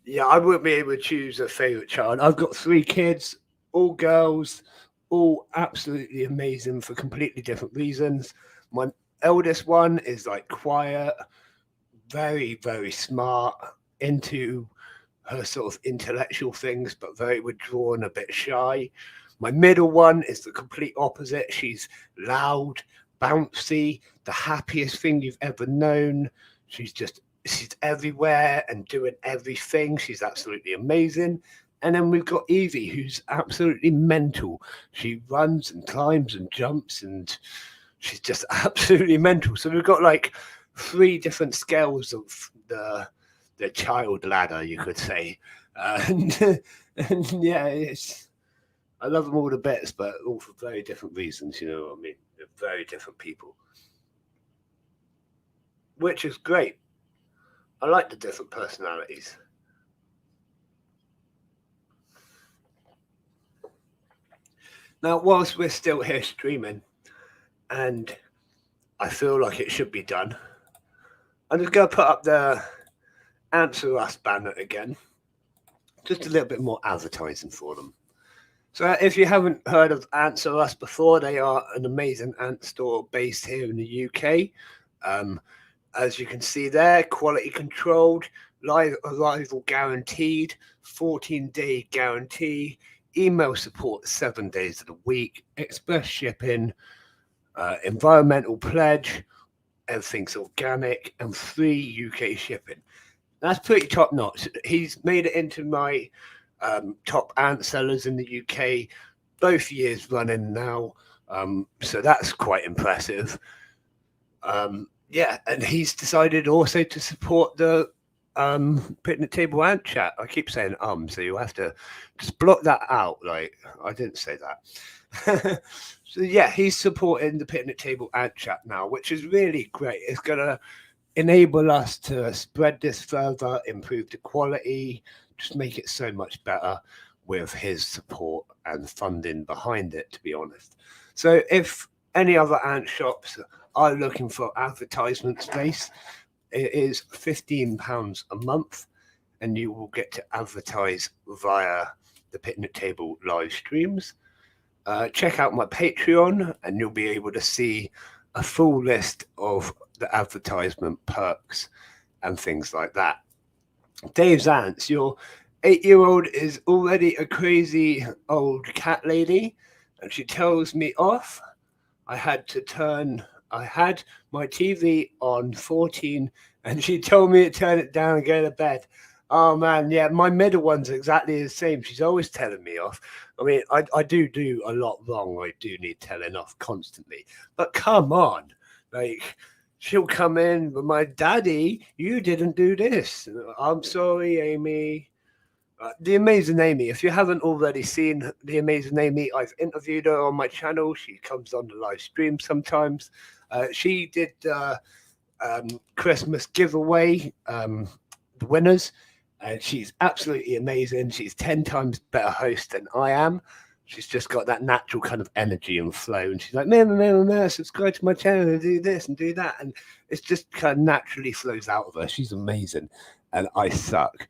Yeah, I wouldn't be able to choose a favourite child. I've got 3 kids, all girls, all absolutely amazing for completely different reasons. My eldest one is like quiet, very, very smart, into her sort of intellectual things, but very withdrawn, a bit shy. My middle one is the complete opposite. She's loud, bouncy, the happiest thing you've ever known. She's everywhere and doing everything. She's absolutely amazing. And then we've got Evie, who's absolutely mental. She runs and climbs and jumps, and she's just absolutely mental. So we've got like 3 different scales of the child ladder, you could say. And yeah, I love them all to bits, but all for very different reasons, you know what I mean? They're very different people, which is great. I like the different personalities. Now, whilst we're still here streaming, and I feel like it should be done, I'm just going to put up the Answer Us banner again. Just a little bit more advertising for them. So if you haven't heard of Answer Us before, they are an amazing ant store based here in the UK. As you can see there, quality controlled, live arrival guaranteed, 14-day guarantee, email support 7 days of the week, express shipping, environmental pledge, everything's organic, and free UK shipping. That's pretty top notch. He's made it into my top ant sellers in the UK, both years running now. So that's quite impressive. Yeah, and he's decided also to support the Picnic Table Ant Chat. I keep saying so you have to just block that out. Like, I didn't say that. So yeah, he's supporting the Picnic Table Ant Chat now, which is really great. It's gonna enable us to spread this further, improve the quality, just make it so much better with his support and funding behind it, to be honest. So if any other ant shops are looking for advertisement space, it is £15 a month, and you will get to advertise via the Picnic Table live streams. Check out my Patreon, and you'll be able to see a full list of the advertisement perks and things like that. Dave's Ants, your 8-year-old is already a crazy old cat lady, and she tells me off. I had my TV on 14, and she told me to turn it down and go to bed. Oh man, yeah, my middle one's exactly the same. She's always telling me off. I mean, I do a lot wrong. I do need telling off constantly. But come on, like, she'll come in, but my daddy, you didn't do this. I'm sorry, Amy. The Amazing Amy. If you haven't already seen The Amazing Amy, I've interviewed her on my channel. She comes on the live stream sometimes. She did Christmas giveaway, the winners, and she's absolutely amazing. She's 10 times better host than I am. She's just got that natural kind of energy and flow, and she's like, no, subscribe to my channel and do this and do that, and it's just kind of naturally flows out of her. She's amazing, and I suck.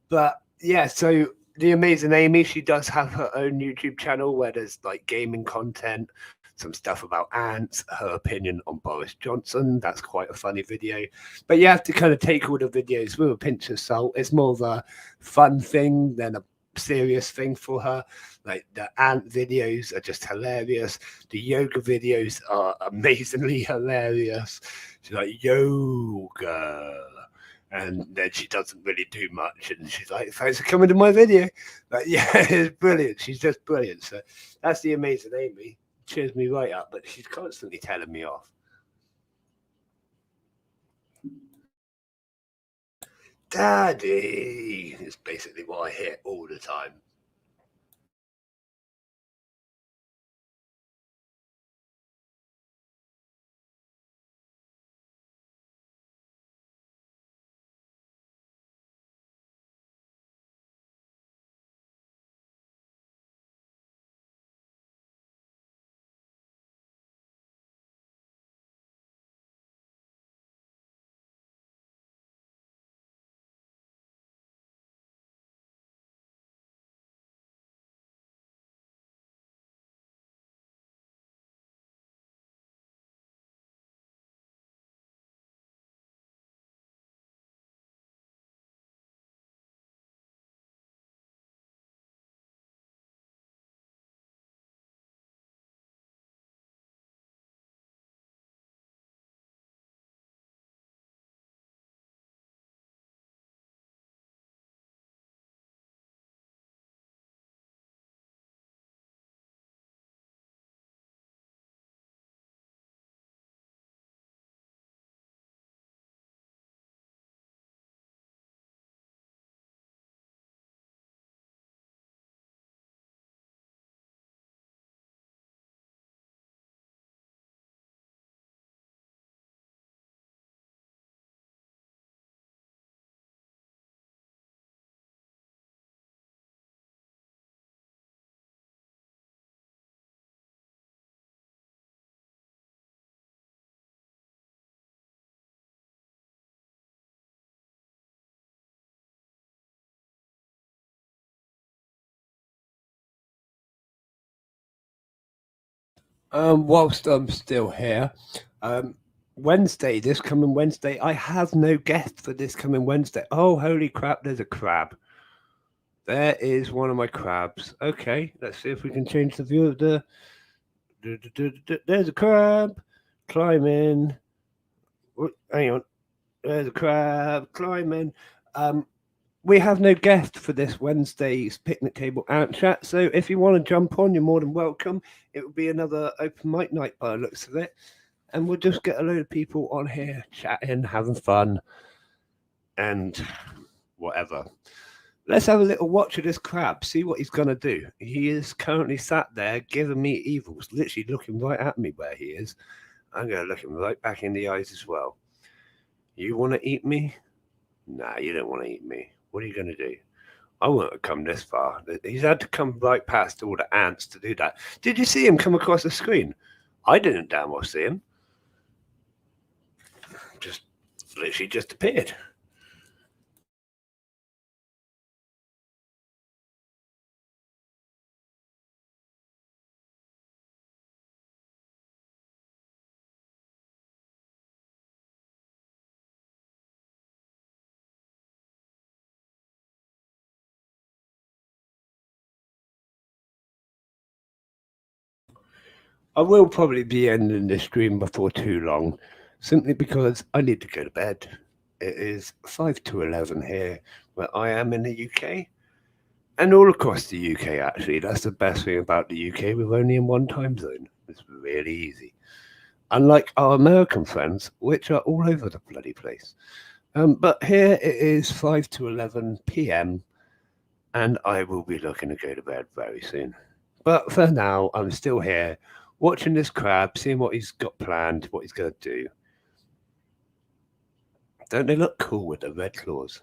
But yeah, so The Amazing Amy, she does have her own YouTube channel where there's like gaming content, some stuff about ants, her opinion on Boris Johnson. That's quite a funny video. But you have to kind of take all the videos with a pinch of salt. It's more of a fun thing than a serious thing for her. Like the ant videos are just hilarious. The yoga videos are amazingly hilarious. She's like, yoga. And then she doesn't really do much, and she's like, "Thanks for coming to my video." But yeah, it's brilliant. She's just brilliant. So that's The Amazing Amy. Cheers me right up, but she's constantly telling me off. Daddy is basically what I hear all the time. Whilst I'm still here, Wednesday, this coming Wednesday, I have no guest for this coming Wednesday. Oh, holy crap, there's a crab. There is one of my crabs. Okay, let's see if we can change the view of the. There's a crab. Climb in. Hang on. There's a crab. Climb in. We have no guest for this Wednesday's picnic table ant chat. So if you want to jump on, you're more than welcome. It will be another open mic night by the looks of it. And we'll just get a load of people on here chatting, having fun, and whatever. Let's have a little watch of this crab, see what he's going to do. He is currently sat there giving me evils, literally looking right at me where he is. I'm going to look him right back in the eyes as well. You want to eat me? Nah, you don't want to eat me. What are you going to do? I won't have come this far. He's had to come right past all the ants to do that. Did you see him come across the screen? I didn't damn well see him. Just literally just appeared. I will probably be ending this stream before too long, simply because I need to go to bed. It is 5 to 11 here, where I am in the UK, and all across the UK, actually. That's the best thing about the UK. We're only in one time zone. It's really easy. Unlike our American friends, which are all over the bloody place. But here it is 5 to 11 p.m. and I will be looking to go to bed very soon. But for now, I'm still here watching this crab, seeing what he's got planned, what he's going to do. Don't they look cool with the red claws?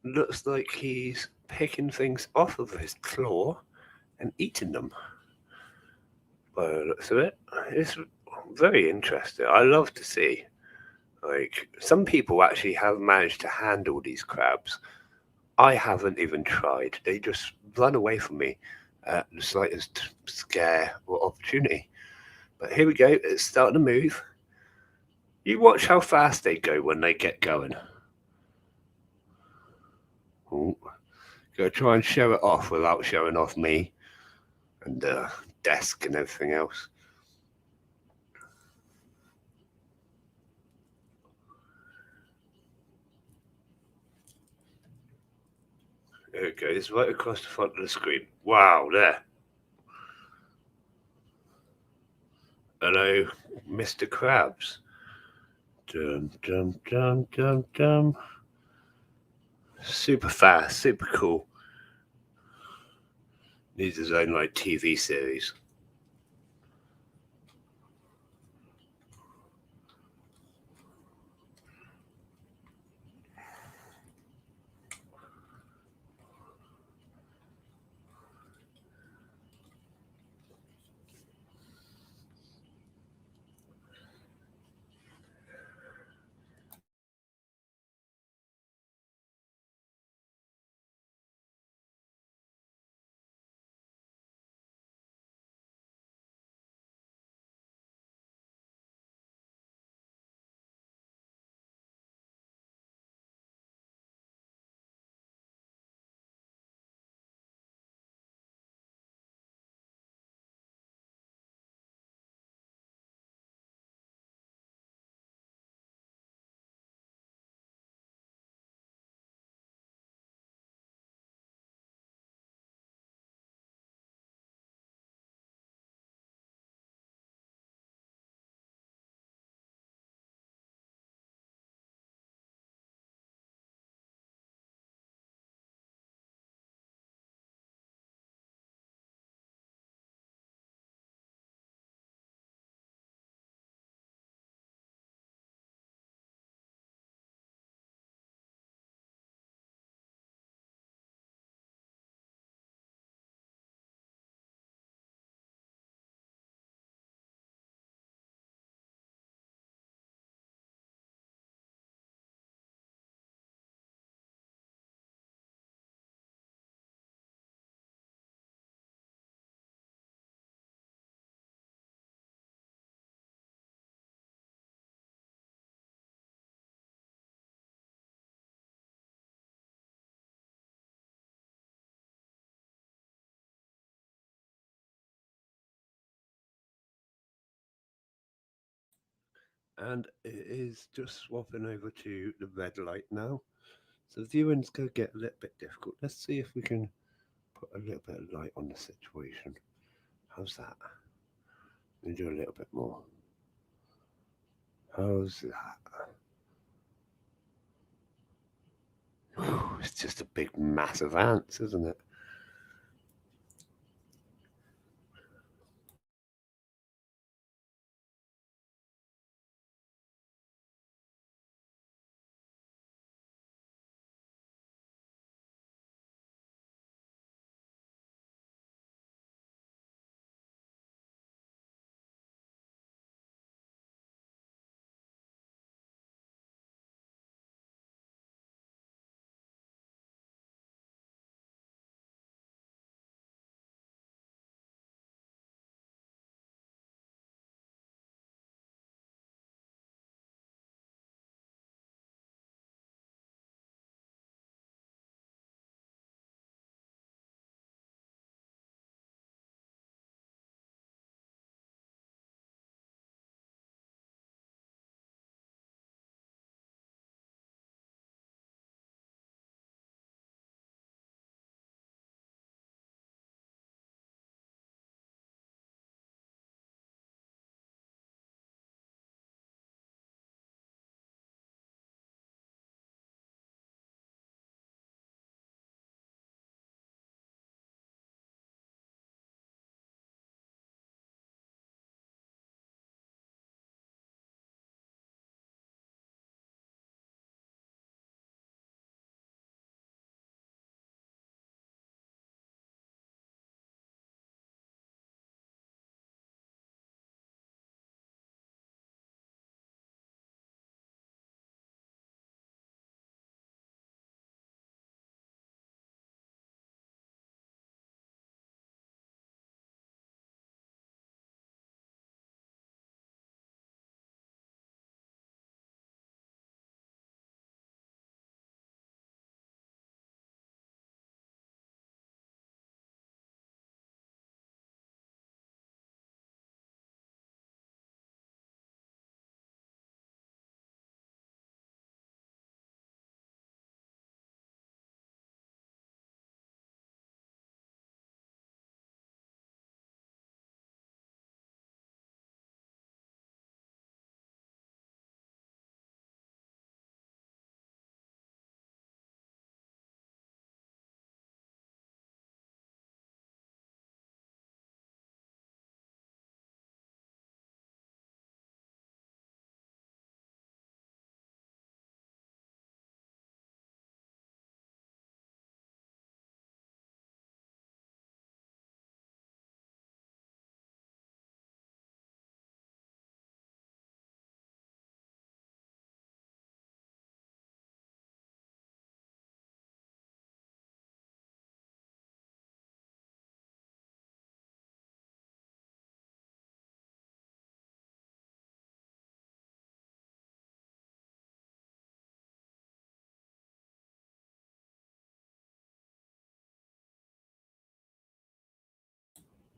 Looks like he's picking things off of his claw and eating them. By the looks of it, it's very interesting. I love to see. Like, some people actually have managed to handle these crabs. I haven't even tried. They just run away from me at the slightest scare or opportunity. But here we go. It's starting to move. You watch how fast they go when they get going. Ooh. Gotta try and show it off without showing off me and the desk and everything else. There it goes, right across the front of the screen. Wow, there. Hello, Mr. Krabs. Dum, dum, dum, dum, dum. Super fast, super cool. Needs his own like TV series. And it is just swapping over to the red light now. So viewing's going to get a little bit difficult. Let's see if we can put a little bit of light on the situation. How's that? Let me do a little bit more. How's that? Whew, it's just a big mass of ants, isn't it?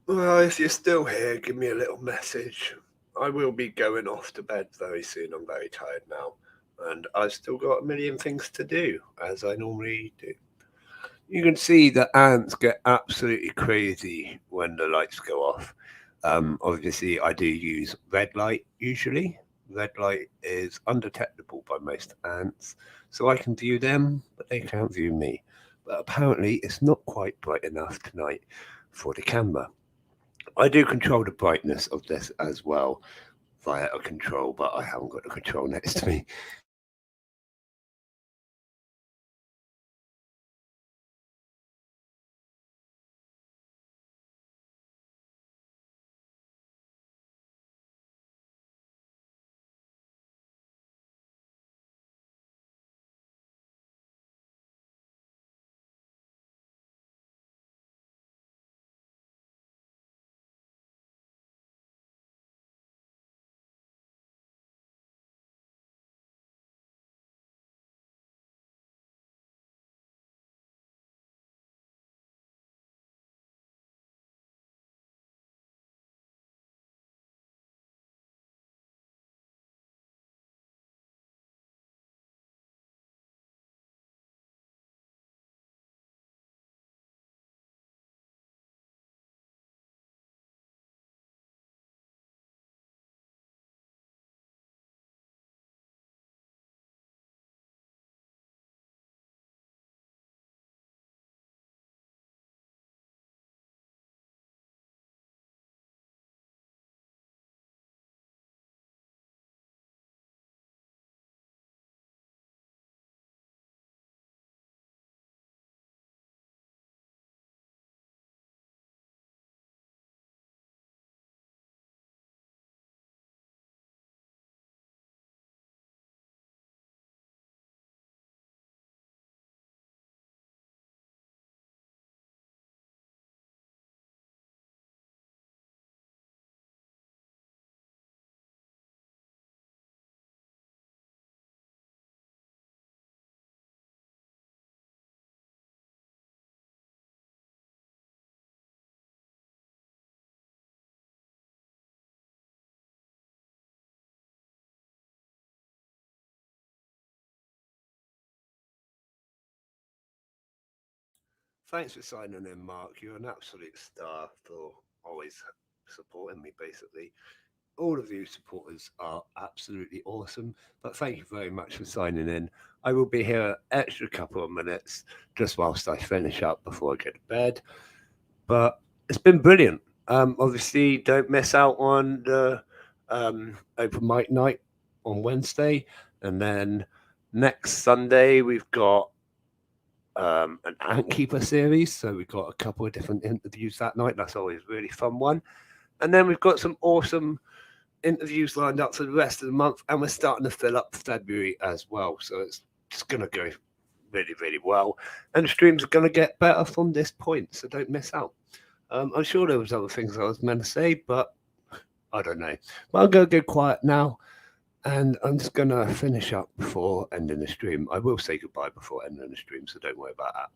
Well, if you're still here, give me a little message. I will be going off to bed very soon. I'm very tired now. And I've still got a million things to do, as I normally do. You can see the ants get absolutely crazy when the lights go off. Obviously, I do use red light usually. Red light is undetectable by most ants, so I can view them, but they can't view me. But apparently, it's not quite bright enough tonight for the camera. I do control the brightness of this as well via a control, but I haven't got the control next to me. Thanks for signing in, Mark. You're an absolute star for always supporting me, basically. All of you supporters are absolutely awesome, but thank you very much for signing in. I will be here an extra couple of minutes just whilst I finish up before I get to bed. But it's been brilliant. Obviously, don't miss out on the open mic night on Wednesday. And then next Sunday, we've got an Ant Keeper series. So we've got a couple of different interviews that night. That's always a really fun one. And then we've got some awesome interviews lined up for the rest of the month. And we're starting to fill up February as well. So it's just going to go really, really well. And the streams are going to get better from this point. So don't miss out. I'm sure there was other things I was meant to say, but I don't know. But I'm going to go quiet now. And I'm just going to finish up before ending the stream. I will say goodbye before ending the stream, so don't worry about that.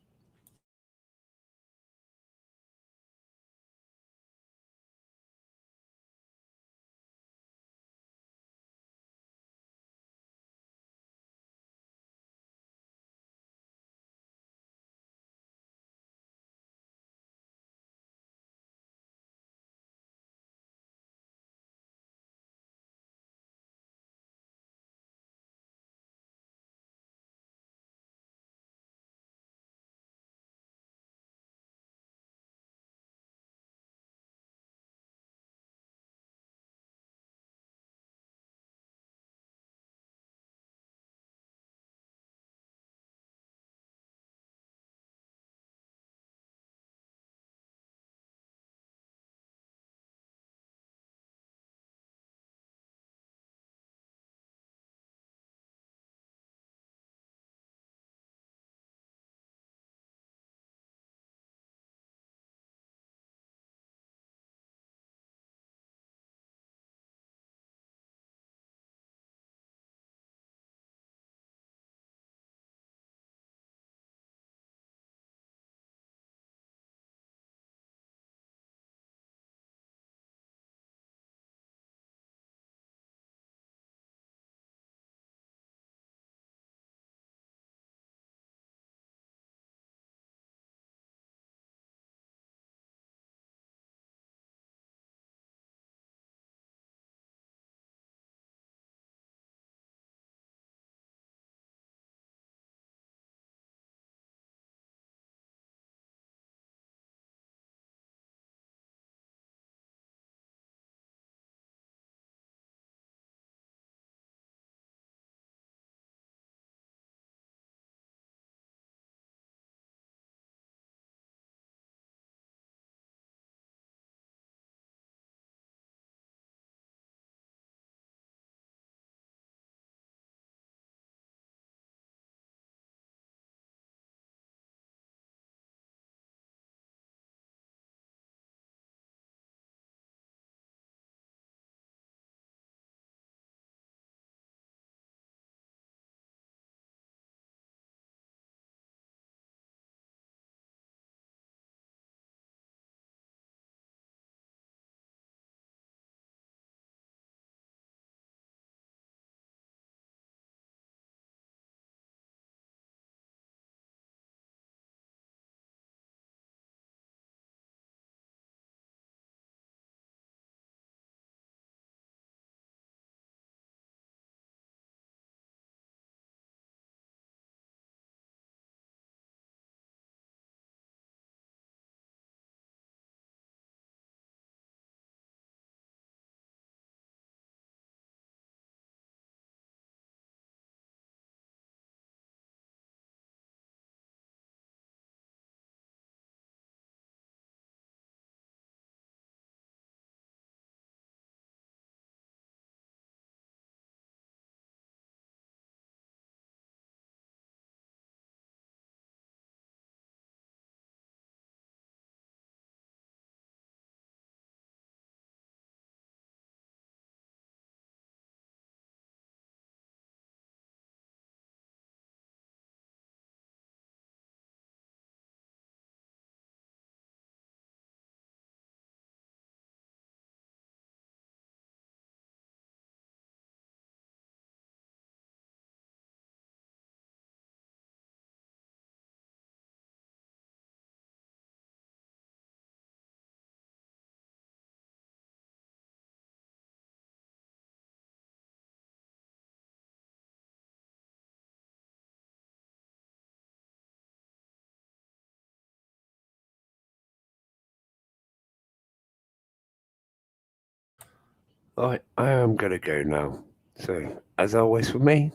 I am going to go now. So, as always for me,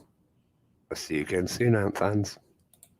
I'll see you again soon, Ant fans.